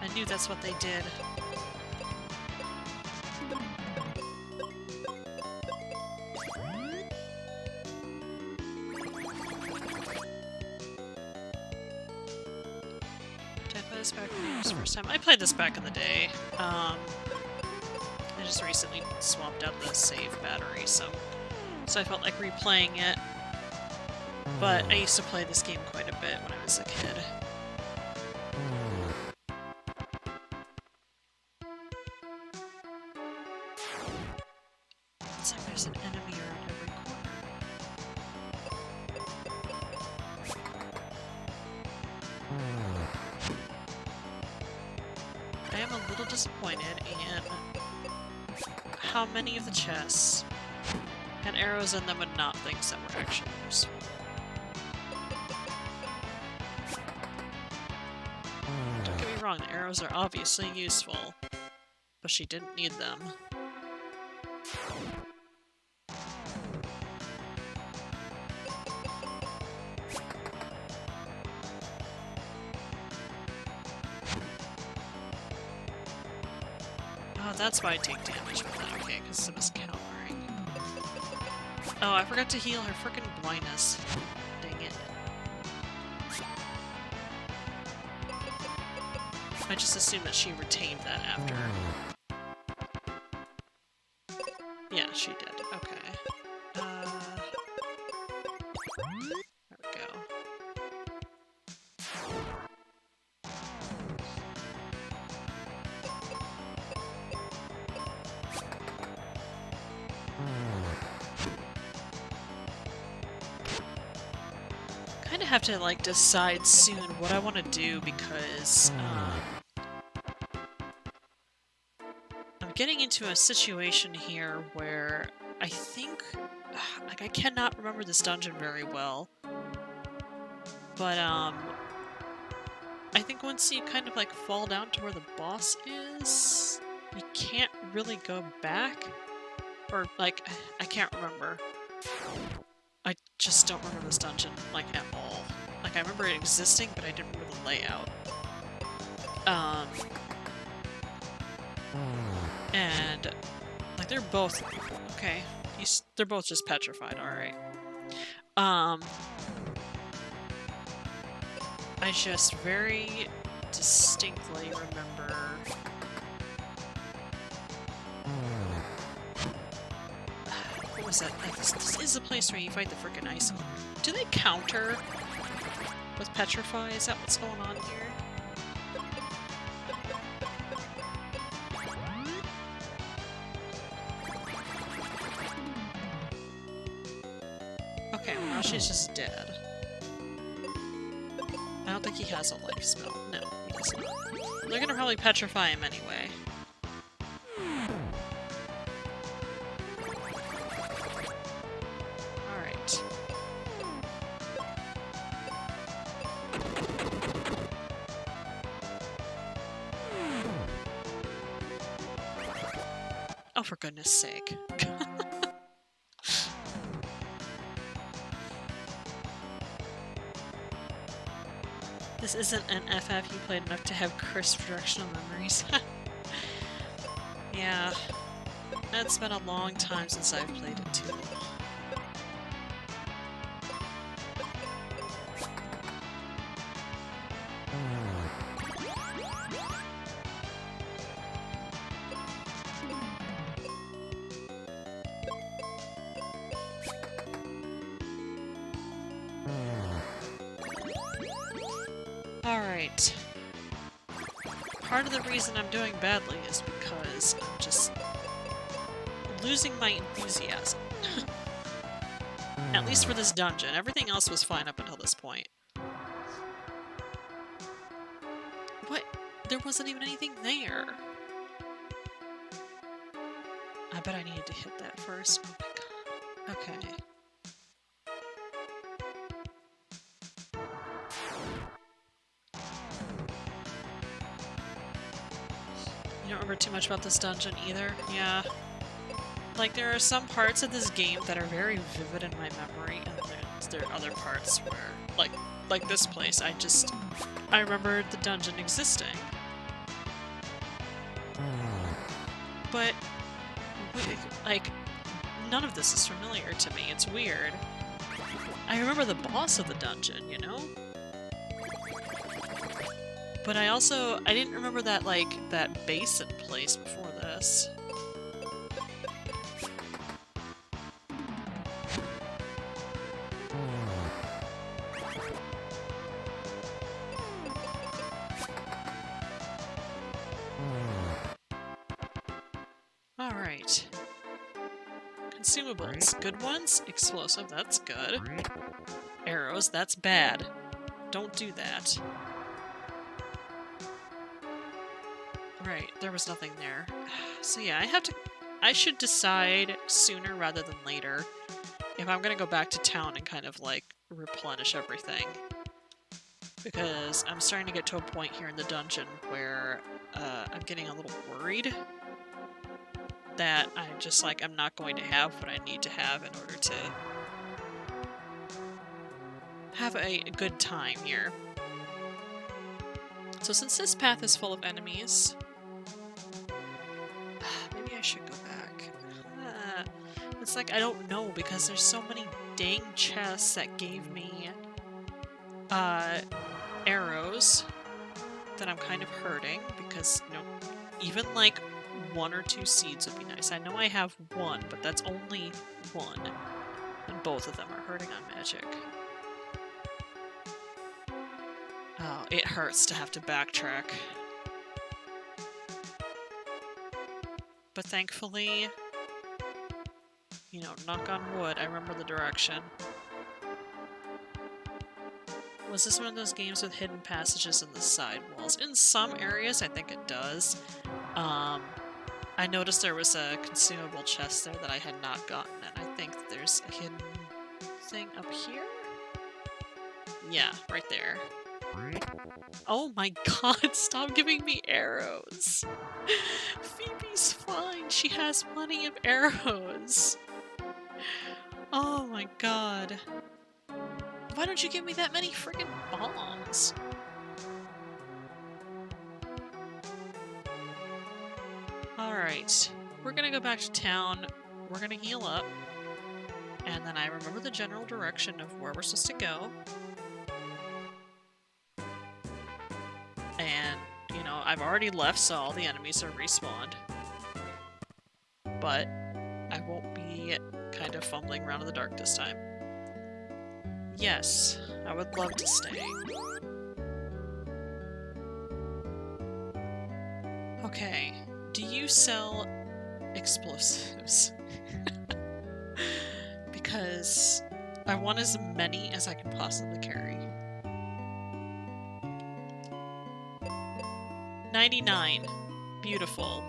I knew that's what they did. First time I played this back in the day. I just recently swapped out the save battery, so I felt like replaying it. But I used to play this game quite a bit when I was a kid. It's like there's an enemy around every corner. a little disappointed in how many of the chests had arrows in them and not things that were actually useful. Don't get me wrong, the arrows are obviously useful, but she didn't need them. Oh, that's why I take damage with that. Okay, because it was countering. Oh, I forgot to heal her frickin' blindness. Dang it. I just assumed that she retained that after. Yeah, she did. Okay. There we go. Kind of have to like decide soon what I want to do because I'm getting into a situation here where I think like I cannot remember this dungeon very well, but I think once you kind of like fall down to where the boss is, you can't really go back, or like I can't remember. I just don't remember this dungeon, like, at all. Like, I remember it existing, but I didn't remember the layout. And, like, they're both... Okay, they're both just petrified, alright. I just very distinctly remember... What was that? Like, this is the place where you fight the frickin' ice. Do they counter with petrify? Is that what's going on here? Okay, well now she's just dead. I don't think he has a life spell. No, he does not. They're gonna probably petrify him anyway. Alright. Oh, for goodness sake. This isn't an FF you played enough to have crisp directional memories. Yeah. It's been a long time since I've played it too. Alright. Part of the reason I'm doing badly is because I'm just losing my enthusiasm. At least for this dungeon. Everything else was fine up until this point. What? There wasn't even anything there. I bet I needed to hit that first. Oh my god. Okay. You don't remember too much about this dungeon either? Yeah. Like, there are some parts of this game that are very vivid in my memory, and there are other parts where, like this place, I remembered the dungeon existing. But, like, none of this is familiar to me. It's weird. I remember the boss of the dungeon, you know? But I didn't remember that, like, that basin place before this. Alright. Consumables. Good ones? Explosive, that's good. Arrows, that's bad. Don't do that. Alright, there was nothing there. So yeah, I should decide sooner rather than later if I'm gonna go back to town and kind of like replenish everything. Because I'm starting to get to a point here in the dungeon where I'm getting a little worried that I'm not going to have what I need to have in order to have a good time here. So since this path is full of enemies, maybe I should go back. It's like I don't know because there's so many dang chests that gave me arrows that I'm kind of hurting because, you know, even like 1 or 2 seeds would be nice. I know I have 1, but that's only 1, and both of them are hurting on magic. Oh, it hurts to have to backtrack. But thankfully, you know, knock on wood, I remember the direction. Was this one of those games with hidden passages in the side walls? In some areas, I think it does. I noticed there was a consumable chest there that I had not gotten, and I think there's a hidden thing up here? Yeah, right there. Oh my god, stop giving me arrows! Phoebe's fine, she has plenty of arrows! Oh my god. Why don't you give me that many friggin' bombs? Alright, we're gonna go back to town, we're gonna heal up, and then I remember the general direction of where we're supposed to go. And, you know, I've already left, so all the enemies are respawned. But I won't be kind of fumbling around in the dark this time. Yes, I would love to stay. Okay, do you sell explosives? Because I want as many as I can possibly carry. 99. Beautiful.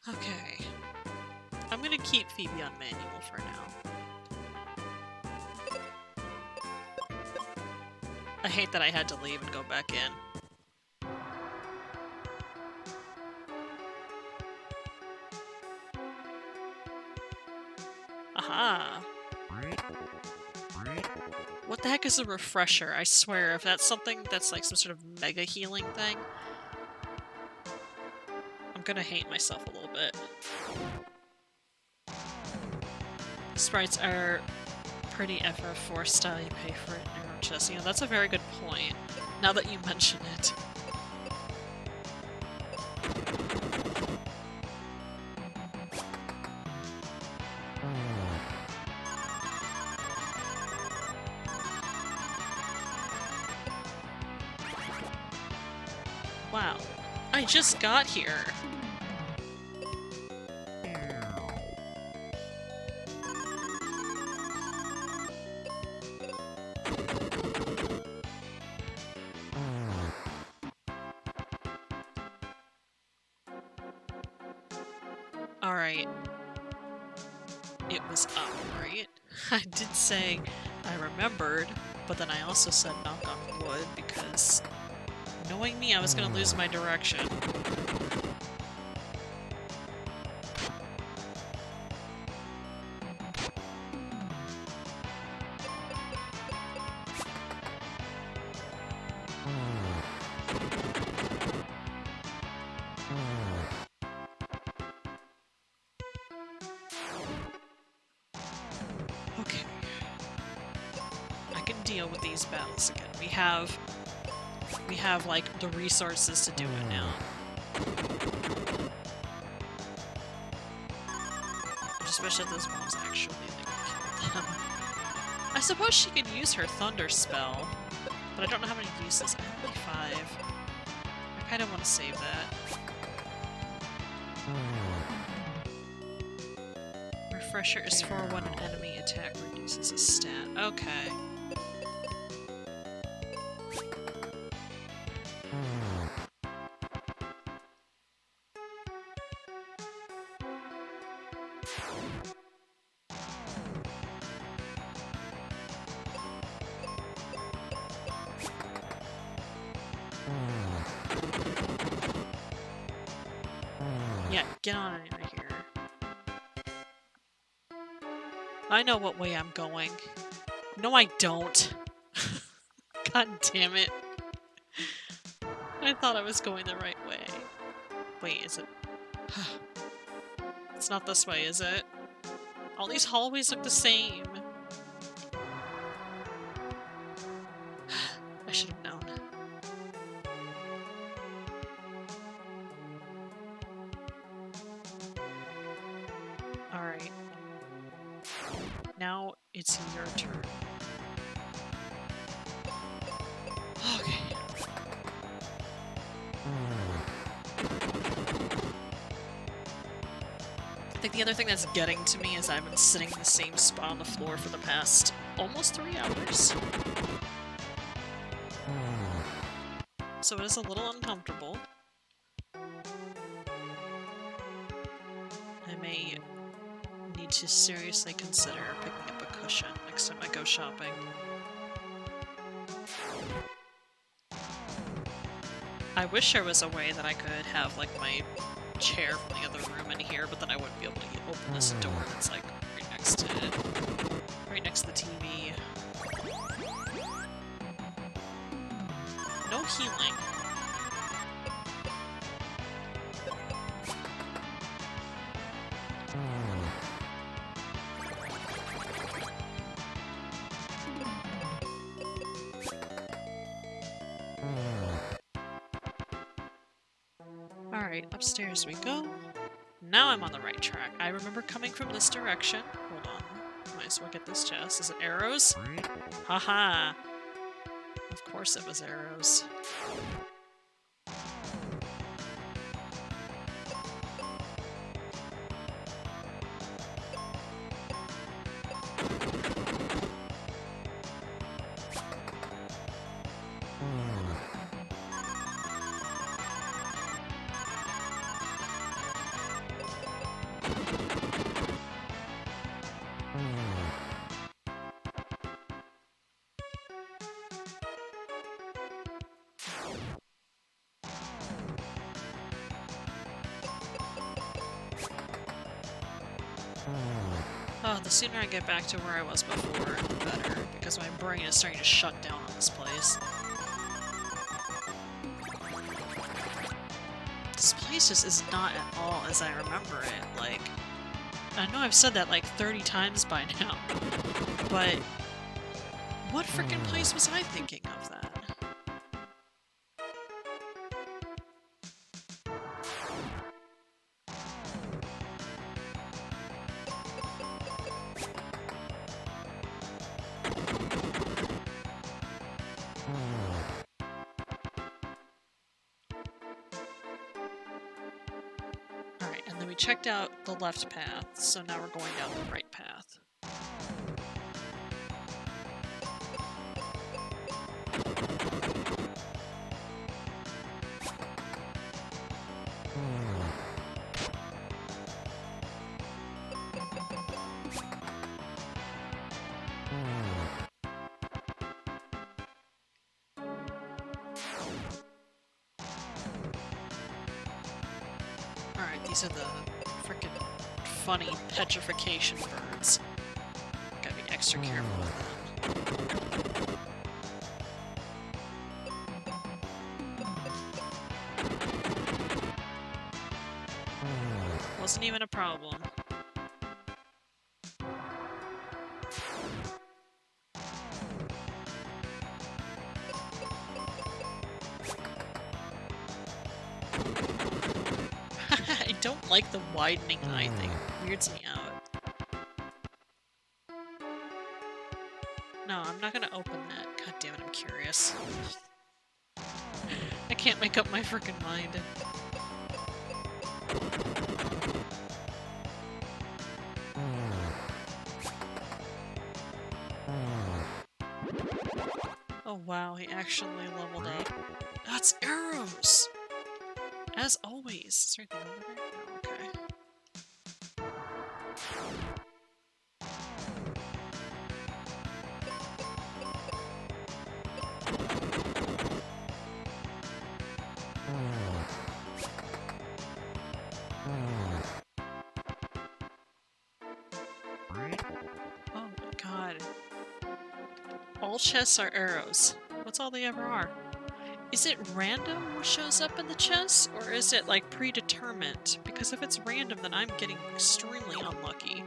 Okay. I'm gonna keep Phoebe on manual for now. I hate that I had to leave and go back in. Aha! What the heck is a refresher? I swear, if that's something that's like some sort of mega healing thing, I'm gonna hate myself a little bit. Sprites are pretty FF4 style, you pay for it in your own chest. You know, that's a very good point, now that you mention it. Wow, I just got here. Alright. It was up, right? I did say I remembered, but then I also said knock on wood because knowing me, I was gonna lose my direction. Okay. I can deal with these battles again. We have like the resources to do it now. Especially if those bombs actually kill them. I suppose she could use her thunder spell, but I don't know how many uses. I have only 5. I kind of want to save that. Refresher is for when an enemy attack reduces a stat. Okay. Yeah, get on out of here. I know what way I'm going. No, I don't. God damn it. I thought I was going the right way. Wait, is it? It's not this way, is it? All these hallways look the same. I should have known. Alright. Now it's your turn. Okay. I think the other thing that's getting to me is I've been sitting in the same spot on the floor for the past almost 3 hours. So it is a little uncomfortable. I may need to seriously consider picking up a cushion next time I go shopping. I wish there was a way that I could have, like, my chair from the other room in here, but then I wouldn't be able to open this door that's, like, right next to it. Right next to the TV. No healing. Alright, upstairs we go. Now I'm on the right track. I remember coming from this direction. Hold on. Might as well get this chest. Is it arrows? Haha! Of course it was arrows. Oh, the sooner I get back to where I was before, the better, because my brain is starting to shut down on this place. This place just is not at all as I remember it. Like, I know I've said that like 30 times by now, but what frickin' place was I thinking of that? Alright, and then we checked out the left path, so now we're going down the right path. Alright, these are the frickin' funny petrification birds. Gotta be extra careful with them. Wasn't even a problem. I don't like the widening eye thing. It weirds me out. No, I'm not gonna open that. God damn it, I'm curious. I can't make up my frickin' mind. Oh wow, he actually leveled up. That's arrows! As always. Is there anything over there? No, okay. Oh my god. All chests are arrows. What's all they ever are? Is it random what shows up in the chests, or is it like predetermined? Because if it's random, then I'm getting extremely unlucky.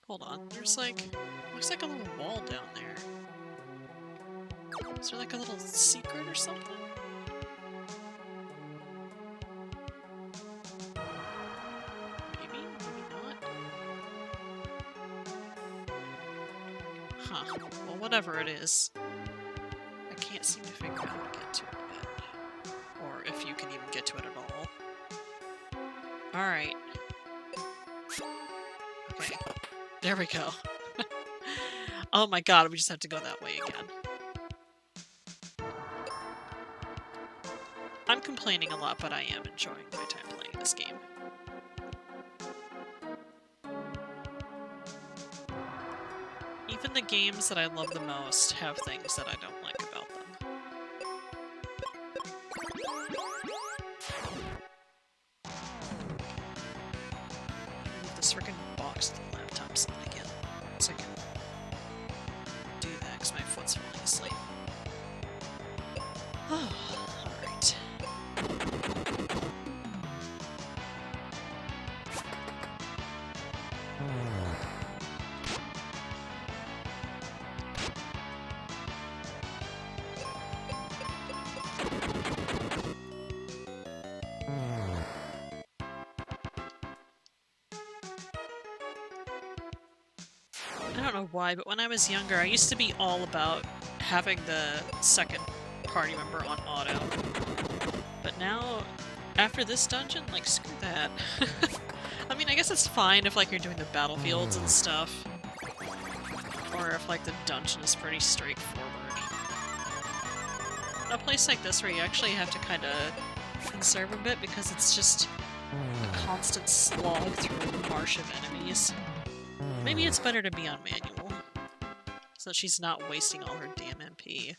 Hold on, there's like, looks like a little wall down there. Is there like a little secret or something? Maybe, maybe not. Huh. Well, whatever it is, I can't seem to figure out how to get to it yet. Or if you can even get to it at all. Alright. Okay. There we go. Oh my god, we just have to go that way again. I'm complaining a lot, but I am enjoying my time playing this game. Even the games that I love the most have things that I don't like about them. Move this frickin' box to the laptop side again, so I can do that because my foot's falling asleep. Alright. I don't know why, but when I was younger, I used to be all about having the second party member on auto. But now, after this dungeon, like, screw that. I mean, I guess it's fine if, like, you're doing the battlefields and stuff. Or if, like, the dungeon is pretty straightforward. A place like this where you actually have to kind of conserve a bit because it's just a constant slog through a marsh of enemies. Maybe it's better to be on manual, so that she's not wasting all her damn MP.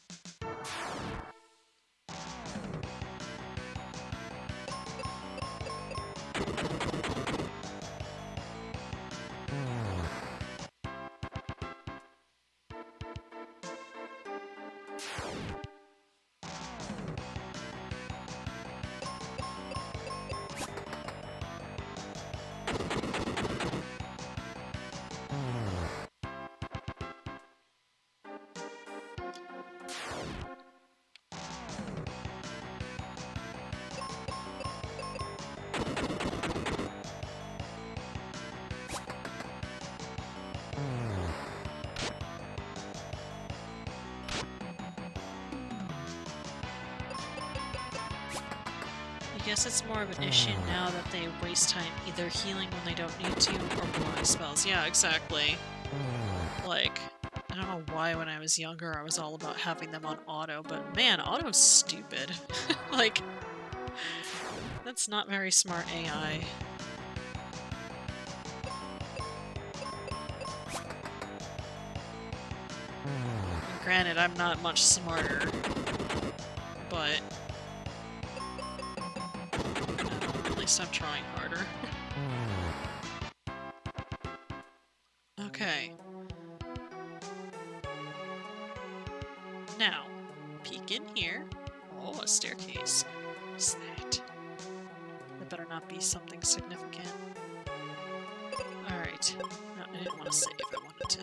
I guess it's more of an issue now that they waste time either healing when they don't need to or blowing spells. Yeah, exactly. Like, I don't know why when I was younger I was all about having them on auto, but man, auto's stupid. Like, that's not very smart AI. And granted, I'm not much smarter, but at least I'm trying harder. Okay. Now, peek in here. Oh, a staircase. What's that? That better not be something significant. Alright. No, I didn't want to save. I wanted to...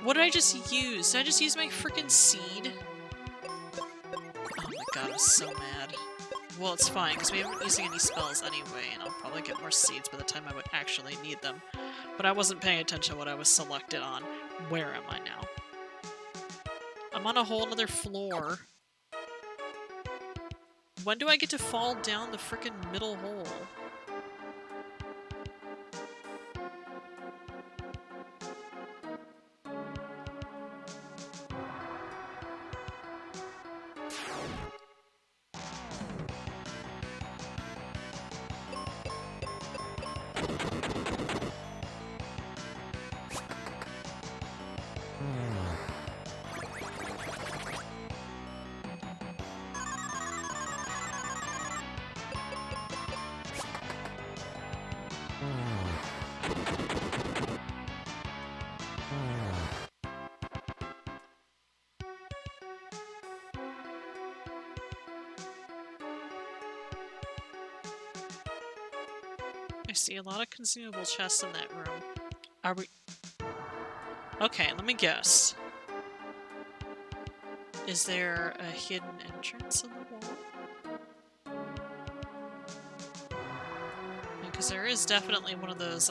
What did I just use? Did I just use my freaking seed? Oh my god, I'm so mad. Well, it's fine, because we haven't been using any spells anyway, and I'll probably get more seeds by the time I would actually need them. But I wasn't paying attention to what I was selected on. Where am I now? I'm on a whole other floor. When do I get to fall down the frickin' middle hole? I see a lot of consumable chests in that room. Are we... Okay, let me guess. Is there a hidden entrance in the wall? Because there is definitely one of those,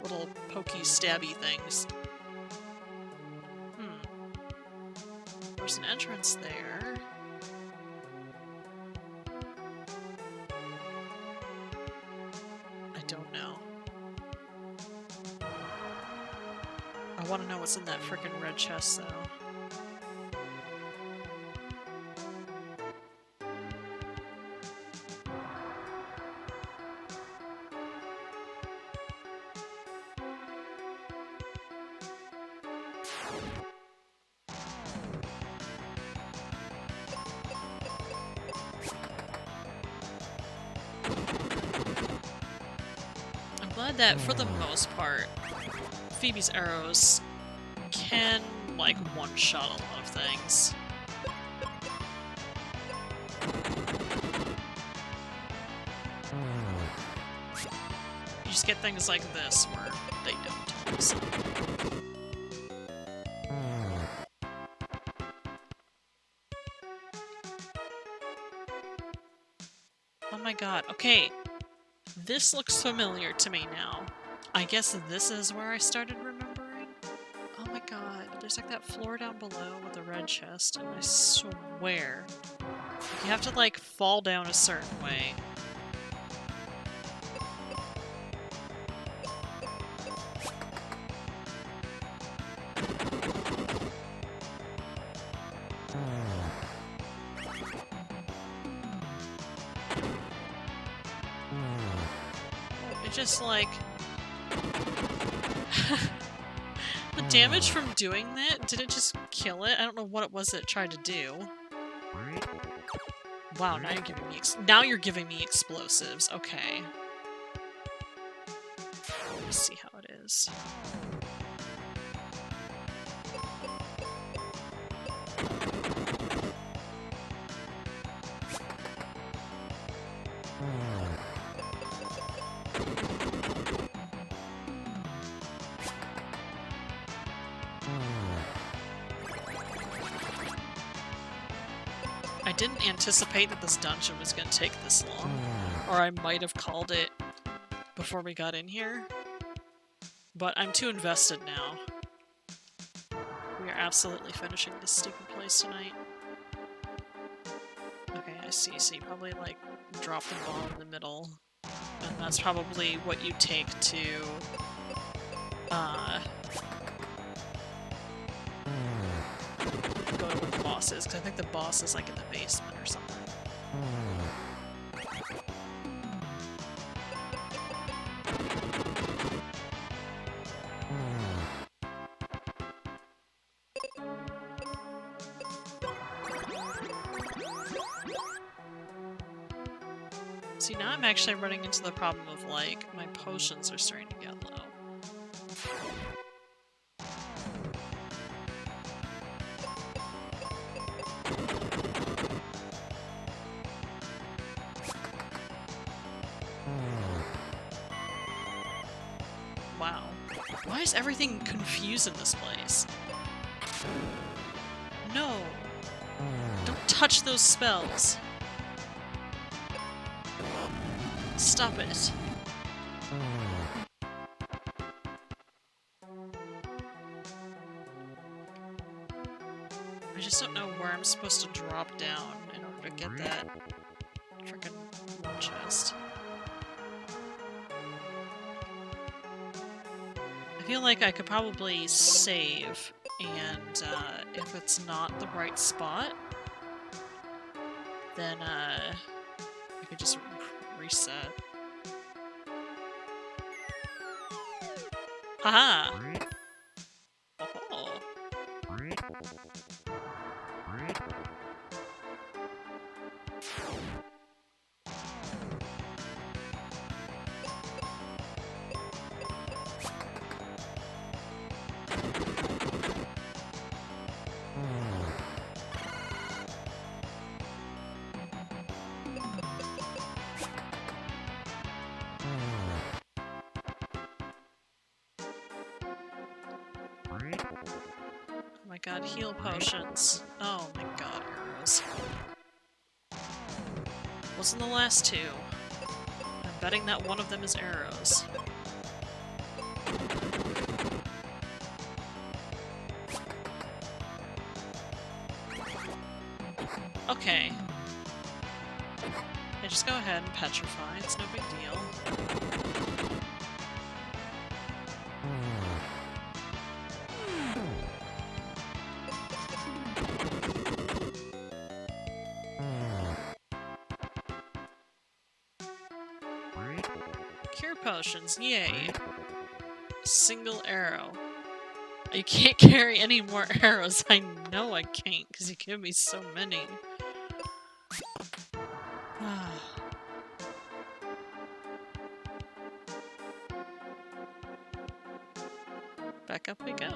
little pokey stabby things. There's an entrance there. I don't know. I want to know what's in that frickin' red chest, though. I'm glad that, for the most part, Phoebe's arrows can, like, one-shot a lot of things. You just get things like this where they don't. So. Oh my god, okay. This looks familiar to me now. I guess this is where I started remembering. Oh my god, there's like that floor down below with the red chest, and I swear you have to like fall down a certain way. It just like... the damage from doing that, did it just kill it? I don't know what it was that it tried to do. Wow, now you're giving me explosives. Okay. Let's see how it is. I didn't anticipate that this dungeon was going to take this long, or I might have called it before we got in here, but I'm too invested now. We are absolutely finishing this stupid place tonight. Okay, I see, so you probably, like, drop the ball in the middle, and that's probably what you take to, go to where the boss is, because I think the boss is like in the basement or something. See, now I'm actually running into the problem of, like, my potions are starting to get low. Wow. Why is everything confused in this place? No! Don't touch those spells! Stop it. I just don't know where I'm supposed to drop down in order to get that frickin' one chest. I feel like I could probably save, and if it's not the right spot, then I could just reset. Haha! Oh. Oh my god, heal potions. Oh my god, arrows. What's in the last two? I'm betting that one of them is arrows. Okay. Yeah, just go ahead and petrify, it's no big deal. Cure potions, yay! Single arrow. You can't carry any more arrows. I know I can't, because you give me so many. Back up we go.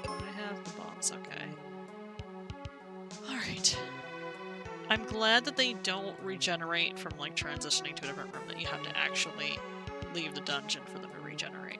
I have the bombs, okay. Alright. I'm glad that they don't regenerate from, like, transitioning to a different room, that you have to actually leave the dungeon for them to regenerate.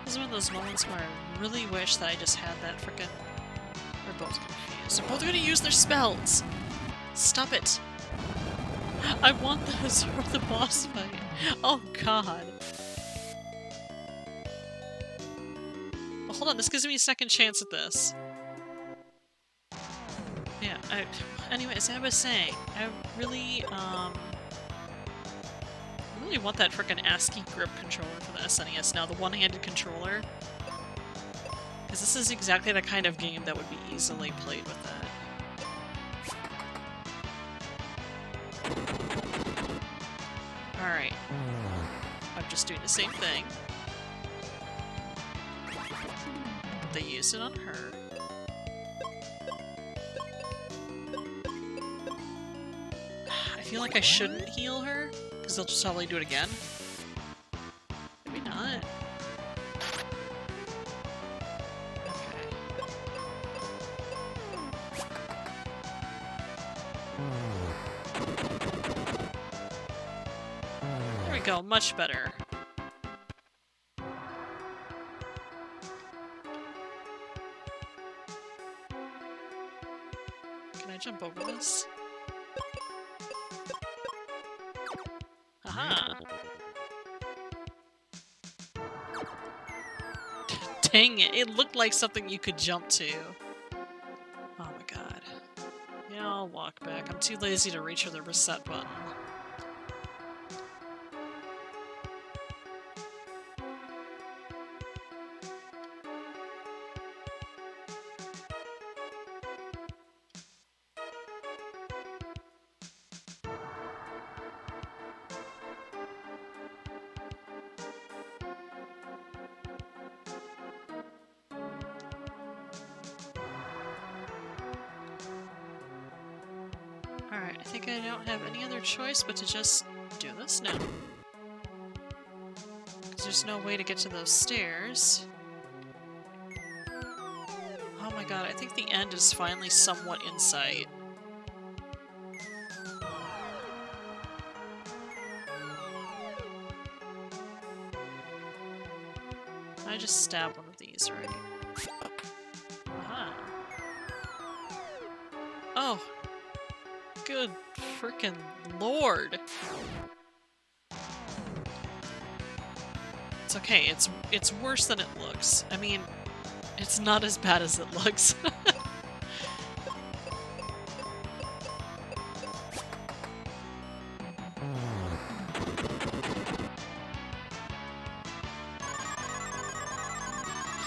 This is one of those moments where I really wish that I just had that frickin'... We're both confused. They're both gonna use their spells! Stop it! I want those for the boss fight! Oh god! Well, hold on, this gives me a second chance at this. Yeah, anyway, as I was saying, I really want that frickin' ASCII grip controller for the SNES now, the one-handed controller. Because this is exactly the kind of game that would be easily played with that. Alright. I'm just doing the same thing. They use it on her. I feel like I shouldn't heal her, because they'll just probably do it again. Maybe not. Okay. There we go, much better. Can I jump over this? Aha! Dang it, it looked like something you could jump to. Oh my god. Yeah, I'll walk back. I'm too lazy to reach for the reset button. Alright, I think I don't have any other choice but to just do this now. Because there's no way to get to those stairs. Oh my god, I think the end is finally somewhat in sight. I just stab one of these, right? Aha. Oh! Good frickin' lord! It's okay, it's worse than it looks. I mean, it's not as bad as it looks.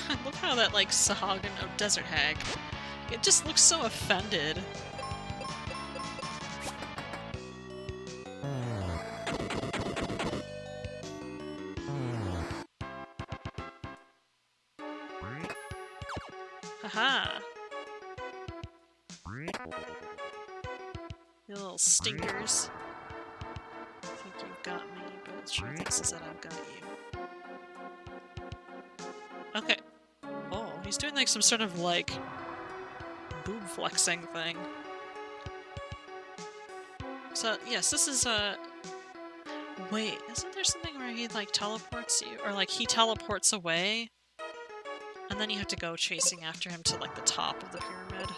I love how that, like, Sahagin of Desert Hag, it just looks so offended. You little stinkers. I think you've got me, but the truth is that I've got you. Okay. Oh, he's doing like some sort of like boob flexing thing. So, yes, this is wait, isn't there something where he like teleports you? Or like he teleports away? And then you have to go chasing after him to like the top of the pyramid.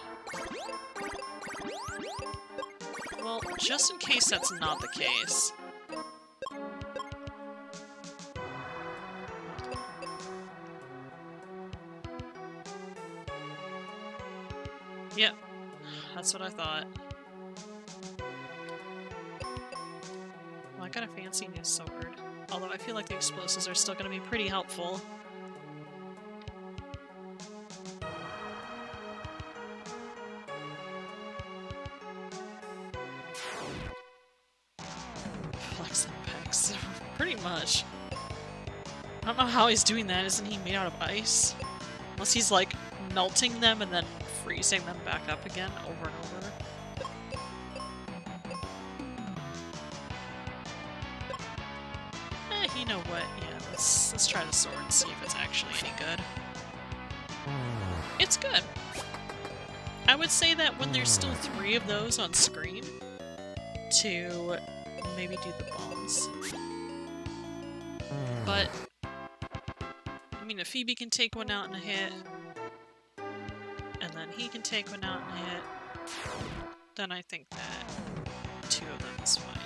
Well, just in case that's not the case. Yep, that's what I thought. Well, I got a fancy new sword. Although I feel like the explosives are still going to be pretty helpful. Flex and pecs. Pretty much. I don't know how he's doing that. Isn't he made out of ice? Unless he's like melting them and then freezing them back up again over and over. You know what? Yeah, let's try the sword and see if it's actually any good. It's good. I would say that when there's still 3 of those on screen, to maybe do the bombs. But I mean, if Phoebe can take one out in a hit, and then he can take one out in a hit, then I think that 2 of them is fine.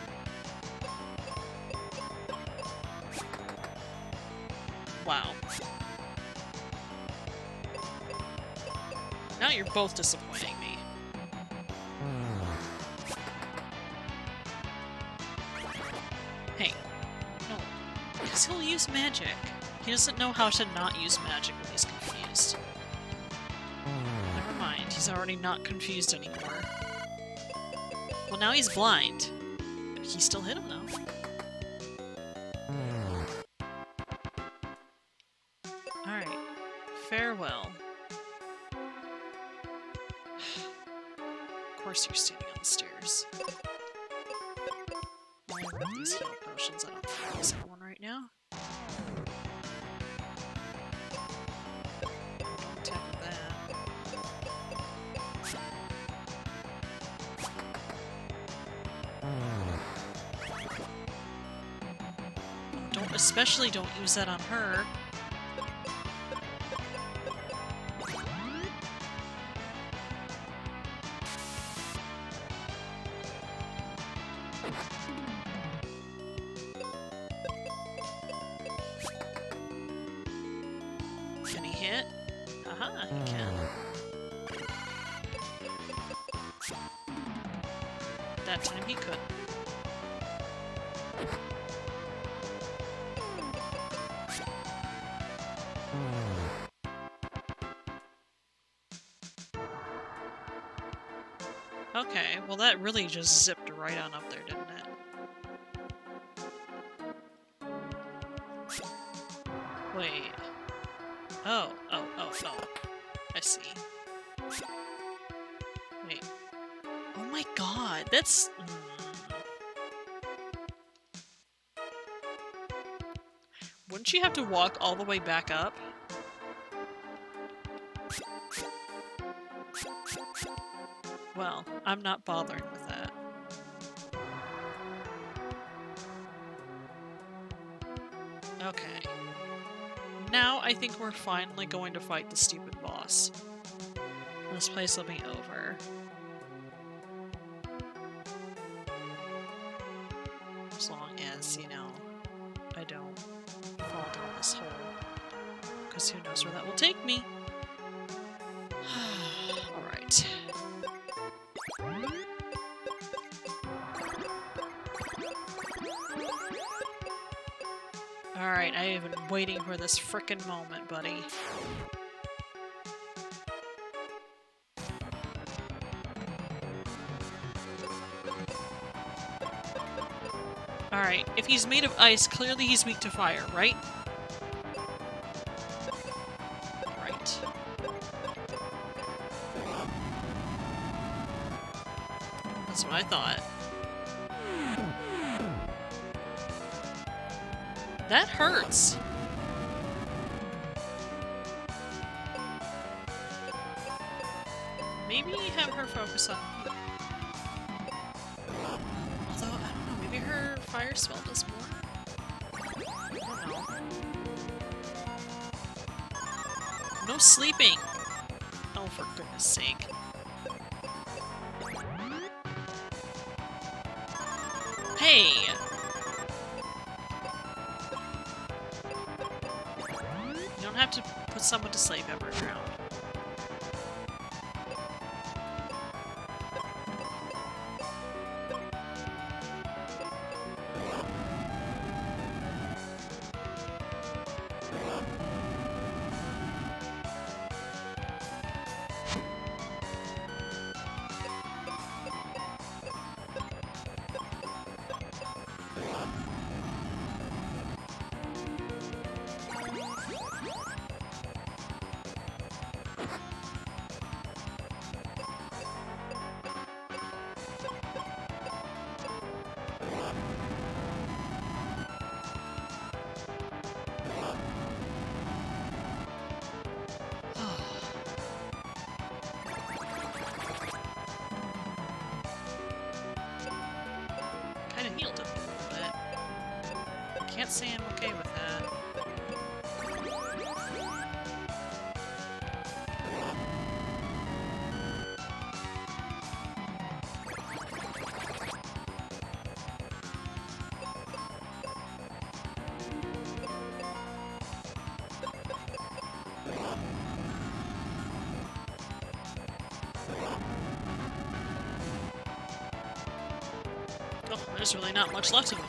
Wow. Now you're both disappointing me. Hey. No. Because he'll use magic. He doesn't know how to not use magic when he's confused. Never mind, he's already not confused anymore. Well, now he's blind. But he still hit him, though. Alright. Farewell. Of course you're standing on the stairs. I have these heal potions. I don't think I use one right now. Don't attack with that. Oh, especially don't use that on her. Can he hit? Haha, he can. That time he couldn't. Okay, well that really just zipped right on up there, didn't it? Wait. Oh. I see. Wait. Oh my god, that's... Wouldn't you have to walk all the way back up? Well, I'm not bothering with that. Okay. Now I think we're finally going to fight the stupid boss. This place will be over. As long as, you know, I don't fall down this hole. Because who knows where that will take me. Alright. Alright, I have been waiting for this frickin' moment, buddy. Alright, if he's made of ice, clearly he's weak to fire, right? Right. That's what I thought. That hurts. Maybe have her focus on healing. Although, I don't know, maybe her fire spell does more? I don't know. No sleeping! Oh, for goodness sake. Hey! You don't have to put someone to sleep every round. Kinda healed him a little bit. Can't say I'm okay with that. Oh, there's really not much left of him.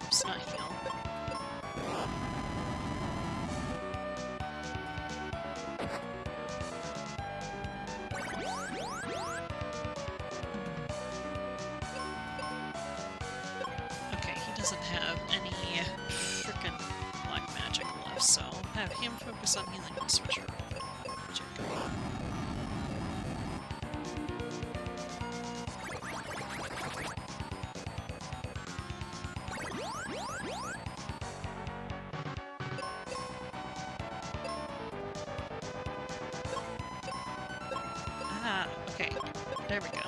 It's not heal. Okay, he doesn't have any frickin' black magic left, so have him focus on healing and switch her over. Ah, okay. There we go.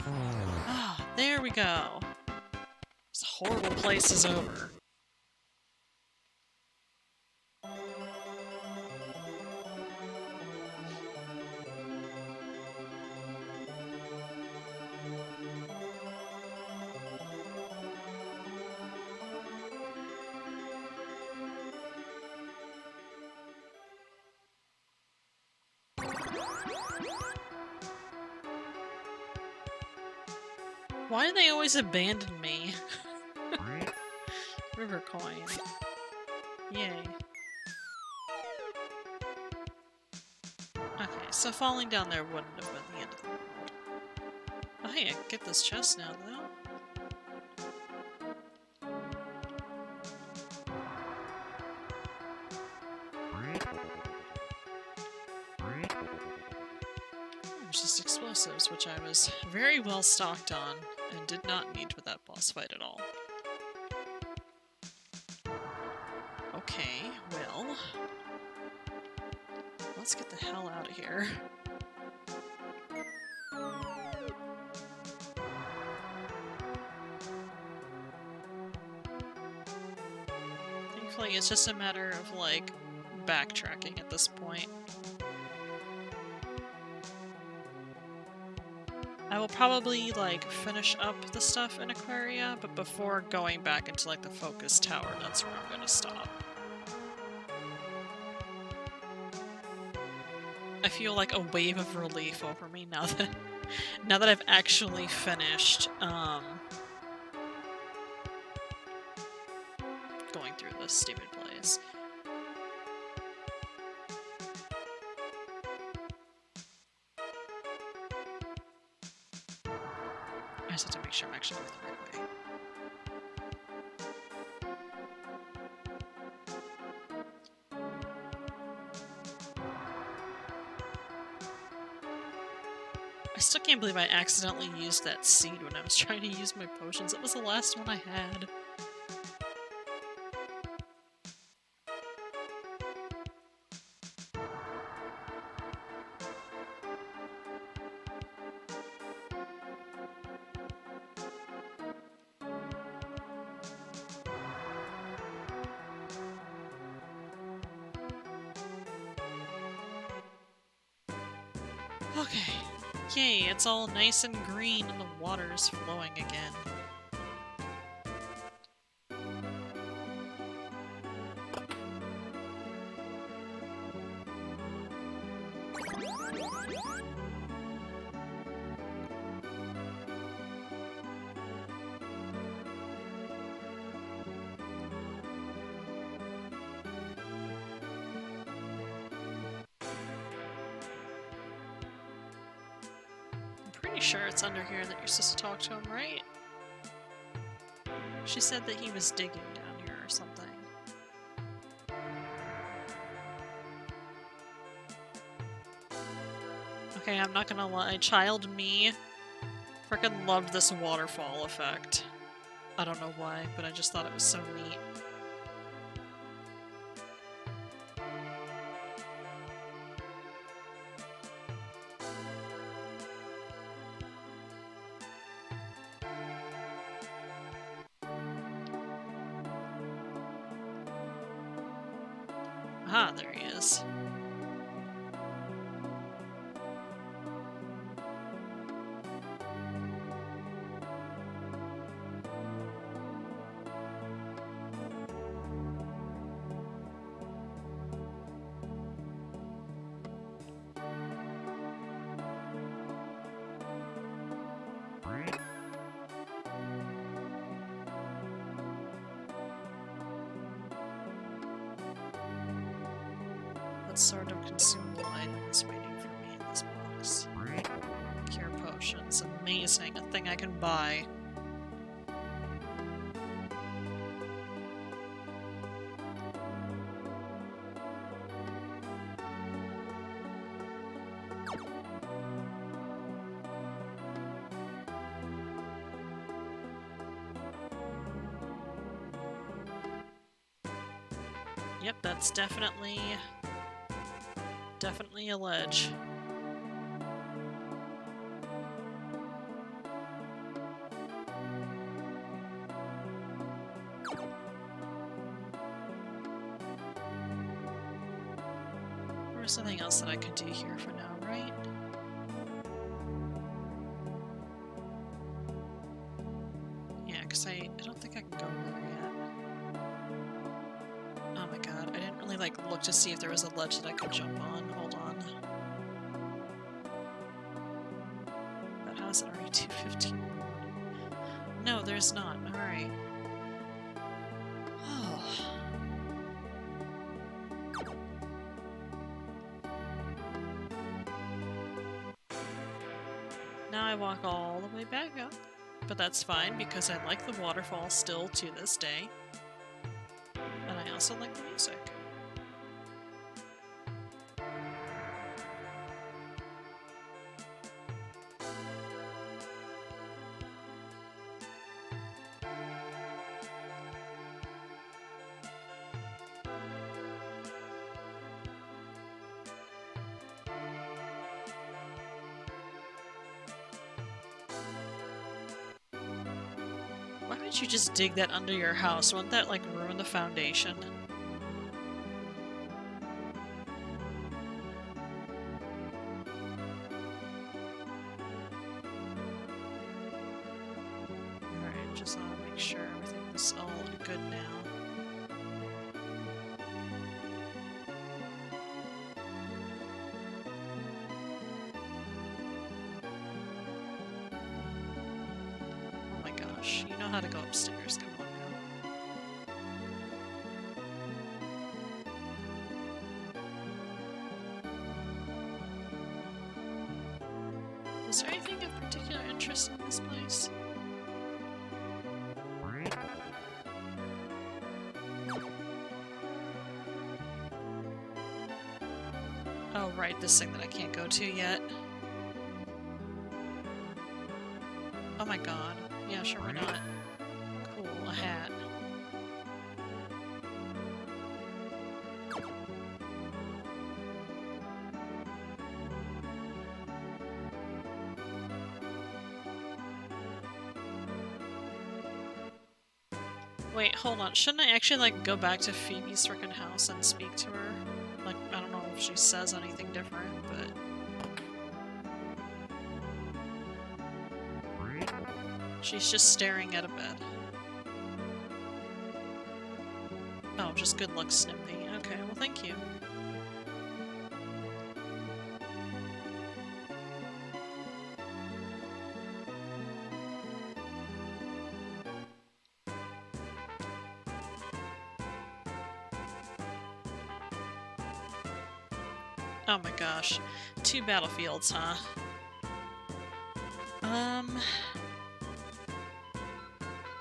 Ah, there we go. This horrible place is over. Why do they always abandon me? River coin. Yay. Okay, so falling down there wouldn't have been the end of the world. Oh hey, I can get this chest now, though. There's just explosives, which I was very well stocked on, and did not need for that boss fight at all. Okay, well... let's get the hell out of here. Thankfully, it's just a matter of, like, backtracking at this point. I will probably, like, finish up the stuff in Aquaria, but before going back into, like, the focus tower, that's where I'm gonna stop. I feel like a wave of relief over me now that I've actually finished going through this stupid place. I just have to make sure I'm actually going the right way. I still can't believe I accidentally used that seed when I was trying to use my potions. It was the last one I had. Okay. Yay, it's all nice and green and the water's flowing again. Pretty sure it's under here that you're supposed to talk to him, right? She said that he was digging down here or something. Okay, I'm not gonna lie, child me frickin' loved this waterfall effect. I don't know why, but I just thought it was so neat. Ah, there he is. What sort of consumable item is waiting for me in this box? Cure potions. Amazing. A thing I can buy. Yep, that's definitely a ledge. There's something else that I could do here for now, right? Yeah, because I don't think I can go there yet. Oh my god, I didn't really like look to see if there was a ledge that I could jump on. Hold on. But how is it already 2:15? No, there's not. Alright. Oh. Now I walk all the way back up. But that's fine because I like the waterfall still to this day. And I also like the music. Why would you just dig that under your house? Wouldn't that, like, ruin the foundation? Alright, just want to make sure everything's all good now. gosh. You know how to go upstairs. Come on now. Is there anything of particular interest in this place? Oh, right, this thing that I can't go to yet. Oh my god. Yeah, sure, why not? Cool, a hat. Wait, hold on. Shouldn't I actually, like, go back to Phoebe's frickin' house and speak to her? Like, I don't know if she says anything different, but... She's just staring at a bed. Oh, just good luck, Snimpy. Okay, well thank you. Oh my gosh. 2 battlefields, huh?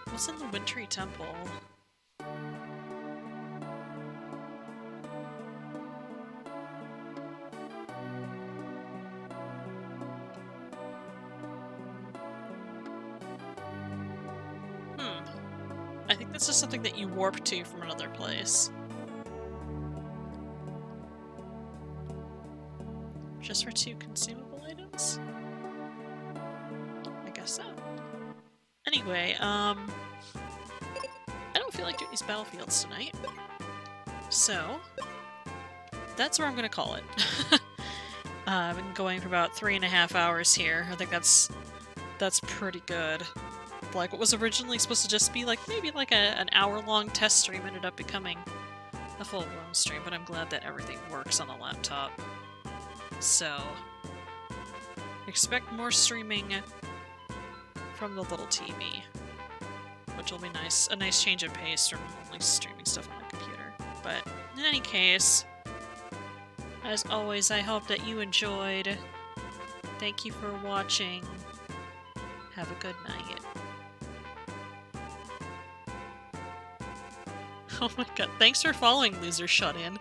What's in the Wintry Temple? I think this is something that you warp to from another place. Just for 2 consumable items? I guess so. Anyway, I don't feel like doing these battlefields tonight. So, that's where I'm gonna call it. I've been going for about 3.5 hours here. I think that's pretty good. Like, what was originally supposed to just be like maybe like an hour-long test stream ended up becoming a full-blown stream, but I'm glad that everything works on the laptop. So, expect more streaming from the little TV, which will be nice. A nice change of pace from only streaming stuff on the computer. But in any case, as always, I hope that you enjoyed. Thank you for watching. Have a good night. Oh my god, thanks for following, Loser Shut In.